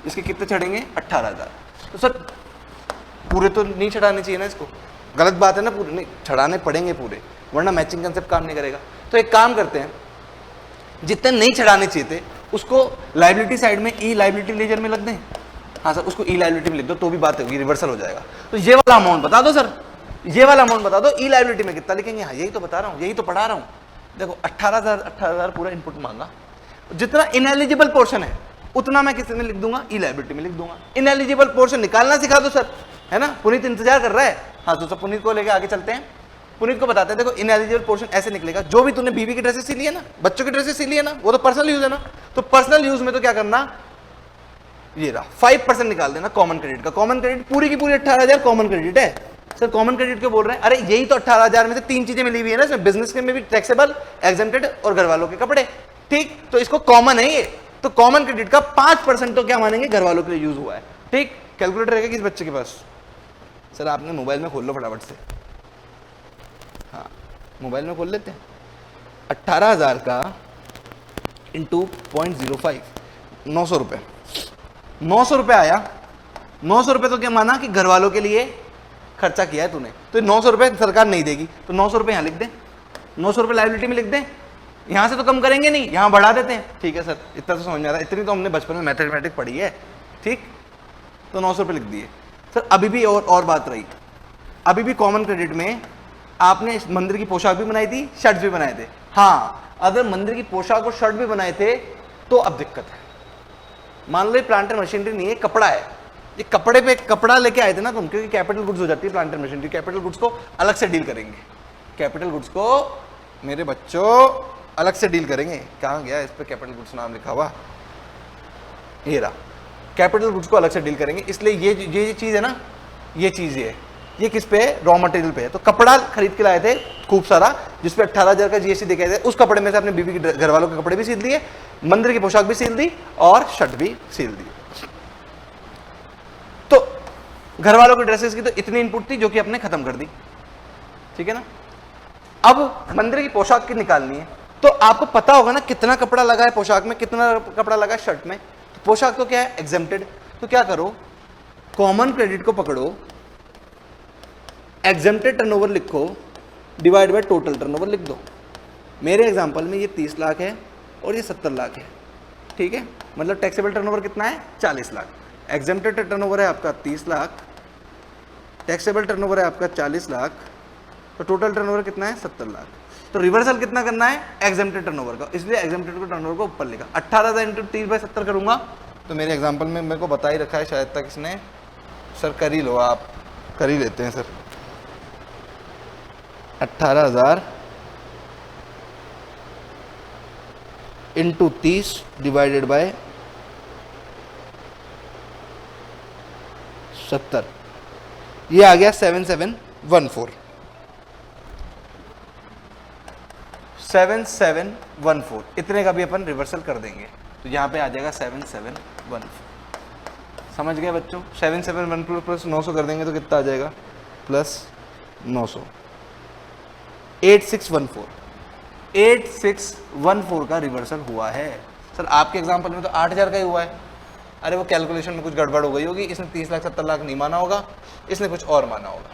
इसके कितने चढ़ेंगे, 18,000। तो सर पूरे तो नहीं चढ़ाने चाहिए ना इसको, गलत बात है ना, पूरे नहीं चढ़ाने पड़ेंगे पूरे, वरना मैचिंग कंसेप्ट काम नहीं करेगा। तो एक काम करते हैं, जितने नहीं चढ़ाने चाहिए थे उसको लाइबिलिटी साइड में ई लाइबिलिटी लेजर में लग दें। हाँ सर, उसको ई लाइबिलिटी में लिख दो तो भी बात होगी, रिवर्सल हो जाएगा। तो ये वाला अमाउंट बता दो सर, ये वाला अमाउंट बता दो, ई लाइबिलिटी में कितना लिखेंगे। हाँ यही तो बता रहा हूँ, यही तो पढ़ा रहा हूँ। देखो 18,000 पूरा इनपुट मांगा, जितना इनएलिजिबल पोर्शन है उतना मैं किस में लिख दूंगा, ई लाइबिलिटी में लिख दूंगा। इनएलिजिबल पोर्शन निकालना सिखा दो सर, है ना, पुनीत इंतजार कर रहा है। हाँ तो सब पुनीत को लेके आगे चलते हैं, पुनीत को बताते हैं। देखो इनएलिजिबल पोर्शन ऐसे निकलेगा, जो भी तूने बीवी की ड्रेसेस सिली है ना, बच्चों की ड्रेसेस सिली है ना, वो तो पर्सनल यूज है ना, तो पर्सनल यूज में तो क्या करना, ये रहा 5% निकाल देना कॉमन क्रेडिट का। कॉमन क्रेडिट पूरी की पूरी 18,000 कॉमन क्रेडिट है सर। कॉमन क्रेडिट क्यों बोल रहे हैं, अरे यही तो 18,000 में से 3 चीजें मिली हुई है ना इसमें, बिजनेस के में भी टैक्सेबल, एग्जेम्प्टेड और घर वालों के कपड़े, ठीक, तो इसको कॉमन है ये। तो कॉमन क्रेडिट का 5% तो क्या मानेंगे, घर वालों के लिए यूज हुआ है, ठीक। कैलकुलेटर है किस बच्चे के पास, सर आपने मोबाइल में खोल लो फटाफट से, हाँ मोबाइल में खोल लेते हैं। 18,000 का इंटू 0.05, 900 रुपये, 900 रुपये आया। 900 रुपये तो क्या माना कि घर वालों के लिए खर्चा किया है तूने, तो 900 रुपये सरकार नहीं देगी, तो 900 रुपये यहाँ लिख दें, 900 रुपये लाइबिलिटी में लिख दें। यहाँ से तो कम करेंगे नहीं, यहाँ बढ़ा देते हैं, ठीक है सर, इतना तो समझ में आ रहा है, इतनी तो हमने बचपन में मैथमेटिक्स पढ़ी है, ठीक। तो 900 रुपये लिख दिए सर। अभी भी और बात रही, अभी भी कॉमन क्रेडिट में आपने मंदिर की पोशाक भी बनाई थी, शर्ट भी बनाए थे। हाँ, अगर मंदिर की पोशाक और शर्ट भी बनाए थे तो अब दिक्कत है। मान लो ये प्लांट एंड मशीनरी नहीं है, कपड़ा है, ये कपड़े पे कपड़ा लेके आए थे ना तुम, क्योंकि कैपिटल गुड्स हो जाती है plant and machinery. Capital goods को अलग से डील करेंगे, कैपिटल गुड्स को मेरे बच्चों अलग से डील करेंगे। कहाँ गया इस पे कैपिटल गुड्स नाम लिखा हुआ, ये रहा, कैपिटल गुड्स को अलग से डील करेंगे। इसलिए ये चीज़ है ना, ये चीज़ ये किस पे है, रॉ मटेरियल पे है। तो कपड़ा खरीद के लाए थे खूब सारा, जिसपे 18,000 का जीएसटी देखे थे, उस कपड़े में से अपने बीवी के घर वालों के कपड़े भी सील दिए, मंदिर की पोशाक भी सील दी और शर्ट भी सील दी। तो घर वालों की ड्रेसेस की तो इतनी इनपुट थी जो कि अपने खत्म कर दी, ठीक है ना। अब मंदिर की पोशाक की निकालनी है, तो आपको पता होगा ना कितना कपड़ा लगा है पोशाक में, कितना कपड़ा लगा है शर्ट में। तो पोशाक तो क्या है, एग्जेम्प्टेड। तो क्या करो, कॉमन क्रेडिट को पकड़ो, एग्जेम्प्टेड टर्नओवर लिखो, डिवाइड बाय टोटल टर्नओवर लिख दो। मेरे एग्जांपल में ये 30 लाख है और ये 70 लाख है, ठीक है। मतलब टैक्सेबल टर्नओवर कितना है, 40 लाख। एग्जेम्प्टेड टर्नओवर है आपका 30 लाख, टैक्सेबल टर्नओवर है आपका 40 लाख, तो टोटल टर्नओवर कितना है, 70 लाख। तो रिवर्सल कितना करना है, एग्जेम्प्टेड टर्नओवर का, इसलिए एग्जेम्प्टेड को टर्नओवर को ऊपर लिखा। 18,000 इंटू 30/70 करूंगा तो मेरे एग्जांपल में मेरे को बता ही रखा है शायद तक इसने, सर कर ही लो, आप कर ही लेते हैं सर। 18,000 इंटू 30 डिवाइडेड बाय 70, ये आ गया 7714, 7714। इतने का भी अपन रिवर्सल कर देंगे, तो यहाँ पे आ जाएगा 7714। समझ गए बच्चों, 7714 प्लस 900 कर देंगे तो कितना आ जाएगा, प्लस 900, 8614। 8614 का रिवर्सल हुआ है सर। आपके एग्जांपल में तो 8,000 का ही हुआ है, अरे वो कैलकुलेशन में कुछ गड़बड़ हो गई होगी, इसने 30,70,00,000 नहीं माना होगा, इसने कुछ और माना होगा।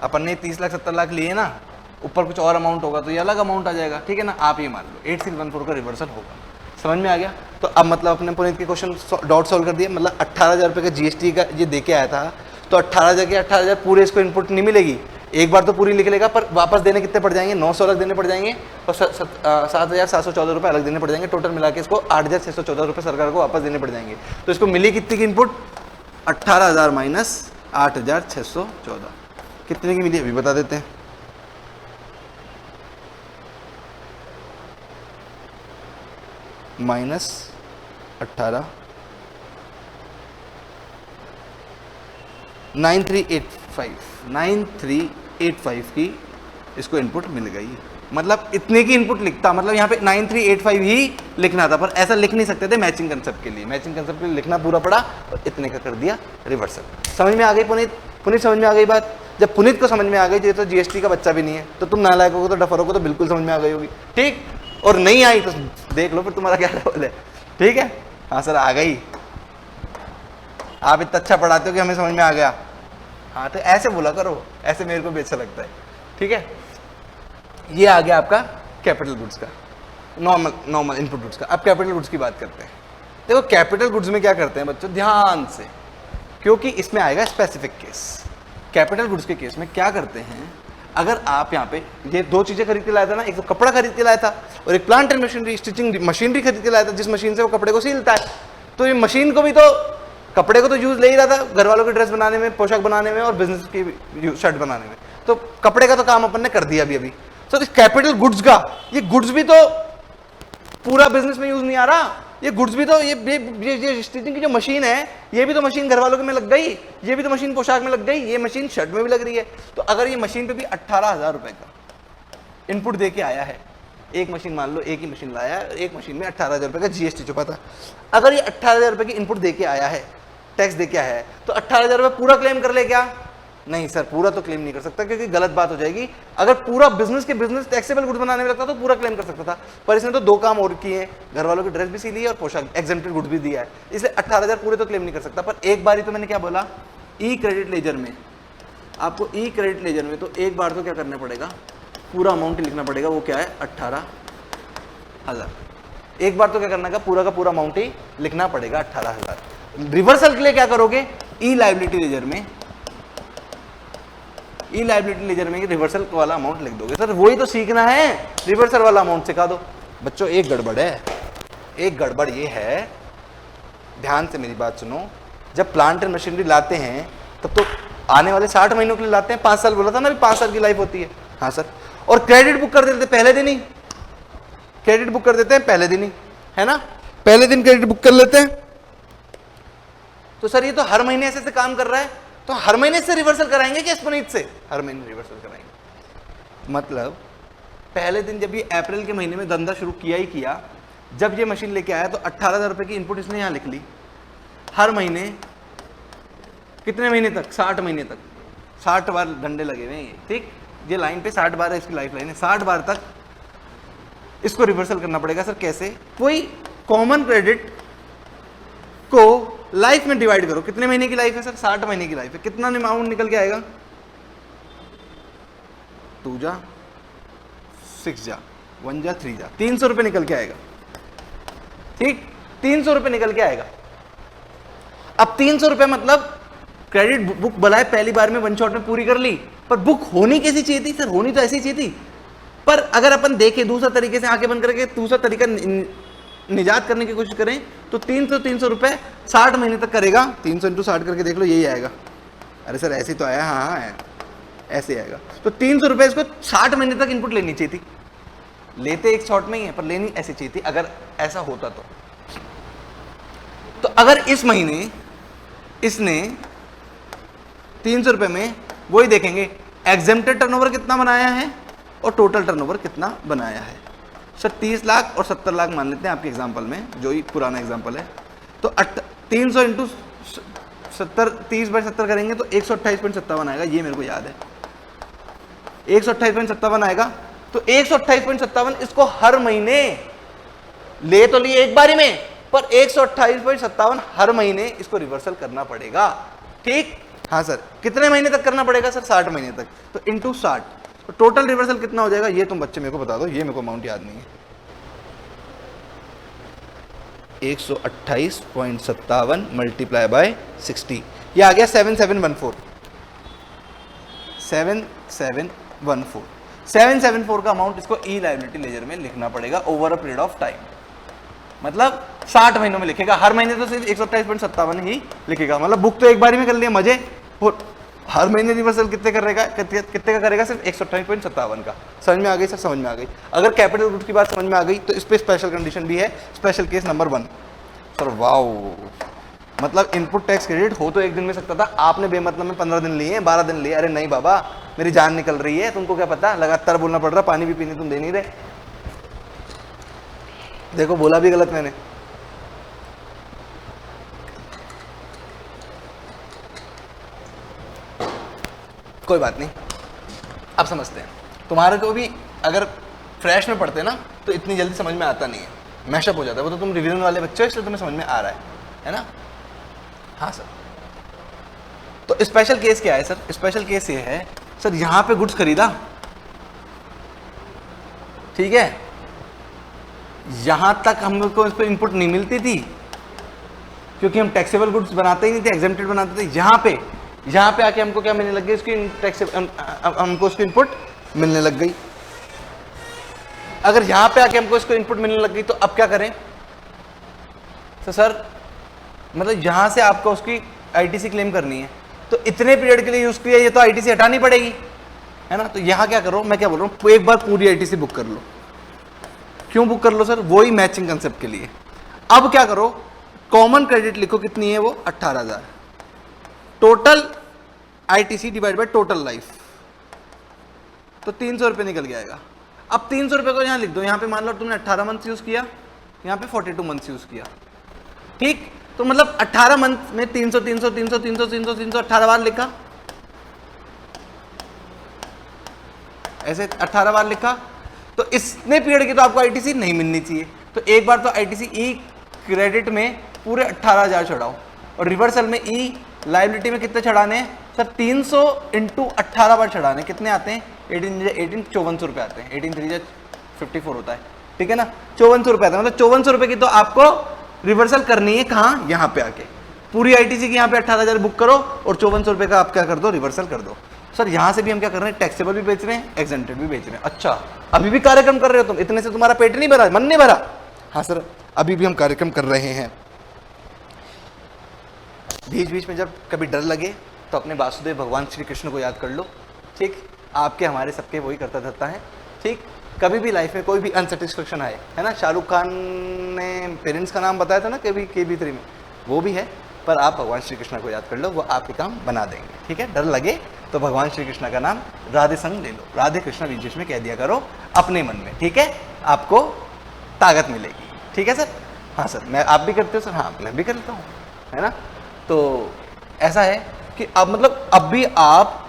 अपन ने 30,70,00,000 लिए ना, ऊपर कुछ और अमाउंट होगा तो ये अलग अमाउंट आ जाएगा, ठीक है ना। आप ये मान लो 8614 का रिवर्सल होगा। समझ में आ गया? तो अब मतलब अपने पुनीत के क्वेश्चन डॉट सॉल्व कर दिए। मतलब 18,000 रुपये का जीएसटी का ये दे के आया था, तो 18,000 के 18,000 पूरे इसको इनपुट नहीं मिलेगी, एक बार तो पूरी लिख लेगा, पर वापस देने कितने पड़ जाएंगे, 900 अलग देने पड़ जाएंगे और 7,714 रुपये अलग देने पड़ जाएंगे। टोटल मिला के इसको 8,614 रुपये सरकार को वापस देने पड़ जाएंगे। तो इसको मिली कितनी की इनपुट, 18,000 माइनस 8,614, कितने की मिली अभी बता देते हैं। माइनस 18, 9385 की इसको इनपुट मिल गई। मतलब इतने की इनपुट लिखता, मतलब यहाँ पे 9385 ही लिखना था, पर ऐसा लिख नहीं सकते थे मैचिंग कंसेप्ट के लिए। मैचिंग कंसेप्ट के लिए लिखना पूरा पड़ा और इतने का कर दिया रिवर्सल। समझ में आ गई पुनीत? पुनीत समझ में आ गई बात? जब पुनीत को समझ में आ गई, ये तो जीएसटी का बच्चा भी नहीं है, तो तुम नालायकों को तो डफरों को तो बिल्कुल समझ में आ गई होगी, ठीक। और नहीं आई तो देख लो फिर तुम्हारा क्या लेवल है, ठीक है। हाँ सर आ गई, आप इतना अच्छा पढ़ाते हो कि हमें समझ में आ गया। हाँ तो ऐसे बोला करो, ऐसे मेरे को भी अच्छा लगता है, ठीक है। ये आ गया आपका कैपिटल गुड्स का, नॉर्मल इनपुट गुड्स का। अब कैपिटल गुड्स की बात करते हैं। देखो कैपिटल गुड्स में क्या करते हैं बच्चों, ध्यान से, क्योंकि इसमें आएगा स्पेसिफिक केस। कैपिटल गुड्स के केस में क्या करते हैं, अगर आप यहाँ पे ये दो चीजें खरीद के लाया था ना, एक तो कपड़ा खरीद के लाया था और एक plant and machinery, stitching machinery खरीद के लाया था, जिस मशीन से वो कपड़े को सिलता है। तो ये मशीन को भी तो, कपड़े को तो यूज ले ही रहा था घर वालों की ड्रेस बनाने में, पोशाक बनाने में और बिजनेस की शर्ट बनाने में, तो कपड़े का तो काम अपन ने कर दिया अभी। तो इस कैपिटल गुड्स का, ये गुड्स भी तो पूरा बिजनेस में यूज नहीं आ रहा, ये गुड्स भी तो ये स्टिचिंग की जो मशीन है, ये भी तो मशीन घर वालों के में लग गई, ये भी तो मशीन पोशाक में लग गई, ये मशीन शर्ट में भी लग रही है। तो अगर ये मशीन पे भी 18,000 रुपए का इनपुट दे के आया है, एक मशीन मान लो, एक ही मशीन लाया है, एक मशीन में 18,000 रुपए का जीएसटी छुपा था। अगर ये 18,000 रुपए की इनपुट दे के आया है, टैक्स दे के आया है, तो 18,000 रुपए पूरा क्लेम कर ले क्या? नहीं सर, पूरा तो क्लेम नहीं कर सकता, क्योंकि गलत बात हो जाएगी। अगर पूरा बिजनेस टैक्सेबल गुड्स बनाने में लगता तो पूरा क्लेम कर सकता था, पर इसने तो दो काम और किए, घर वालों की ड्रेस भी सिली है और पोशाक एग्जेम्प्टेड गुड्स भी दिया है, इसलिए 18,000 पूरे तो क्लेम नहीं कर सकता। पर एक बार ही तो मैंने क्या बोला, ई क्रेडिट लेजर में, आपको ई क्रेडिट लेजर में तो एक बार तो क्या करना पड़ेगा, पूरा अमाउंट लिखना पड़ेगा। वो क्या है, 18,000। एक बार तो क्या करना का पूरा अमाउंट ही लिखना पड़ेगा, 18,000। रिवर्सल के लिए क्या करोगे, ई लायबिलिटी लेजर में, ई लायबिलिटी लेजर में रिवर्सल वाला अमाउंट लिख दोगे। सर वही तो सीखना है, रिवर्सल वाला अमाउंट सिखा दो। बच्चों एक गड़बड़ है, एक गड़बड़ ये है, ध्यान से मेरी बात सुनो। जब प्लांट एंड मशीनरी लाते हैं तब तो आने वाले 60 महीनों के लिए लाते हैं, 5 साल बोला था ना, अभी 5 साल की लाइफ होती है। हाँ सर, और क्रेडिट बुक कर देते पहले दिन ही, क्रेडिट बुक कर देते हैं पहले दिन ही, है ना, पहले दिन क्रेडिट बुक कर लेते हैं। तो सर ये तो हर महीने ऐसे काम कर रहा है, तो हर महीने से रिवर्सल कराएंगे कि पुनीत से? हर महीने रिवर्सल कराएंगे। मतलब पहले दिन जब ये अप्रैल के महीने में धंधा शुरू किया ही किया, जब ये मशीन लेके आया तो 18,000 रुपए की इनपुट इसने यहां लिख ली। हर महीने कितने महीने तक, 60 महीने तक, 60 बार डंडे लगे हुए हैं, ठीक। ये लाइन पे 60 बार है, इसकी लाइफ लाइन है, 60 बार तक इसको रिवर्सल करना पड़ेगा। सर कैसे? कोई कॉमन क्रेडिट को लाइफ में डिवाइड करो, कितने महीने की लाइफ है सर? 60 महीने की लाइफ है, कितना अमाउंट निकल के आएगा? 2 जा 6 जा 1 जा 3 जा 300 रुपए निकल के आएगा, ठीक, 300 रुपए निकल के आएगा। अब 300 रुपए मतलब क्रेडिट बुक बनाए पहली बार में, वन शॉट में पूरी कर ली, पर बुक होनी कैसी चाहिए थी सर? होनी तो ऐसी चाहिए थी, पर अगर अपन देखें दूसरा तरीके से, आंखें बंद करके दूसरा तरीका निजात करने की कोशिश करें, तो 300 रुपए 60 महीने तक करेगा। 300 × 60 करके देख लो, यही आएगा। अरे सर ऐसे तो आया, हाँ ऐसे आएगा। तो 300 रुपए इसको 60 महीने तक इनपुट लेनी चाहिए थी। लेते एक शॉट में ही है, पर लेनी ऐसी चाहिए थी, अगर ऐसा होता तो अगर इस महीने इसने 300 रुपए में वही देखेंगे, एग्जेम्प्टेड टर्नओवर कितना बनाया है और टोटल टर्नओवर कितना बनाया है। सर 30 लाख और 70 लाख मान लेते हैं आपके एग्जांपल में, जो ही पुराना एग्जांपल है। तो 300 × 70, 30/70 करेंगे तो 128.57 आएगा, ये मेरे को याद है, 128.57 आएगा। तो 128.57 इसको हर महीने ले तो लिए एक बारी में, पर 128.57 हर महीने इसको रिवर्सल करना पड़ेगा। ठीक, हाँ सर, कितने महीने तक करना पड़ेगा सर? 60 महीने तक। तो इंटू 60, तो टोटल रिवर्सल कितना हो जाएगा? ये तुम बच्चे मेरे को बता दो, ये मेरे को अमाउंट याद नहीं है। 128.57 मल्टीप्लाई बाय 60, ये आ गया 7714। 7714 का अमाउंट इसको ई लायबिलिटी लेजर में लिखना पड़ेगा over a period of time. मतलब 60 महीनों में लिखेगा, हर महीने तो सिर्फ 128.57 ही लिखेगा। मतलब बुक तो एक बार ही में कर लिया मजे, हर महीने रिवर्सल कितने का करेगा? सिर्फ 128.57 का। समझ में आ गई सर? समझ में आ गई। अगर कैपिटल गुड्स की बात समझ में आ गई तो इस पे स्पेशल कंडीशन भी है, special case number 1। Sir wow, मतलब इनपुट टैक्स क्रेडिट हो तो एक दिन में सकता था, आपने बेमतलब में 15 दिन लिए, 12 दिन लिए। अरे नहीं बाबा, मेरी जान निकल रही है, तुमको क्या पता, लगातार बोलना पड़ रहा, पानी भी पीने तुम दे नहीं रहे। देखो बोला भी गलत मैंने। कोई बात नहीं, अब समझते हैं। तुम्हारे को भी अगर फ्रेश में पढ़ते ना तो इतनी जल्दी समझ में आता नहीं है, मैशअप हो जाता है। वो तो तुम रिवीजन वाले बच्चे हो, इसलिए तुम्हें समझ में आ रहा है ना? हाँ सर। तो स्पेशल केस क्या है सर? स्पेशल केस ये है सर, यहां पे गुड्स खरीदा, ठीक है, यहां तक हमको इस पर इनपुट नहीं मिलती थी क्योंकि हम टैक्सेबल गुड्स बनाते ही नहीं थे, एग्जेम्प्टेड बनाते थे। यहां पे आके हमको क्या मिलने लग गई? उसकी हमको उसकी इनपुट मिलने लग गई। अगर यहां पे आके हमको इसको इनपुट मिलने लग गई तो अब क्या करें? तो सर मतलब यहां से आपको उसकी आईटीसी क्लेम करनी है, तो इतने पीरियड के लिए यूज किया, ये तो आईटीसी हटानी पड़ेगी, है ना? तो यहां क्या करो, मैं क्या बोल रहा हूं, एक बार पूरी आईटीसी बुक कर लो। क्यों बुक कर लो सर? वही मैचिंग कंसेप्ट के लिए। अब क्या करो, कॉमन क्रेडिट लिखो, कितनी है वो? 18,000। Total ITC divide by total life, तो 300 रुपये निकल जाएगा। अब 300 रुपये को यहां लिख दो। यहां पे मान लो तुमने 18 मंथ यूज किया, यहां पे 42 मंथ यूज किया, ठीक? तो मतलब 18 मंथ में 300 300 300 300 300 300 18 बार लिखा, ऐसे 18 बार लिखा। तो इतने पीरियड की तो आपको आईटीसी नहीं मिलनी चाहिए। तो एक बार तो आईटीसी ई क्रेडिट में पूरे 18,000 चढ़ाओ, और रिवर्सल में ई लायबिलिटी में कितने चढ़ाने हैं सर? 300 इंटू 18 बार चढ़ाने। कितने आते हैं? 18 5400 रुपये आते हैं। 18 3 54 होता है, ठीक है ना? 5400 रुपये आता है। मतलब 5400 रुपये की तो आपको रिवर्सल करनी है। कहाँ? यहाँ पे आके पूरी आईटीसी की यहाँ पे 18,000 बुक करो और 5400 रुपये का आप क्या कर दो? रिवर्सल कर दो। सर यहाँ से भी हम क्या कर रहे हैं? टैक्सेबल भी बेच रहे हैं, एग्जेम्प्टेड भी बेच रहे हैं। अच्छा, अभी भी कार्यक्रम कर रहे हो तुम? इतने से तुम्हारा पेट नहीं भरा, मन नहीं भरा? हाँ सर, अभी भी हम कार्यक्रम कर रहे हैं। बीच बीच में जब कभी डर लगे तो अपने वासुदेव भगवान श्री कृष्ण को याद कर लो, ठीक? आपके हमारे सबके वही करता धरता है, ठीक? कभी भी लाइफ में कोई भी अनसेटिस्फेक्शन आए, है ना? शाहरुख खान ने पेरेंट्स का नाम बताया था ना कभी KB3 में, वो भी है। पर आप भगवान श्री कृष्ण को याद कर लो, वो आपके काम बना देंगे, ठीक है? डर लगे तो भगवान श्री कृष्ण का नाम राधे संग ले लो, राधे कृष्ण बीच बीच में कह दिया करो अपने मन में, ठीक है? आपको ताकत मिलेगी, ठीक है सर? हाँ सर, मैं आप भी करते हो सर? हाँ, मैं भी करता हूँ, है ना? तो ऐसा है कि अब मतलब अब भी आप,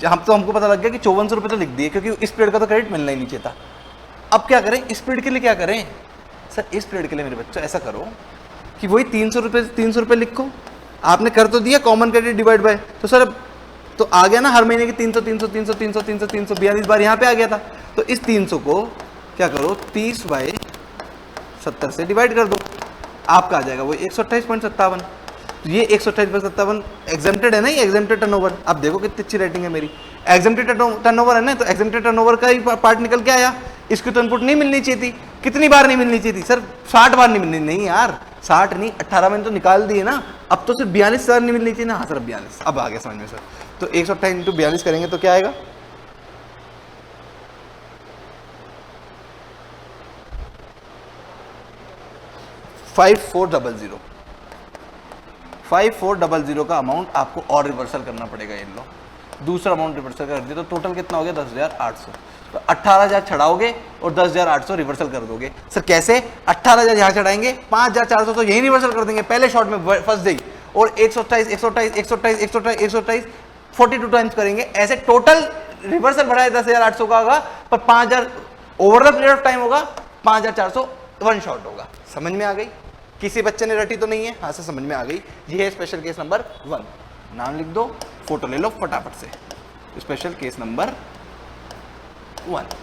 हम तो हमको पता लग गया कि 5400 रुपये तो लिख दिए क्योंकि इस पीरियड का तो क्रेडिट मिलना ही नहीं चाहिए था। अब क्या करें? इस पीरियड के लिए क्या करें सर? इस पीरियड के लिए मेरे बच्चों ऐसा करो कि वही 300 रुपये लिखो। आपने कर तो दिया कॉमन क्रेडिट डिवाइड बाय, तो सर तो आ गया ना हर महीने की 300 300 300 300 300 300 42 बार यहाँ पे आ गया था। तो इस 300 को क्या करो? 30/70 से डिवाइड कर दो, आपका आ जाएगा वो 128.57। तो ये 128/57 एग्जेम्प्टेड है ना, ये एग्जेम्प्टेड टर्नओवर। अब देखो कितनी अच्छी रेटिंग है मेरी। एग्जेम्प्टेड टर्नओवर है ना, तो एग्जेम्प्टेड टर्नओवर का ही पार्ट निकल के आया। इसकी तो इनपुट नहीं मिलनी चाहिए थी। कितनी बार नहीं मिलनी चाहिए थी सर? 60 बार नहीं मिलनी। नहीं यार, 60 नहीं, 18 में तो निकाल दिए ना। अब तो सिर्फ 42 नहीं मिलनी चाहिए ना। हाँ सर, 42। अब आ गया समझ में सर। तो 128 इंटू 42 करेंगे तो क्या आएगा? 5400। 5400 का अमाउंट आपको और रिवर्सल करना पड़ेगा। इन लो दूसरा अमाउंट रिवर्सल कर दिया तो टोटल कितना हो गया? 10,800। तो 18,000 चढ़ाओगे और 10,800 रिवर्सल कर दोगे। सर कैसे? 18,000 यहाँ चढ़ाएंगे, 5,400 तो यही रिवर्सल कर देंगे पहले शॉट में, फर्स्ट डे। और 128 128 128 128 128 42 टाइम्स करेंगे। ऐसे टोटल रिवर्सल बढ़ाए 10,800 का होगा, पर 5,000 over the period of time होगा, 5,400 वन शॉट होगा। समझ में आ गई? किसी बच्चे ने रटी तो नहीं है? हाँ से समझ में आ गई। ये है स्पेशल केस नंबर 1। नाम लिख दो, फोटो ले लो फटाफट से। Special case number 1।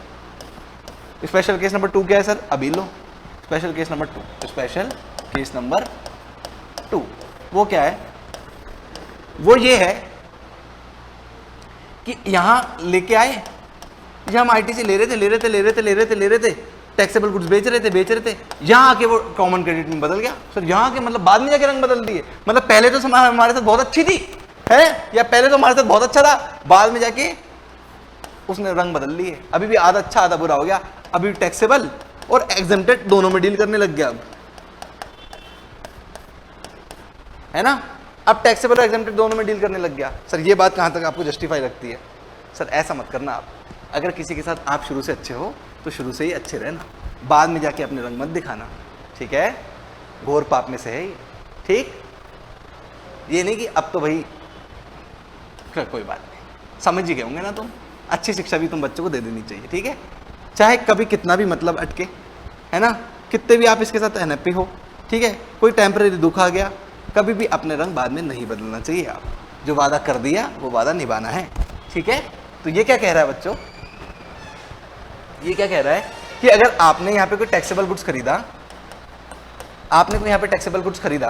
Special case number 2 क्या है सर? अभी लो। Special case number 2, special case number 2 वो क्या है? वो ये है कि यहां लेके आए, जहां हम आईटीसी ले रहे थे, टैक्सेबल गुड्स बेच रहे थे, यहां आके वो कॉमन क्रेडिट में बदल गया। सर यहां के मतलब बाद में जाके रंग बदल दिए? मतलब पहले तो हमारे साथ बहुत अच्छी थी है, या पहले तो हमारे साथ बहुत अच्छा था, बाद में जाके उसने रंग बदल लिए। अभी भी आधा अच्छा आधा बुरा हो गया। अभी टैक्सेबल और एग्जेम्प्टेड दोनों में डील करने लग गया अब, है ना? अब टैक्सेबल और एग्जेम्प्टेड दोनों में डील करने लग गया। सर ये बात कहां तक आपको जस्टिफाई लगती है? सर ऐसा मत करना आप। अगर किसी के साथ आप शुरू से अच्छे हो तो शुरू से ही अच्छे रहना, बाद में जाके अपने रंग मत दिखाना, ठीक है? घोर पाप में से है ये, ठीक? ये नहीं कि अब तो भाई कोई बात नहीं, समझ ही गए होंगे ना तुम। अच्छी शिक्षा भी तुम बच्चों को दे देनी चाहिए, ठीक है? चाहे कभी कितना भी मतलब अटके, है ना, कितने भी आप इसके साथ अनहैप्पी हो, ठीक है, कोई टेम्परेरी दुख आ गया, कभी भी अपने रंग बाद में नहीं बदलना चाहिए। आप जो वादा कर दिया वो वादा निभाना है, ठीक है? तो ये क्या कह रहा है बच्चों? ये क्या कह रहा है कि अगर आपने यहाँ पे कोई टैक्सेबल गुड्स खरीदा, आपने कोई यहाँ पे टैक्सेबल गुड्स खरीदा,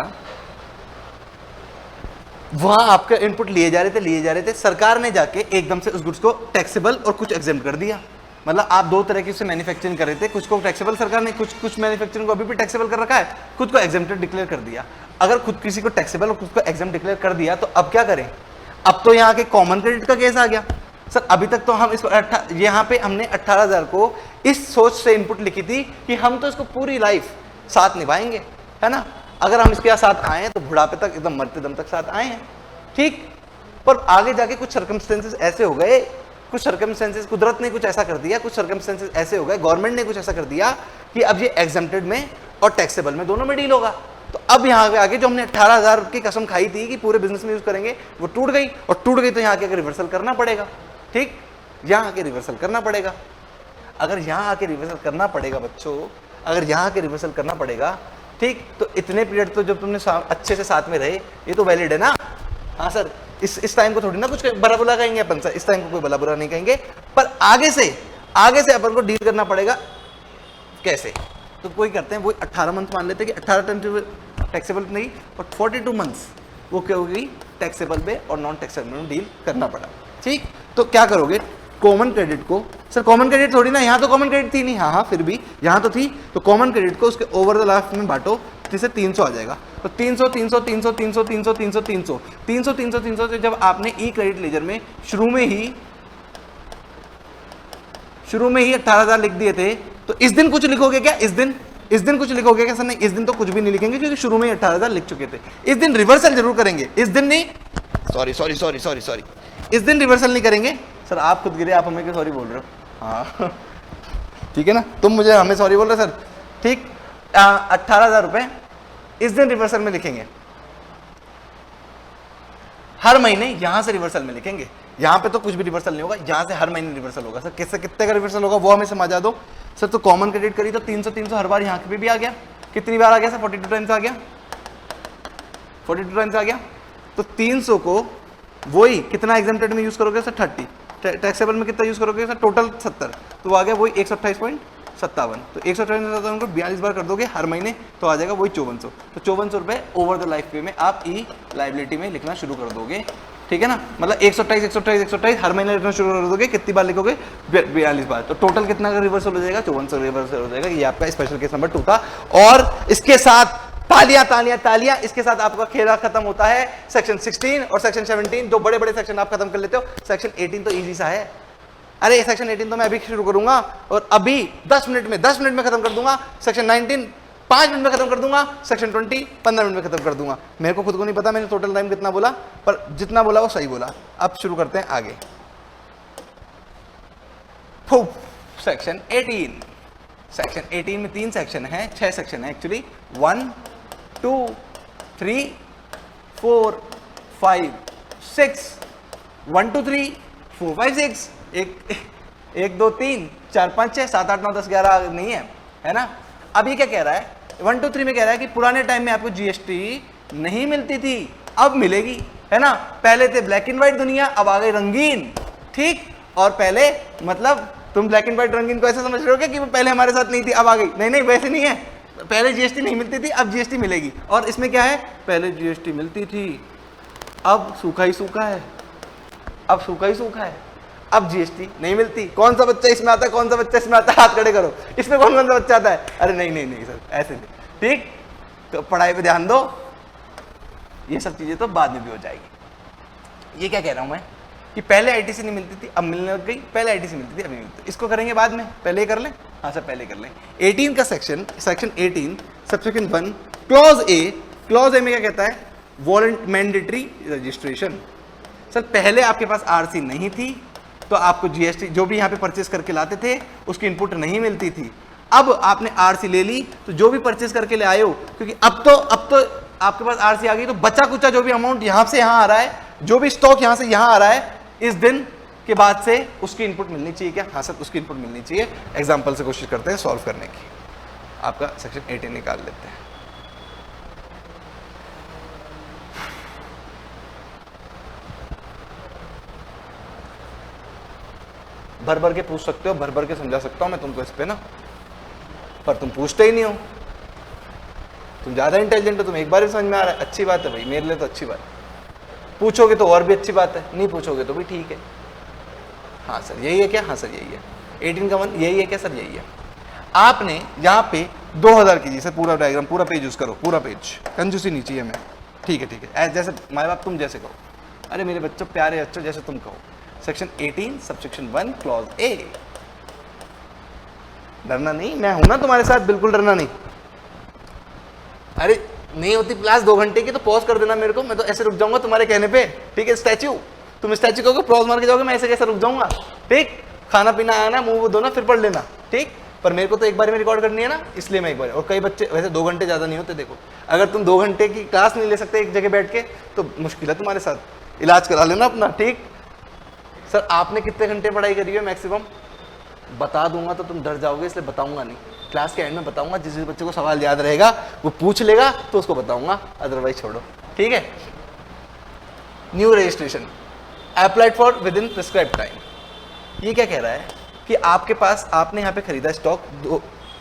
वहां आपके इनपुट लिए जा रहे थे, सरकार ने जाके एकदम से उस गुड्स को टैक्सेबल और कुछ एग्जेम्प्ट कर दिया। मतलब आप दो तरह की उससे मैन्युफैक्चरिंग कर रहे थे, कुछ को टैक्सेबल सरकार ने, कुछ मैन्युफैक्चरिंग को अभी भी टैक्सेबल कर रखा है, खुद को एग्जेम्प्टेड डिक्लेयर कर दिया। अगर खुद किसी को टैक्सेबल और खुद को एग्जेम्प्ट डिक्लेयर कर दिया तो अब क्या करें? अब तो यहाँ के कॉमन क्रेडिट का केस आ गया। सर अभी तक तो हम इसको यहाँ पे हमने 18,000 को इस सोच से इनपुट लिखी थी कि हम तो इसको पूरी लाइफ साथ निभाएंगे, है ना? अगर हम इसके साथ आए हैं तो बुढ़ापे तक एकदम मरते दम तक साथ आए हैं, ठीक? पर आगे जाके कुछ सर्कमस्टेंसेस ऐसे हो गए, कुछ सर्कमस्टेंसेस कुदरत ने कुछ ऐसा कर दिया, कुछ सर्कमस्टेंसेस ऐसे हो गए, गवर्नमेंट ने कुछ ऐसा कर दिया कि अब ये एग्जेम्प्टेड में और टैक्सेबल में दोनों में डील होगा। तो अब यहाँ पे आगे जो हमने 18,000 की कसम खाई थी कि पूरे बिजनेस में यूज करेंगे, वो टूट गई, और टूट गई तो यहाँ आके रिवर्सल करना पड़ेगा, ठीक? यहाँ आके रिवर्सल करना पड़ेगा। अगर यहाँ आके रिवर्सल करना पड़ेगा बच्चों, अगर यहाँ आके रिवर्सल करना पड़ेगा, ठीक, तो इतने पीरियड तो जब तुमने अच्छे से साथ में रहे, ये तो वैलिड है ना? हाँ सर, इस टाइम को थोड़ी ना कुछ बड़ा बुरा कहेंगे अपन सर, इस टाइम को कोई भला बुरा नहीं कहेंगे, पर आगे से अपन को डील करना पड़ेगा। कैसे? तो कोई करते हैं वो 18 मंथ मान लेते हैं कि 18 टैक्सेबल नहीं, और 42 मंथ्स वो क्या होगी? टैक्सेबल में और नॉन टैक्सेबल में डील करना पड़ा, ठीक? तो क्या करोगे? कॉमन क्रेडिट को, सर कॉमन क्रेडिट थोड़ी ना, यहाँ तो कॉमन क्रेडिट थी नहीं, हाँ फिर भी यहाँ तो थी, तो कॉमन क्रेडिट को उसके ओवर द लाइफ में बांटो, जिससे 300 आ जाएगा। तो 300 300 300 300 300 300 300 300 300 300 से जब आपने ई क्रेडिट लेजर में शुरू में ही 18,000 लिख दिए थे, तो इस दिन कुछ लिखोगे क्या? इस दिन कुछ लिखोगे क्या? सर नहीं, इस दिन तो कुछ भी नहीं लिखेंगे क्योंकि शुरू में ही 18,000 लिख चुके थे। इस दिन रिवर्सल जरूर करेंगे, इस दिन नहीं, सॉरी, इस दिन रिवर्सल नहीं करेंगे। सर आप खुद गिरे, आप हमें क्यों सॉरी बोल रहे हो? हाँ ठीक है ना, तुम मुझे हमें सॉरी बोल रहे हो सर, ठीक? 18,000 रुपए इस दिन रिवर्सल में लिखेंगे, हर महीने यहां से रिवर्सल में लिखेंगे। यहां पे तो कुछ भी रिवर्सल नहीं होगा, यहां से हर महीने रिवर्सल होगा। सर किससे कितने का रिवर्सल होगा वो हमें समझा दो सर। तो कॉमन क्रेडिट करी तो 300 हर बार यहाँ पे भी आ गया। कितनी बार आ गया सर? 42 टाइम्स आ गया, 42 टाइम्स आ गया। तो 300 को वही कितना एग्जेम्प्टेड में यूज करोगे सर? 30। टैक्सेबल में कितना यूज करोगे सर? टोटल 70। तो आ गया वही 128.57। तो 128.57 को 42 बार कर दोगे हर महीने, तो आ जाएगा वही 5400। तो 5400 रुपए ओवर द लाइफ पे में आप ई लाइबिलिटी में लिखना शुरू कर दोगे, ठीक है ना? मतलब 128 हर महीने लिखना शुरू कर दोगे। कितनी बार लिखोगे? 42 बार। तो टोटल कितना का रिवर्सल हो जाएगा? 5400 रिवर्सल हो जाएगा। ये आपका स्पेशल केस नंबर 2 था। और इसके साथ तालियां, इसके साथ आपका खेला खत्म होता है सेक्शन 16 और सेक्शन 17, दो बड़े बड़े सेक्शन आप खत्म कर लेते हो। सेक्शन 18 तो इजी सा है। अरे सेक्शन 18 तो मैं अभी शुरू करूंगा और अभी 10 मिनट में खत्म कर दूंगा। सेक्शन 19 5 मिनट में खत्म कर दूंगा। सेक्शन 20 15 मिनट में खत्म कर दूंगा। मेरे को खुद को नहीं पता मैंने टोटल टाइम कितना बोला, पर जितना बोला वो सही बोला। अब शुरू करते हैं आगे। सेक्शन 18। सेक्शन 18 में 3 सेक्शन है, 6 सेक्शन है एक्चुअली। 1 2 3 4 5 6 1 2 3 4 5 6 1 2 3 4 5 6 7 8 9 10 11 नहीं है, है ना? अब ये क्या कह रहा है 1 2 3 में कह रहा है कि पुराने टाइम में आपको जीएसटी नहीं मिलती थी, अब मिलेगी, है ना। पहले थे ब्लैक एंड व्हाइट दुनिया, अब आ गई रंगीन, ठीक। और पहले मतलब तुम ब्लैक एंड व्हाइट रंगीन को ऐसे समझ रहे हो कि वो पहले हमारे साथ नहीं थी अब आ गई, नहीं नहीं वैसे नहीं है। पहले जीएसटी नहीं मिलती थी, अब जीएसटी मिलेगी। और इसमें क्या है, पहले जीएसटी मिलती थी, अब सूखा ही सूखा है, अब सूखा ही सूखा है, अब जीएसटी नहीं मिलती। कौन सा बच्चा इसमें आता है, कौन सा बच्चा इसमें आता है, हाथ खड़े करो, इसमें कौन कौन सा बच्चा आता है। अरे नहीं नहीं नहीं सर ऐसे नहीं, ठीक। तो पढ़ाई पे ध्यान दो, ये सब चीजें तो बाद में भी हो जाएगी। ये क्या कह रहा हूं मैं कि पहले आईटीसी नहीं मिलती थी, अब मिलने लग गई, पहले आईटीसी मिलती थी, अब नहीं मिलती। इसको करेंगे बाद में, पहले ही कर लें। हाँ सर पहले कर लें। 18 का सेक्शन 18 सबसेक्शन 1 क्लॉज ए में क्या कहता है, वॉलंट मैंडेटरी रजिस्ट्रेशन। सर पहले आपके पास आरसी नहीं थी तो आपको जीएसटी जो भी यहाँ पे परचेस करके लाते थे उसकी इनपुट नहीं मिलती थी। अब आपने आरसी ले ली तो जो भी परचेस करके ले आए हो, क्योंकि अब तो आपके पास आरसी आ गई, तो बचा कुचा जो भी अमाउंट यहाँ से यहाँ आ रहा है, जो भी स्टॉक यहाँ से यहाँ आ रहा है, इस दिन के बाद से उसकी इनपुट मिलनी चाहिए क्या। हाँ सर उसकी इनपुट मिलनी चाहिए। एग्जाम्पल से कोशिश करते हैं सॉल्व करने की। आपका सेक्शन 18 निकाल लेते हैं। भर भर के पूछ सकते हो, भर भर के समझा सकता हूं मैं तुमको इस पे ना, पर तुम पूछते ही नहीं हो। तुम ज्यादा इंटेलिजेंट हो, तुम एक बार ही समझ में आ रहा है, अच्छी बात है भाई, मेरे लिए तो अच्छी बात है। पूछोगे तो और भी अच्छी बात है, नहीं पूछोगे तो भी ठीक है। हाँ सर यही है क्या, हाँ सर यही है। 18 का 1 यही है क्या सर, यही है। आपने यहाँ पे 2000 कीजिए सर, पूरा डायग्राम पूरा पेज यूज करो, पूरा पेज, कंजूसी नहीं चाहिए हमें, ठीक है ठीक है। जैसे माए बाप तुम जैसे कहो, अरे मेरे बच्चों प्यारे बच्चों जैसे तुम कहो। Section 18 subsection 1 clause A. डरना नहीं, मैं हूं ना तुम्हारे साथ, बिल्कुल डरना नहीं। अरे नहीं होती क्लास 2 घंटे की तो पॉज कर देना मेरे को, मैं तो ऐसे रुक जाऊंगा तुम्हारे कहने पे, ठीक है। स्टैच्यू, तुम स्टैच्यू कहोगे पॉज मार के जाओगे, मैं ऐसे कैसे रुक जाऊंगा, ठीक। खाना पीना आया ना, मुंह धोना फिर पढ़ लेना, ठीक। पर मेरे को तो एक बार में रिकॉर्ड करनी है ना, इसलिए मैं एक बार। और कई बच्चे वैसे 2 घंटे ज्यादा नहीं होते, देखो अगर तुम 2 घंटे की क्लास नहीं ले सकते एक जगह बैठ के तो मुश्किल है तुम्हारे साथ, इलाज करा लेना अपना, ठीक। सर आपने कितने घंटे पढ़ाई करी है मैक्सिमम, बता दूंगा तो तुम डर जाओगे, इसलिए बताऊंगा नहीं। क्लास के एंड में बताऊंगा, जिस बच्चे को सवाल याद रहेगा वो पूछ लेगा तो उसको बताऊंगा, अदरवाइज छोड़ो, ठीक है। New registration applied for with in prescribe time. ये क्या कह रहा है कि आपके पास, आपने यहाँ पे खरीदा स्टॉक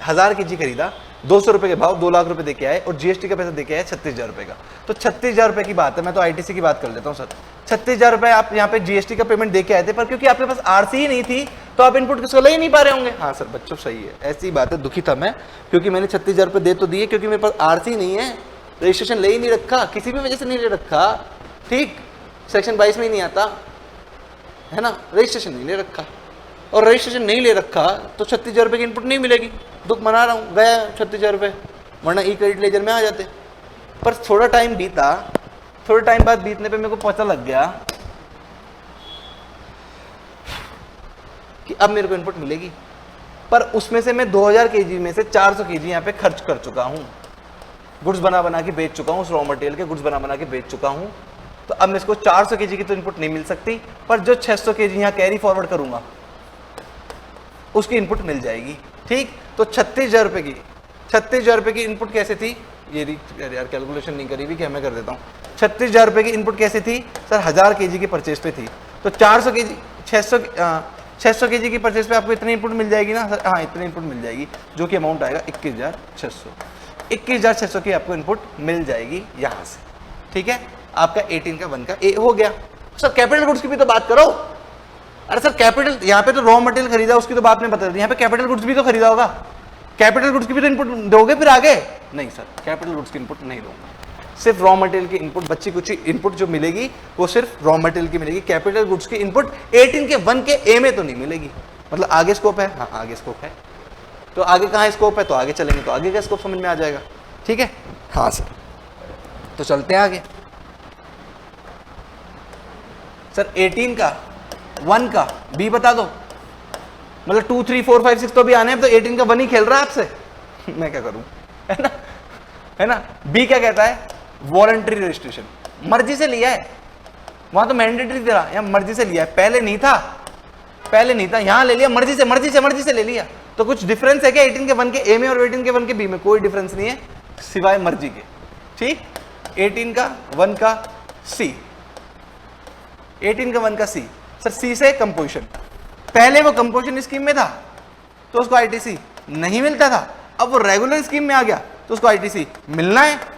1000 kg खरीदा, 200 रुपए के भाव, 2 लाख रुपए देके आए और जीएसटी का पैसा देके आए 36,000 रुपए का। तो 36,000 रुपए की बात है, मैं तो आईटीसी की बात कर लेता हूँ सर। 36,000 रुपए आप यहाँ पे जीएसटी का पेमेंट देके आए थे, पर क्योंकि आपके पास आरसी ही नहीं थी तो आप इनपुट किसको ले ही नहीं पा रहे होंगे। हाँ सर बच्चों सही है, ऐसी बात है, दुखी था मैं, क्योंकि मैंने 36,000 रुपए दे तो दिए, क्योंकि मेरे पास आरसी नहीं है, रजिस्ट्रेशन ले ही नहीं रखा, किसी भी वजह से नहीं ले रखा, ठीक। सेक्शन 22 में ही नहीं आता है ना, रजिस्ट्रेशन नहीं ले रखा, और रजिस्ट्रेशन नहीं ले रखा तो 36,000 रुपए की इनपुट नहीं मिलेगी। दुख मना रहा हूँ, गया 36,000 रुपए, वरना ई क्रेडिट लेजर में आ जाते। पर थोड़ा टाइम बीता, थोड़े टाइम बाद बीतने पे मेरे को पता लग गया कि अब मेरे को इनपुट मिलेगी, पर उसमें से मैं 2000 kg में से 400 kg यहाँ पे खर्च कर चुका हूँ, गुड्स बना बना के बेच चुका हूँ, उस रॉ मटेरियल के गुड्स बना बना के बेच चुका हूँ। तो अब मेरे को 400 kg की तो इनपुट नहीं मिल सकती, पर जो 600 kg यहाँ कैरी फॉरवर्ड करूंगा उसकी इनपुट मिल जाएगी, ठीक। तो 36,000 रुपए की, 36,000 रुपए की इनपुट कैसे थी, ये यार कैलकुलेशन नहीं करी भी, क्या मैं कर देता हूँ। 36,000 रुपए की इनपुट कैसे थी सर, 1000 kg की परचेज पे थी, तो 400 kg 600 kg की परचेज पे आपको इतनी इनपुट मिल जाएगी ना सर। हाँ इतनी इनपुट मिल जाएगी, जो कि अमाउंट आएगा 21,600 की आपको इनपुट मिल जाएगी यहाँ से, ठीक है। आपका 18 का 1 का ए हो गया। सर कैपिटल गुड्स की भी तो बात करो। अरे सर कैपिटल, यहाँ पे तो रॉ मटेरियल खरीदा उसकी तो बात नहीं बता दी, यहाँ पे कैपिटल गुड्स भी तो खरीदा होगा, कैपिटल गुड्स की भी तो इनपुट दोगे फिर आगे। नहीं सर कैपिटल गुड्स की इनपुट नहीं दूंगा, सिर्फ रॉ मटेरियल की इनपुट, बच्ची कुछ इनपुट जो मिलेगी वो सिर्फ रॉ मटेरियल की मिलेगी। कैपिटल गुड्स की इनपुट 18 के 1 के ए में तो नहीं मिलेगी। मतलब आगे स्कोप है, हाँ आगे स्कोप है, तो आगे कहाँ स्कोप है, तो आगे चलेंगे तो आगे का स्कोप समझ में आ जाएगा, ठीक है। हाँ सर तो चलते हैं आगे। सर 18 का 1 का बी बता दो, मतलब 2 3 4 5 6 तो भी आने हैं, तो 18 का 1 ही खेल रहा है आपसे मैं क्या करूं, है ना। बी क्या कहता है, वॉलंटरी रजिस्ट्रेशन, मर्जी से लिया है, वहां तो मैंडेटरी था, यहाँ मर्जी से लिया है, पहले नहीं था, पहले नहीं था, यहां ले लिया मर्जी से ले लिया। तो कुछ डिफरेंस है क्या 18 के 1 के ए में और 18 के 1 के बी में? कोई डिफरेंस नहीं है सिवाय मर्जी के। ठीक, 18 का 1 का सी, 18 का 1 का सी। सर सी से कंपोजिशन, पहले वो कंपोजिशन स्कीम में था तो उसको आईटीसी नहीं मिलता था, अब वो रेगुलर स्कीम में आ गया तो उसको आईटीसी मिलना है।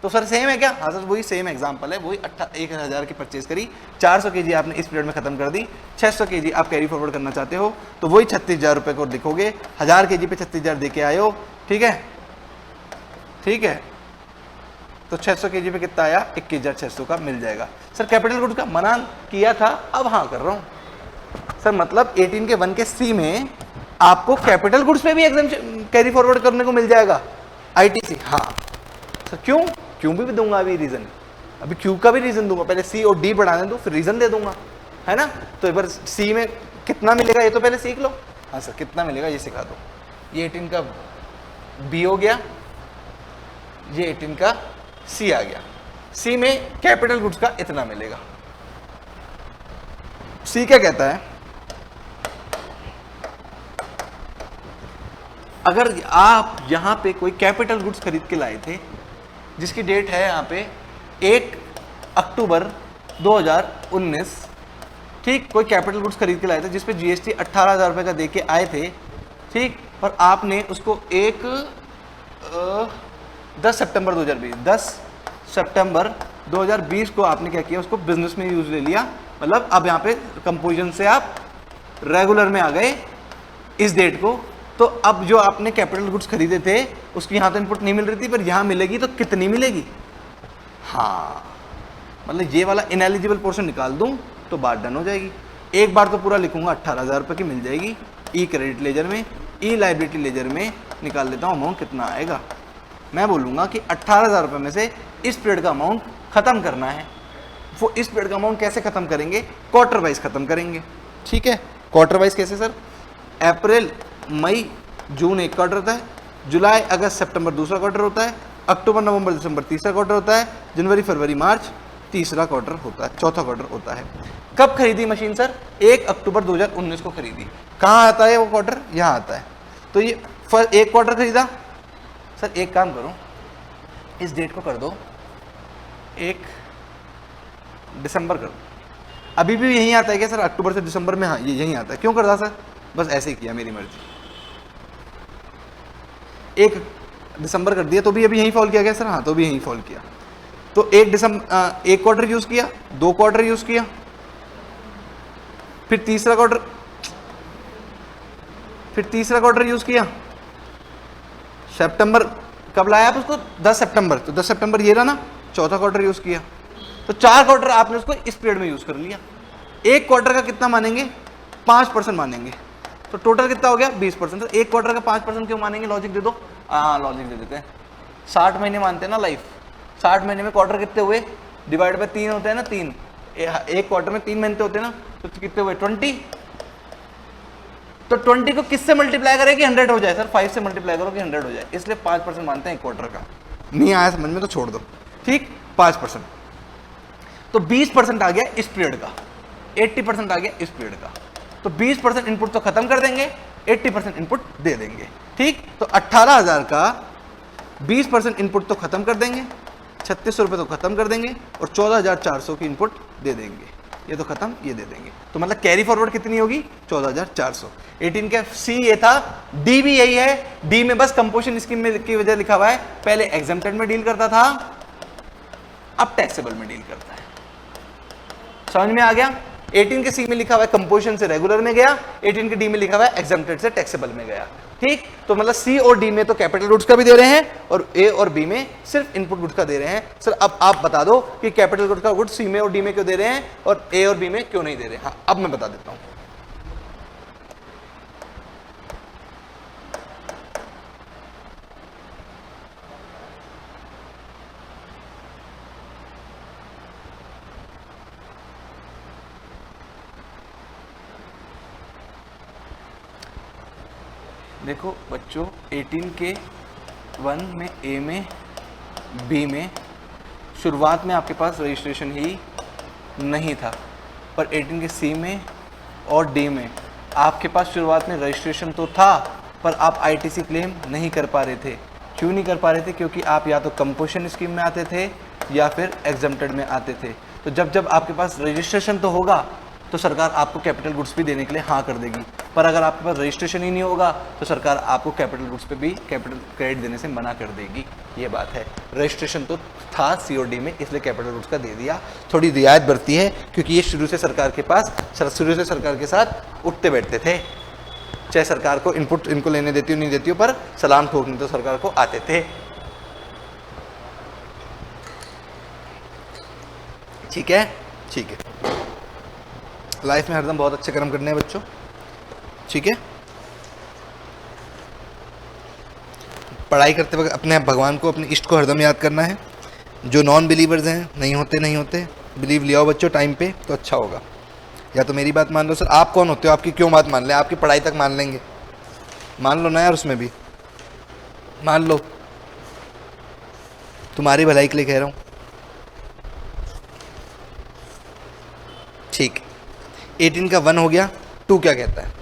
तो सर सेम है क्या? हाँ सर वही सेम एग्जांपल है, वही 1000 की परचेज करी, 400 केजी आपने इस पीरियड में खत्म कर दी, 600 केजी आप कैरी फॉरवर्ड करना चाहते हो तो वही 36,000 रुपए को लिखोगे, 1000 केजी पे 36,000 दे के आए हो। ठीक है, ठीक है, तो 600 केजी पे कितना आया? 21,600 का मिल जाएगा। सर कैपिटल गुड का मना किया था, अब हाँ कर रहा हूं सर। मतलब 18 के 1 के सी में आपको कैपिटल गुड्स पे भी एग्जाम्पशन कैरी फॉरवर्ड करने को मिल जाएगा आईटीसी। हाँ सर क्यों? क्यों भी दूंगा अभी रीजन, अभी क्यू का भी रीजन दूंगा, पहले सी और डी बढ़ाने दो फिर रीजन दे दूंगा, है ना। तो एक बार सी में कितना मिलेगा ये तो पहले सीख लो। हाँ सर कितना मिलेगा ये सिखा दो। ये 18 का बी हो गया, ये 18 का सी आ गया। सी में कैपिटल गुड्स का इतना मिलेगा। सी क्या कहता है? अगर आप यहां पे कोई कैपिटल गुड्स खरीद के लाए थे जिसकी डेट है यहाँ पे 1 अक्टूबर 2019, ठीक, कोई कैपिटल गुड्स खरीद के लाए थे जिस पे जीएसटी 18,000 रुपये का दे के आए थे, ठीक, और आपने उसको 10 सितंबर 2020 को आपने क्या किया? उसको बिजनेस में यूज ले लिया। मतलब अब यहाँ पे कंपोजिशन से आप रेगुलर में आ गए इस डेट को। तो अब जो आपने कैपिटल गुड्स खरीदे थे उसकी यहाँ तो इनपुट नहीं मिल रही थी, पर यहाँ मिलेगी तो कितनी मिलेगी? हाँ, मतलब ये वाला इनएलिजिबल पोर्शन निकाल दूं तो बात डन हो जाएगी। एक बार तो पूरा लिखूंगा 18,000 रुपये की मिल जाएगी। ई क्रेडिट लेजर में, ई लाइबिलिटी लेजर में निकाल लेता हूँ अमाउंट कितना आएगा। मैं बोलूँगा कि 18,000 रुपये में से इस पीरियड का अमाउंट ख़त्म करना है। वो इस पीरियड का अमाउंट कैसे ख़त्म करेंगे? क्वार्टर वाइज ख़त्म करेंगे। ठीक है, क्वार्टर वाइज कैसे सर? अप्रैल मई जून एक क्वार्टर होता है, जुलाई अगस्त सितंबर दूसरा क्वार्टर होता है, अक्टूबर नवंबर दिसंबर तीसरा क्वार्टर होता है, जनवरी फरवरी मार्च तीसरा क्वार्टर होता है, चौथा क्वार्टर होता है। कब खरीदी मशीन सर? 1 अक्टूबर 2019 को खरीदी। कहाँ आता है वो क्वार्टर? यहाँ आता है। तो ये एक क्वार्टर खरीदा सर। एक काम करो, इस डेट को कर दो 1 दिसंबर कर दो। अभी भी यही आता है क्या सर? अक्टूबर से दिसंबर में? हाँ ये यही आता है। क्यों करता सर? बस ऐसे ही किया, मेरी मर्जी। 1 दिसंबर कर दिया तो भी अभी यही फॉल किया गया सर? हाँ तो भी यही फॉल किया। तो 1 क्वार्टर यूज किया, 2 क्वार्टर यूज किया, फिर तीसरा क्वार्टर यूज किया। सितंबर कब लाया आप उसको? 10 सितंबर। तो 10 सितंबर ये रहा ना, चौथा क्वार्टर यूज किया। तो 4 क्वार्टर आपने उसको इस पीरियड में यूज कर लिया। एक क्वार्टर का कितना मानेंगे? 5% मानेंगे। तो टोटल कितना हो गया? 20%। तो एक क्वार्टर का 5% क्यों मानेंगे? लॉजिक दे दो। हाँ लॉजिक दे देते हैं। 60 महीने मानते हैं ना लाइफ। 60 महीने में क्वार्टर कितने हुए? डिवाइड बाय 3 होते हैं ना, 3। एक क्वार्टर में 3 महीने होते हैं ना, तो कितने हुए? 20। तो 20 को किससे मल्टीप्लाई करें कि 100 हो जाए सर? 5 से मल्टीप्लाई करो कि 100 हो जाए, इसलिए 5% मानते हैं एक क्वार्टर का। नहीं आया समझ में तो छोड़ दो, ठीक। 5%। तो 20% आ गया इस पीरियड का, 80% आ गया इस पीरियड का। तो 20% इनपुट तो खत्म कर देंगे, 80% इनपुट दे देंगे, ठीक। तो 18,000 का 20% इनपुट तो खत्म कर देंगे, 3600 रुपये तो खत्म कर देंगे, और 14,400 की इनपुट दे देंगे। ये तो खत्म, ये दे देंगे। तो मतलब कैरी फॉरवर्ड कितनी होगी? 14,400। 18 का सी ये था, डी भी यही है। डी में बस कंपोजिशन स्कीम में की वजह लिखा हुआ है, पहले एग्जम्प्टेड में डील करता था, अब टैक्सेबल में डील करता है। समझ में आ गया? 18 के सी में लिखा हुआ है कंपोजिशन से रेगुलर में गया, 18 के डी में लिखा हुआ है एग्जम्प्टेड से टैक्सेबल में गया, ठीक। तो मतलब सी और डी में तो कैपिटल गुड्स का भी दे रहे हैं, और ए और बी में सिर्फ इनपुट गुड्स का दे रहे हैं। सर अब आप बता दो कि कैपिटल गुड्स का गुड्स सी में और डी में क्यों दे रहे हैं और ए और बी में क्यों नहीं दे रहे? हाँ अब मैं बता देता हूं। देखो बच्चों, 18 के 1 में, ए में, बी में शुरुआत में आपके पास रजिस्ट्रेशन ही नहीं था, पर 18 के सी में और डी में आपके पास शुरुआत में रजिस्ट्रेशन तो था, पर आप आईटीसी क्लेम नहीं कर पा रहे थे। क्यों नहीं कर पा रहे थे? क्योंकि आप या तो कंपोजिशन स्कीम में आते थे या फिर एग्जम्प्टेड में आते थे। तो जब जब आपके पास रजिस्ट्रेशन तो होगा तो सरकार आपको कैपिटल गुड्स भी देने के लिए हाँ कर देगी, पर अगर आपके पास रजिस्ट्रेशन ही नहीं होगा तो सरकार आपको कैपिटल गुड्स पे भी कैपिटल क्रेडिट देने से मना कर देगी। ये बात है। रजिस्ट्रेशन तो था सीओडी में, इसलिए कैपिटल गुड्स का दे दिया। थोड़ी रियायत बरती है क्योंकि ये शुरू से सरकार के साथ उठते बैठते थे, चाहे सरकार को इनपुट इनको लेने देती हो नहीं देती हो, पर सलाम ठोकने तो सरकार को आते थे। ठीक है, ठीक है। लाइफ में हरदम बहुत अच्छे कर्म करने हैं बच्चों, ठीक है। पढ़ाई करते वक्त अपने भगवान को, अपने इष्ट को हरदम याद करना है। जो नॉन बिलीवर्स हैं, नहीं होते, बिलीव लिया हो बच्चों टाइम पे तो अच्छा होगा। या तो मेरी बात मान लो। सर आप कौन होते हो? आपकी क्यों बात मान लें? आपकी पढ़ाई तक मान लेंगे, मान लो ना यार, उसमें भी मान लो। तुम्हारी भलाई के लिए कह रहा हूँ, ठीक। 18 का 1 हो गया। 2 क्या कहता है?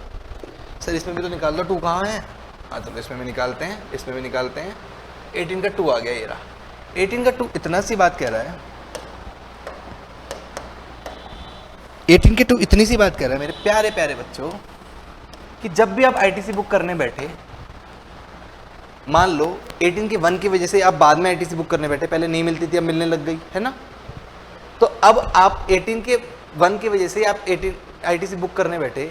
सर इसमें भी तो निकाल लो, 2 कहाँ है? हाँ चलो इसमें भी निकालते हैं, इसमें भी निकालते हैं। 18 का 2 आ गया, ये रहा। 18 का 2 इतना सी बात कह रहा है, 18 के 2 इतनी सी बात कह रहा है मेरे प्यारे प्यारे बच्चों, कि जब भी आप आईटीसी बुक करने बैठे, मान लो 18 के 1 की वजह से आप बाद में आईटीसी बुक करने बैठे, पहले नहीं मिलती थी अब मिलने लग गई है ना, तो अब आप 18 के 1 की वजह से आप 18 आईटीसी बुक करने बैठे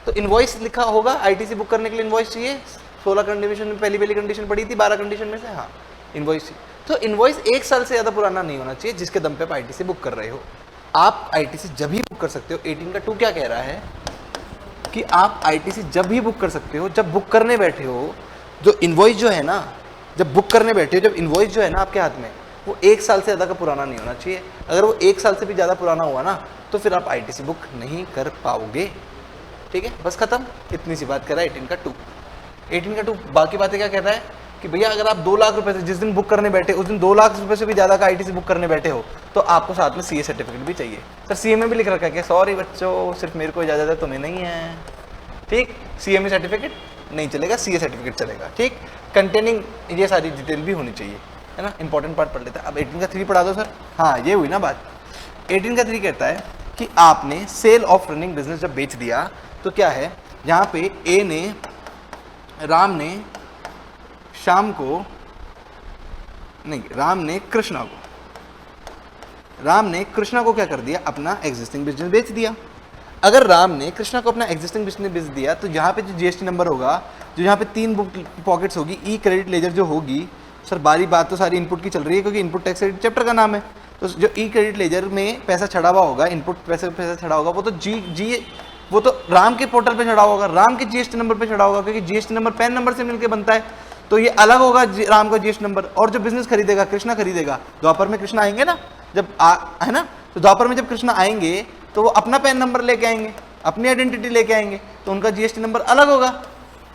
तो इनवॉइस लिखा होगा। आईटीसी बुक करने के लिए इनवॉइस चाहिए। 16 कंडीशन में पहली कंडीशन पड़ी थी, 12 कंडीशन में से, हाँ इनवॉइस। तो इनवॉइस 1 साल से ज़्यादा पुराना नहीं होना चाहिए जिसके दम पे आप आईटीसी बुक कर रहे हो। आप आईटीसी जब भी बुक कर सकते हो। 18 का 2 क्या कह रहा है कि आप आईटीसी जब भी बुक कर सकते हो जब बुक करने बैठे हो। जो इनवॉइस जो है ना, जब बुक करने बैठे हो, जब इनवॉइस जो है ना आपके हाथ में, वो 1 साल से ज़्यादा का पुराना नहीं होना चाहिए। अगर वो 1 साल से भी ज़्यादा पुराना हुआ ना तो फिर आप आईटीसी बुक नहीं कर पाओगे। ठीक है, बस खत्म। इतनी सी बात कर रहा है 18 का 2। 18 का 2 बाकी बातें क्या कहता है कि भैया अगर आप 2 लाख रुपए से जिस दिन बुक करने बैठे उस दिन 2 लाख रुपए से भी ज़्यादा का आईटीसी बुक करने बैठे हो तो आपको साथ में सीए सर्टिफिकेट भी चाहिए। सर सीए में भी लिख रखा है कि सॉरी बच्चों, सिर्फ मेरे को इजाज़त है, तुम्हें नहीं है। ठीक, सीएमए सर्टिफिकेट नहीं चलेगा, सीए सर्टिफिकेट चलेगा। ठीक, कंटेनिंग ये सारी डिटेल भी होनी चाहिए, है ना। इंपॉर्टेंट पार्ट पढ़ लेता है। अब 18 का 3 पढ़ा दो सर। हाँ ये हुई ना बात। 18 का 3 कहता है कि आपने सेल ऑफ रनिंग बिजनेस जब बेच दिया तो क्या है, यहाँ पे ए ने, राम ने शाम को नहीं, राम ने कृष्णा को क्या कर दिया, अपना एग्जिस्टिंग बिजनेस बेच दिया। अगर राम ने कृष्णा को अपना एग्जिस्टिंग बिजनेस बेच दिया तो यहाँ पे जो जीएसटी नंबर होगा, जो यहाँ पे 3 बुक पॉकेट्स होगी, ई क्रेडिट लेजर जो होगी, सर बात तो सारी इनपुट की चल रही है क्योंकि इनपुट टैक्स क्रेडिट चैप्टर का नाम है। तो जो ई क्रेडिट लेजर में पैसा चढ़ा हुआ होगा, इनपुट पैसा चढ़ा होगा, वो तो वो तो राम के पोर्टल पे चढ़ा होगा, राम के जीएसटी नंबर पे चढ़ा होगा, क्योंकि जीएसटी नंबर पैन नंबर से मिलकर बनता है। तो ये अलग होगा राम का जीएसटी नंबर। और जो बिजनेस खरीदेगा, कृष्णा खरीदेगा, द्वापर में कृष्णा आएंगे ना, जब है ना, तो द्वापर में जब कृष्णा आएंगे तो वो अपना पैन नंबर लेके आएंगे, अपनी आइडेंटिटी लेके आएंगे, तो उनका जीएसटी नंबर अलग होगा।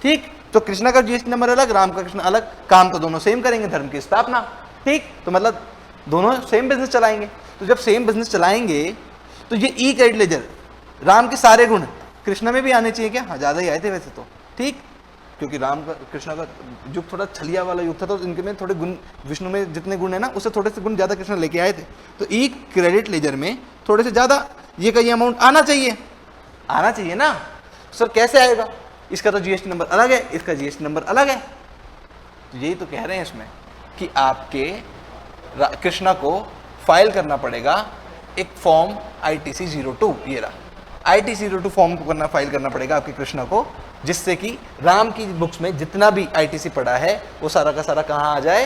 ठीक, तो कृष्णा का जीएसटी नंबर अलग, राम का कृष्णा अलग, काम तो दोनों सेम करेंगे, धर्म की स्थापना। ठीक, तो मतलब दोनों सेम बिजनेस चलाएंगे। तो जब सेम बिजनेस चलाएंगे तो ये ई क्रेडिट लेजर, राम के सारे गुण कृष्णा में भी आने चाहिए क्या? हाँ, ज़्यादा ही आए थे वैसे तो। ठीक, क्योंकि राम का कृष्णा का युग थोड़ा छलिया वाला युग था, तो इनके में थोड़े गुण, विष्णु में जितने गुण है ना उससे थोड़े से गुण ज़्यादा कृष्णा लेके आए थे। तो ई क्रेडिट लेजर में थोड़े से ज़्यादा ये का ये अमाउंट आना चाहिए ना। सर कैसे आएगा? इसका तो जीएसटी नंबर अलग है, इसका जीएसटी नंबर अलग है। तो यही तो कह रहे हैं इसमें कि आपके कृष्णा को फाइल करना पड़ेगा एक फॉर्म आईटीसी 02, ये रहा आईटीसी 02 फॉर्म को फाइल करना पड़ेगा आपके कृष्णा को, जिससे कि राम की बुक्स में जितना भी आईटीसी पड़ा है वो सारा का सारा कहाँ आ जाए,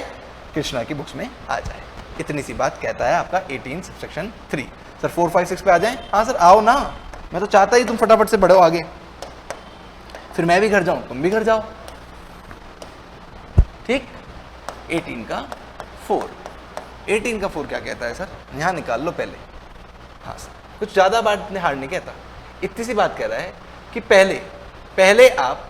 कृष्णा की बुक्स में आ जाए। इतनी सी बात कहता है आपका 18 सबसेक्शन 3। सर 4, 5, 6 पे आ जाएं? हाँ सर आओ ना, मैं तो चाहता ही तुम फटाफट से बढ़ो आगे, फिर मैं भी घर जाऊं, तुम भी घर जाओ। ठीक, 18 का 4। 18 का 4 क्या कहता है सर? यहाँ निकाल लो पहले। हाँ सर, कुछ ज़्यादा बात इतने हार्ड नहीं कहता, इतनी सी बात कह रहा है कि पहले आप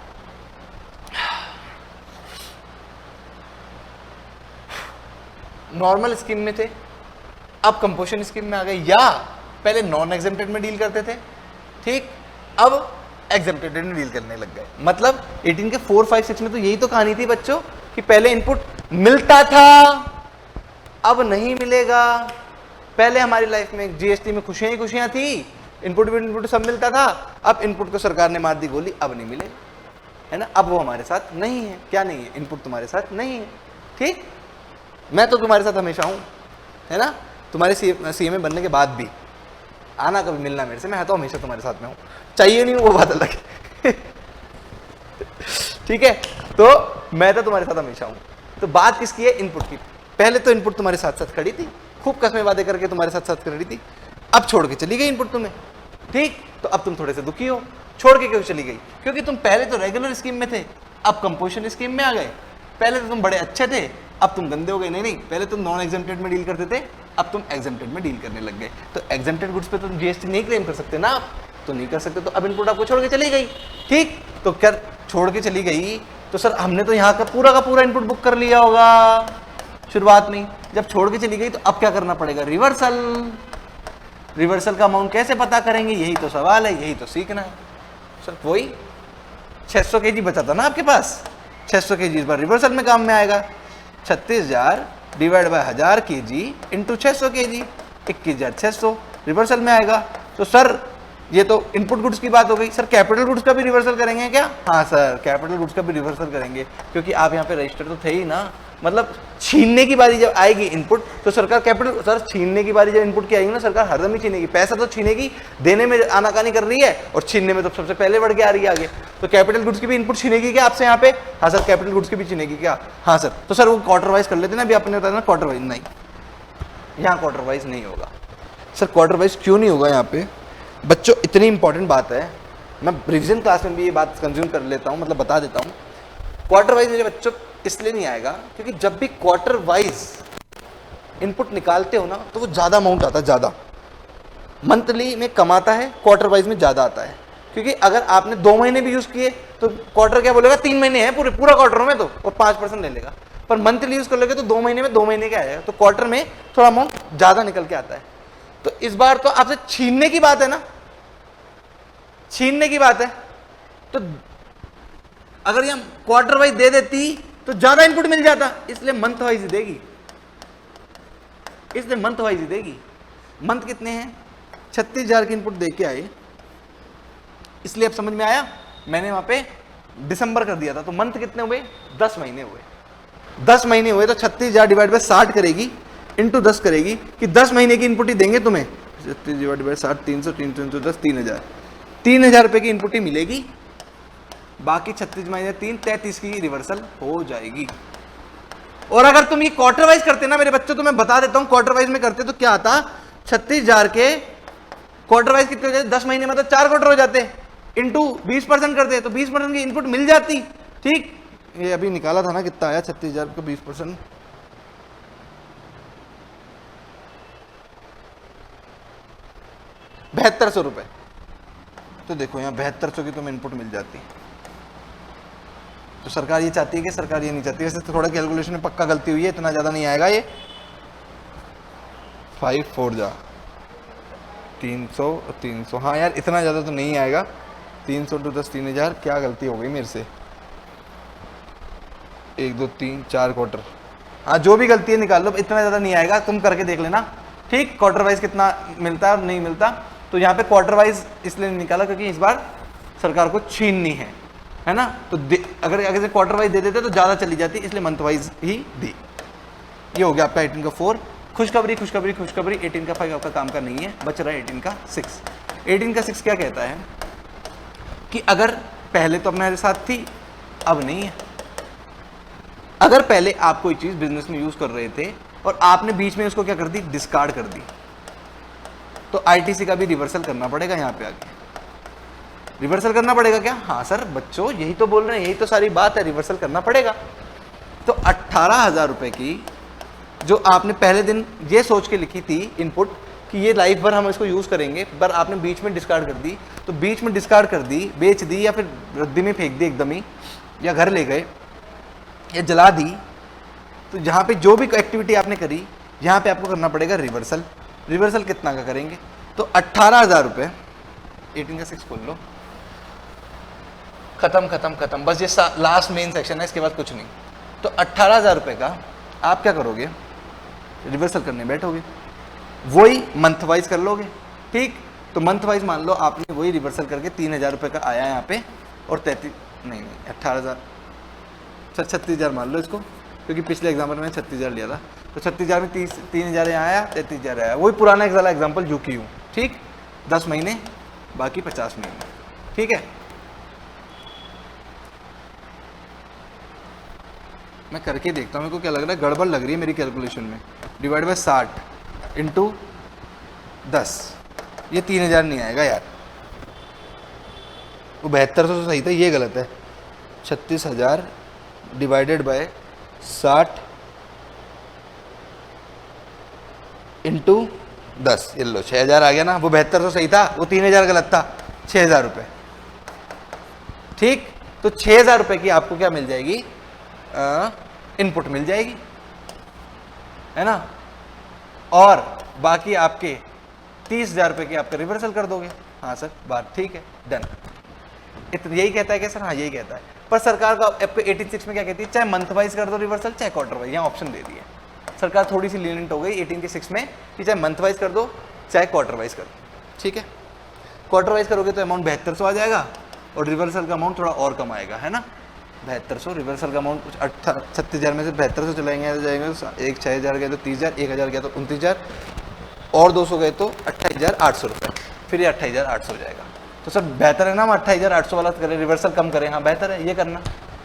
नॉर्मल स्कीम में थे, अब कंपोजिशन स्कीम में आ गए, या पहले नॉन एग्जेम्प्टेड में डील करते थे। ठीक, अब एग्जेम्प्टेड में डील करने लग गए। मतलब 18 के 4, 5, 6 में तो यही तो कहानी थी बच्चों कि पहले इनपुट मिलता था, अब नहीं मिलेगा। पहले हमारी लाइफ में जीएसटी में खुशियां ही खुशियां थी, इनपुट सब मिलता था। अब इनपुट को सरकार ने मार दी गोली, अब नहीं मिले, है ना। अब वो हमारे साथ नहीं है। क्या नहीं है? इनपुट तुम्हारे साथ नहीं है। ठीक, मैं तो तुम्हारे साथ हमेशा हूं, है ना। तुम्हारे सीएमए बनने के बाद भी आना, कभी मिलना मेरे से, मैं तो हमेशा तुम्हारे साथ में हूं। चाहिए नहीं वो बात अलग है ठीक है, तो मैं तो तुम्हारे साथ हमेशा हूं। तो बात किसकी है? इनपुट की। पहले तो इनपुट तुम्हारे साथ साथ खड़ी थी, खूब कसमें वादे करके तुम्हारे साथ साथ खड़ी थी, अब छोड़ के चली गई इनपुट तुम्हें। ठीक, तो अब तुम थोड़े से दुखी हो। छोड़ के क्यों चली गई? क्योंकि तुम पहले तो रेगुलर स्कीम में थे, अब कंपोजिशन स्कीम में आ गए। पहले तो तुम बड़े अच्छे थे, अब तुम गंदे हो गए। नहीं, पहले तुम नॉन एग्जेम्प्टेड में डील करते थे, अब तुम एग्जेम्प्टेड में डील करने लग गए। तो एग्जेम्प्टेड गुड्स पे तुम जीएसटी नहीं क्लेम कर सकते ना, आप तो नहीं कर सकते। तो अब इनपुट आपको छोड़ के चली गई। ठीक, तो क्या छोड़ के चली गई तो सर हमने तो यहाँ का पूरा इनपुट बुक कर लिया होगा शुरुआत में। जब छोड़ के चली गई तो अब क्या करना पड़ेगा? रिवर्सल का अमाउंट कैसे पता करेंगे? यही तो सवाल है, यही तो सीखना है। सर वही 600 kg बचा था ना आपके पास, 600 kg इस बार रिवर्सल में काम में आएगा। 36,000 divide by 1000 kg into 600 kg, 21,600 reversal में आएगा। तो सर ये तो इनपुट गुड्स की बात हो गई। सर कैपिटल गुड्स का भी रिवर्सल करेंगे क्या? हाँ सर, कैपिटल गुड्स का भी रिवर्सल करेंगे, क्योंकि आप यहाँ पे रजिस्टर तो थे ही ना। मतलब छीनने की बारी जब आएगी इनपुट तो सरकार कैपिटल, सर छीनने की बारी जब इनपुट की आएगी ना, सरकार हरदम ही छीनेगी। पैसा तो छीनेगी, देने में आनाकानी कर रही है और छीनने में तो सबसे पहले बढ़ के आ रही है आगे। तो कैपिटल गुड्स की भी इनपुट छीनेगी क्या आपसे यहाँ पे? हाँ सर, कैपिटल गुड्स की भी छीनेगी क्या? हाँ सर। तो सर वो क्वार्टर वाइज कर लेते ना, अभी आपने बताया ना क्वार्टर वाइज। नहीं, यहाँ क्वार्टर वाइज नहीं होगा। सर क्वार्टर वाइज क्यों नहीं होगा यहाँ पे? बच्चों इतनी इंपॉर्टेंट बात है, मैं रिविजन क्लास में भी ये बात कंज्यूम कर लेता हूँ, मतलब बता देता हूँ। क्वार्टर वाइज मेरे बच्चों इसलिए नहीं आएगा क्योंकि जब भी क्वार्टर वाइज इनपुट निकालते हो ना तो वो ज़्यादा अमाउंट आता है, ज़्यादा। मंथली में कमाता है, क्वार्टर वाइज में ज़्यादा आता है। क्योंकि अगर आपने 2 महीने भी यूज़ किए तो क्वार्टर क्या बोलेगा? 3 महीने हैं पूरा क्वार्टर में, तो और 5% ले लेगा। पर मंथली यूज़ कर लोगे तो 2 महीने में 2 महीने का आएगा, तो क्वार्टर में थोड़ा अमाउंट ज़्यादा निकल के आता है। तो इस बार तो आपसे छीनने की बात है ना, छीनने की बात है। तो अगर ये क्वार्टर वाइज दे देती तो ज्यादा इनपुट मिल जाता, इसलिए मंथ वाइज ही देगी, इसलिए मंथ वाइज ही देगी। मंथ कितने हैं? 36,000 की इनपुट दे के आए, इसलिए अब समझ में आया। मैंने वहां पे दिसंबर कर दिया था, तो मंथ कितने हुए? 10 महीने हुए। 10 महीने हुए तो 36,000 डिवाइड बाय 60 करेगी, इंटू 10 करेगी कि 10 महीने की इनपुट ही देंगे तुम्हें। 36 डिवाइड बाय 60, 300, 300 10, 3,000। 3,000 रुपए की इनपुट ही मिलेगी, बाकी 36 महीने 3, 33 की रिवर्सल हो जाएगी। और अगर तुम ये क्वार्टर वाइज करते ना मेरे बच्चों, तो मैं बता देता हूं क्वार्टर वाइज में करते तो क्या आता? 36,000 के क्वार्टर वाइज कितने हो जाते? 10 महीने मतलब 4 क्वार्टर हो जाते, इंटू 20% करते तो 20% की इनपुट मिल जाती। ठीक, ये अभी निकाला था ना कितना आया 36,000 को 20%, ₹7200। तो देखो यहाँ 7200 की तुम्हें इनपुट मिल जाती। तो सरकार ये चाहती है कि सरकार ये नहीं चाहती। वैसे तो थोड़ा कैलकुलेशन में पक्का गलती हुई है, इतना ज़्यादा नहीं आएगा ये। 5 4 जा 300 300, हाँ यार इतना ज़्यादा तो नहीं आएगा। 300 टू 10 3,000, क्या गलती हो गई मेरे से? 1 2 3 4 क्वार्टर, हाँ जो भी गलती है निकाल लो, इतना ज़्यादा नहीं आएगा, तुम करके देख लेना। ठीक, क्वार्टर वाइज कितना मिलता है और नहीं मिलता। तो यहाँ पे क्वार्टर वाइज इसलिए निकाला क्योंकि इस बार सरकार को छीननी है ना। तो अगर क्वार्टर वाइज दे देते तो ज़्यादा चली जाती, इसलिए मंथ वाइज ही दी। ये हो गया आपका 18 का 4। खुशखबरी 18 का 5 आपका काम का नहीं है, बच रहा है 18 का 6। 18 का 6 क्या कहता है कि अगर पहले तो अपने साथ थी, अब नहीं है। अगर पहले आप कोई चीज़ बिजनेस में यूज़ कर रहे थे और आपने बीच में उसको क्या कर दी? डिस्कार्ड कर दी, तो आईटीसी का भी रिवर्सल करना पड़ेगा। यहाँ पे आगे रिवर्सल करना पड़ेगा क्या? हाँ सर बच्चों यही तो बोल रहे हैं, यही तो सारी बात है, रिवर्सल करना पड़ेगा। तो 18,000 रुपए की जो आपने पहले दिन ये सोच के लिखी थी इनपुट कि ये लाइफ भर हम इसको यूज़ करेंगे, पर आपने बीच में डिस्कार्ड कर दी। तो बीच में डिस्कार्ड कर दी, बेच दी या फिर रद्दी में फेंक दी एकदम ही, या घर ले गए या जला दी। तो यहाँ पे जो भी एक्टिविटी आपने करी, यहाँ पे आपको करना पड़ेगा रिवर्सल। रिवर्सल कितना का करेंगे? तो 18,000 रुपये, 18 का 6 खोल लो, खत्म खत्म खत्म, बस ये लास्ट मेन सेक्शन है, इसके बाद कुछ नहीं। तो 18,000 रुपये का आप क्या करोगे, रिवर्सल करने बैठोगे, वही मंथ वाइज कर लोगे। ठीक, तो मंथ वाइज मान लो आपने वही रिवर्सल करके 3,000 रुपये का आया यहाँ पे, और 18,000 सर 36,000 मान लो इसको, क्योंकि पिछले एग्जाम्पल में 36,000 लिया था, तो 36,000 में 3,000 यहाँ आया, 33,000 आया, वही पुराना एक वाला एग्जाम्पल जो की हूँ। ठीक, 10 महीने बाकी 50 महीने। ठीक है, मैं करके देखता हूँ, मेरे को क्या लग रहा है, गड़बड़ लग रही है मेरी कैलकुलेशन में। डिवाइड बाय 60 इंटू 10, ये 3,000 नहीं आएगा यार, वो 7200 सही था, ये गलत है। 36,000 डिवाइडेड बाय 60 इंटू 10, ये लो 6,000 आ गया ना, वो 7200 सही था, वो 3,000 गलत था, 6,000 रुपये। ठीक, तो 6,000 रुपये की आपको क्या मिल जाएगी, इनपुट मिल जाएगी, है ना, और बाकी आपके 30,000 रुपये की आपका रिवर्सल कर दोगे। हाँ सर, बात ठीक है, डन। यही कहता है क्या सर? हाँ यही कहता है, पर सरकार का आपको 86 में क्या कहती है, चाहे मंथ वाइज कर दो रिवर्सल, चाहे क्वार्टर वाइज, यहाँ ऑप्शन दे दिए। सरकार थोड़ी सी लीनियंट हो गई 18 में कि चाहे मंथ वाइज कर दो, चाहे क्वार्टर वाइज कर दो। ठीक है, क्वार्टर वाइज करोगे तो अमाउंट 7200 आ जाएगा, और रिवर्सल का अमाउंट थोड़ा और कम आएगा, है ना, 7200। रिवर्सल का अमाउंट कुछ 36,000 में से 7200 चलाएंगे तो जाएंगे, एक 6,000 गए तो 30,000, 1,000 गया तो 29,000, और 200 गए तो 28,800 रुपये, फिर ये 28,800 हो जाएगा। तो सर बेहतर है ना हम 28,800 वाला करें, रिवर्सल कम करें? हाँ बेहतर है, ये करना।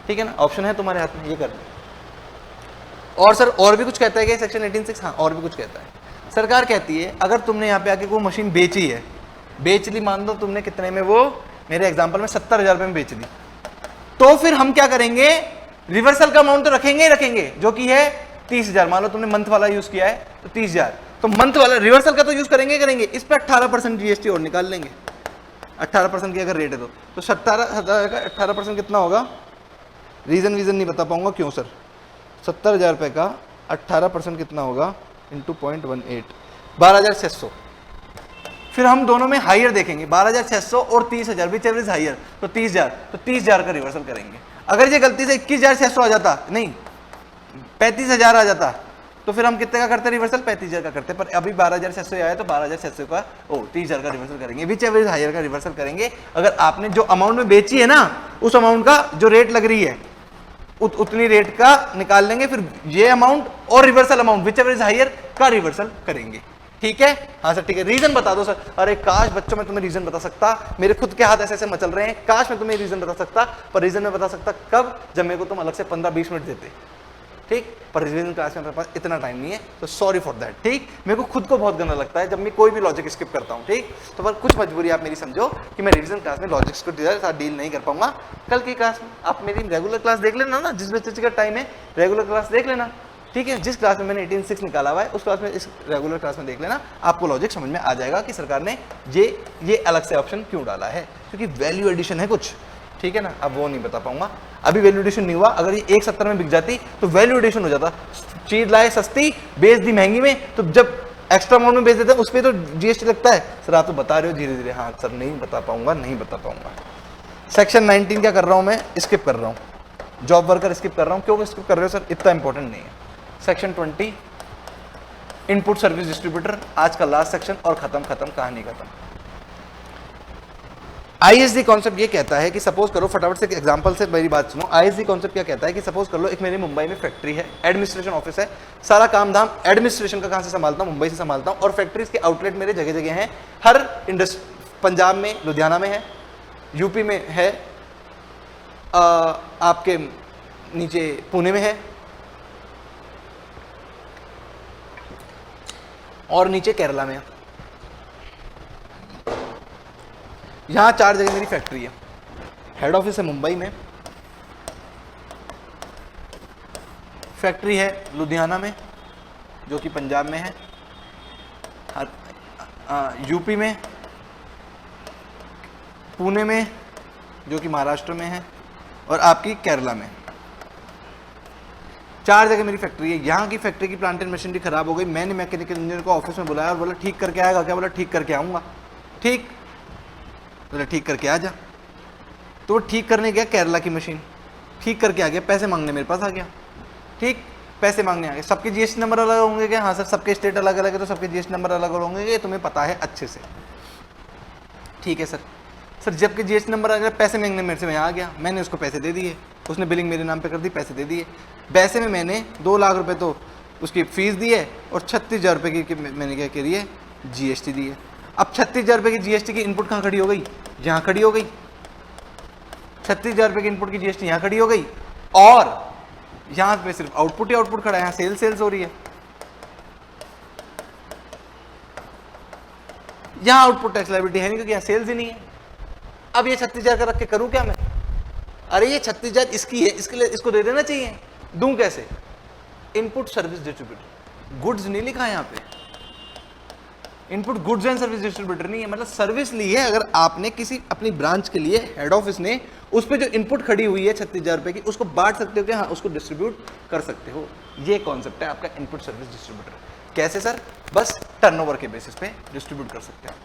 ठीक है ना, ऑप्शन है तुम्हारे हाथ में, ये करना। और सर और भी कुछ कहता है क्या सेक्शन 18(6)? हाँ और भी कुछ कहता है। सरकार कहती है अगर तुमने यहाँ पे आके कोई मशीन बेची है, बेच ली, मान लो तुमने कितने में, वो मेरे एग्जाम्पल में 70,000 रुपये में बेच दी, तो फिर हम क्या करेंगे, रिवर्सल का अमाउंट तो रखेंगे ही रखेंगे, जो कि है 30,000। मान लो तुमने मंथ वाला यूज किया है तो 30,000, तो मंथ वाला रिवर्सल का तो यूज करेंगे, इस पर 18% जीएसटी और निकाल लेंगे। 18% की अगर रेट है तो 17,000 का 18% कितना होगा, रीजन नहीं बता पाऊंगा क्यों सर। 70,000 रुपये का 18% कितना होगा, इंटू 0.18, 12,600। फिर हम दोनों में हायर देखेंगे, 12,600 और 30,000, विच एवरेज हायर, तो 30,000, तो 30,000 का रिवर्सल करेंगे। अगर ये गलती से 21,600 आ जाता, नहीं 35,000 आ जाता, तो फिर हम कितने का करते रिवर्सल, 35,000 का करते, पर अभी 12,600 आया तो 12,600 का 30,000 का रिवर्सल करेंगे, विच एवरेज हायर का रिवर्सल करेंगे। अगर आपने जो अमाउंट में बेची है ना, उस अमाउंट का जो रेट लग रही है उतनी रेट का निकाल लेंगे, फिर ये अमाउंट और reversal amount which average higher का रिवर्सल करेंगे। ठीक है, हाँ सर ठीक है। रीजन बता दो सर। अरे काश बच्चों मैं तुम्हें रीजन बता सकता, मेरे खुद के हाथ ऐसे मचल रहे हैं, काश मैं तुम्हें रीजन बता सकता, पर रीजन में बता सकता कब, जब मेरे को तुम अलग से 15-20 मिनट देते। ठीक, पर रिवीजन क्लास में मेरे पास इतना टाइम नहीं है, तो सॉरी फॉर दैट। ठीक, मेरे को खुद को बहुत गंदा लगता है जब मैं कोई भी लॉजिक स्किप करता हूँ। ठीक, तो पर कुछ मजबूरी आप मेरी समझो कि मैं रिवीजन क्लास में लॉजिक्स को साथ डील नहीं कर पाऊंगा। कल की क्लास में आप मेरी रेगुलर क्लास देख लेना ना, जिस बच्चे का टाइम है रेगुलर क्लास देख लेना। ठीक है, जिस क्लास में मैंने 18(6) निकाला हुआ है उस क्लास में, इस रेगुलर क्लास में देख लेना, आपको लॉजिक समझ में आ जाएगा कि सरकार ने ये अलग से ऑप्शन क्यों डाला है, क्योंकि वैल्यू एडिशन है कुछ। ठीक है ना, अब वो नहीं बता पाऊंगा, अभी वैल्यू एडिशन नहीं हुआ। अगर ये 170 में बिक जाती तो वैल्यू एडिशन हो जाता, चीज लाए सस्ती बेच दी महंगी में, तो जब एक्स्ट्रा अमाउंट में बेच देते हैं उस पर तो जीएसटी लगता है। सर आप तो बता रहे हो धीरे धीरे। हाँ सर नहीं बता पाऊंगा। सेक्शन 19 क्या कर रहा हूं मैं, स्किप कर रहा हूं, जॉब वर्कर स्किप कर रहा हूं। क्यों स्किप कर रहे हो सर, इतना इंपॉर्टेंट नहीं है। सेक्शन 20 इनपुट सर्विस डिस्ट्रीब्यूटर, आज का लास्ट सेक्शन, और खत्म कहानी खत्म। आईएसडी कॉन्सेप्ट ये कहता है कि सपोज करो, फटाफट से एग्जांपल से मेरी बात सुनो। आईएसडी कॉन्सेप्ट क्या कहता है कि सपोज कर लो एक मेरी मुंबई में फैक्ट्री है, एडमिनिस्ट्रेशन ऑफिस है, सारा काम धाम एडमिनिस्ट्रेशन का कहां से संभालता हूं, मुंबई से संभालता हूं, और फैक्ट्रीज के आउटलेट मेरे जगह जगह हैं। हर इंडस्ट्री पंजाब में लुधियाना में है, यूपी में है, आपके नीचे पुणे में है, और नीचे केरला में है। यहां 4 जगह मेरी फैक्ट्री है। हेड ऑफिस है मुंबई में, फैक्ट्री है लुधियाना में जो कि पंजाब में है, यूपी में, पुणे में जो कि महाराष्ट्र में है, और आपकी केरला में। 4 जगह मेरी फैक्ट्री है। यहाँ की फैक्ट्री की प्लांट एंड मशीनरी खराब हो गई, मैंने मैकेनिकल इंजीनियर को ऑफिस में बुलाया और बोला ठीक करके आएगा क्या, बोला ठीक करके आऊँगा। ठीक, बोला ठीक करके आ जा। तो वो ठीक करने गया केरला की मशीन, ठीक करके आ गया, पैसे मांगने मेरे पास आ गया। ठीक, पैसे मांगने आ गए। सबके जीएसटी नंबर अलग होंगे क्या? हाँ सर, सबके स्टेट अलग अलग है तो सबके जीएसटी नंबर अलग अलग होंगे, ये तुम्हें पता है अच्छे से। ठीक है सर। सर जबकि जीएसटी नंबर आ गया, पैसे मांगने मेरे से यहाँ आ गया, मैंने उसको पैसे दे दिए, उसने बिलिंग मेरे नाम पे कर दी, पैसे दे दिए। पैसे में मैंने 2 लाख रुपए तो उसकी फीस दी है और 36,000 रुपये की मैंने क्या करी है, जीएसटी दी है। अब 36,000 रुपये की जीएसटी की इनपुट कहाँ खड़ी हो गई? यहाँ खड़ी हो गई। 36,000 रुपये की इनपुट की जीएसटी यहाँ खड़ी हो गई और यहाँ पे सिर्फ आउटपुट ही आउटपुट खड़ा है, यहाँ सेल्स हो रही है। यहाँ आउटपुट टैक्स लायबिलिटी है नहीं क्योंकि यहाँ सेल्स ही नहीं है। अब ये 36,000 का रख के करूँ क्या मैं? अरे ये 36,000 इसकी है, इसके लिए इसको दे देना चाहिए। दूं कैसे? इनपुट सर्विस डिस्ट्रीब्यूटर, गुड्स नहीं लिखा है यहाँ पे, input goods and service distributor नहीं है, मतलब सर्विस ली है। अगर आपने किसी अपनी ब्रांच के लिए हेड ऑफिस ने उस पर जो इनपुट खड़ी हुई है 36,000 रुपए की, उसको बांट सकते हो क्या? हाँ, उसको डिस्ट्रीब्यूट कर सकते हो। ये कॉन्सेप्ट है आपका इनपुट सर्विस डिस्ट्रीब्यूटर। कैसे सर? बस टर्नओवर के बेसिस पे डिस्ट्रीब्यूट कर सकते हैं।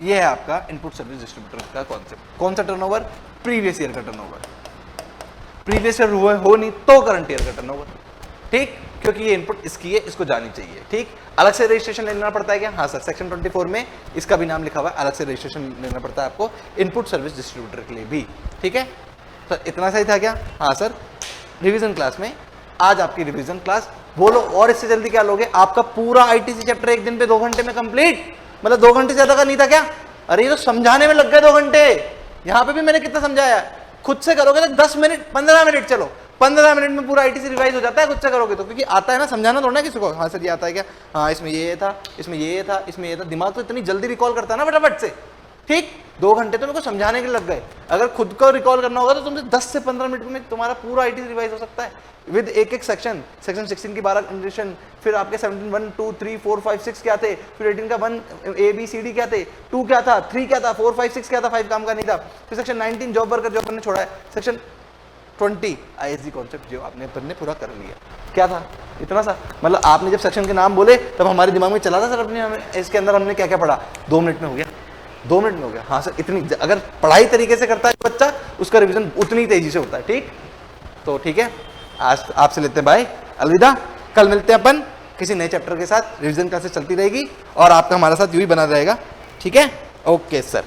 ये है आपका इनपुट सर्विस डिस्ट्रीब्यूटर का कॉन्सेप्ट। कौन सा टर्नओवर? प्रीवियस ईयर का टर्नओवर। प्रीवियस ईयर हुआ हो नहीं तो करंट ईयर का टर्नओवर। ठीक, क्योंकि ये इनपुट इसकी है, इसको जानी चाहिए। ठीक, अलग से रजिस्ट्रेशन लेना पड़ता है क्या? हाँ सर, सेक्शन 24 में इसका भी नाम लिखा हुआ है, अलग से रजिस्ट्रेशन लेना पड़ता है आपको इनपुट सर्विस डिस्ट्रीब्यूटर के लिए भी। ठीक है सर, इतना सही था क्या? हाँ सर, रिवीजन क्लास में आज आपकी रिवीजन क्लास। बोलो और इससे जल्दी क्या लोगे? आपका पूरा आईटीसी चैप्टर एक दिन पे 2 घंटे में कंप्लीट, मतलब 2 घंटे से ज्यादा का नहीं था क्या? अरे ये तो समझाने में लग गए 2 घंटे। यहाँ पे भी मैंने कितना समझाया, खुद से करोगे तो 10 मिनट 15 मिनट, चलो 15 मिनट में पूरा आईटीसी रिवाइज हो जाता है खुद से करोगे तो, क्योंकि आता है ना, समझाना थोड़ा ना किसी को। हाँ सर ये आता है क्या? हाँ इसमें ये था, इसमें ये था, इसमें ये था। दिमाग तो इतनी जल्दी रिकॉल करता है ना फटाफट से। ठीक, 2 घंटे तो मेरे को समझाने के लग गए। अगर खुद को रिकॉल करना होगा तो तुमसे 10 से 15 मिनट में तुम्हारा पूरा आईटीसी रिवाइज हो सकता है विद एक सेक्शन। सेक्शन 16 की 12 कंडीशन, फिर आपके 17 1 2 3 4 5 6 क्या थे, फिर 18 का 1 ABCD क्या थे, 2 क्या था, 3 क्या था, 4 5 6 क्या था, 5 काम का नहीं था। फिर सेक्शन 19 जॉब वर्कर जो अपन ने छोड़ा है, सेक्शन 20 ISD कॉन्सेप्ट जो आपने अपन ने पूरा कर लिया। क्या था? इतना सा। मतलब आपने जब सेक्शन के नाम बोले तब हमारे दिमाग में चला था सर अपने इसके अंदर हमने क्या क्या पढ़ा। 2 मिनट में हो गया, 2 मिनट में हो गया। हाँ सर, इतनी अगर पढ़ाई तरीके से करता है बच्चा, उसका रिवीजन उतनी तेजी से होता है। ठीक, तो ठीक है, आज आपसे लेते हैं बाय, अलविदा। कल मिलते हैं अपन किसी नए चैप्टर के साथ। रिवीजन क्लासेस चलती रहेगी और आपका हमारे साथ यूं ही बना रहेगा। ठीक है, ओके सर।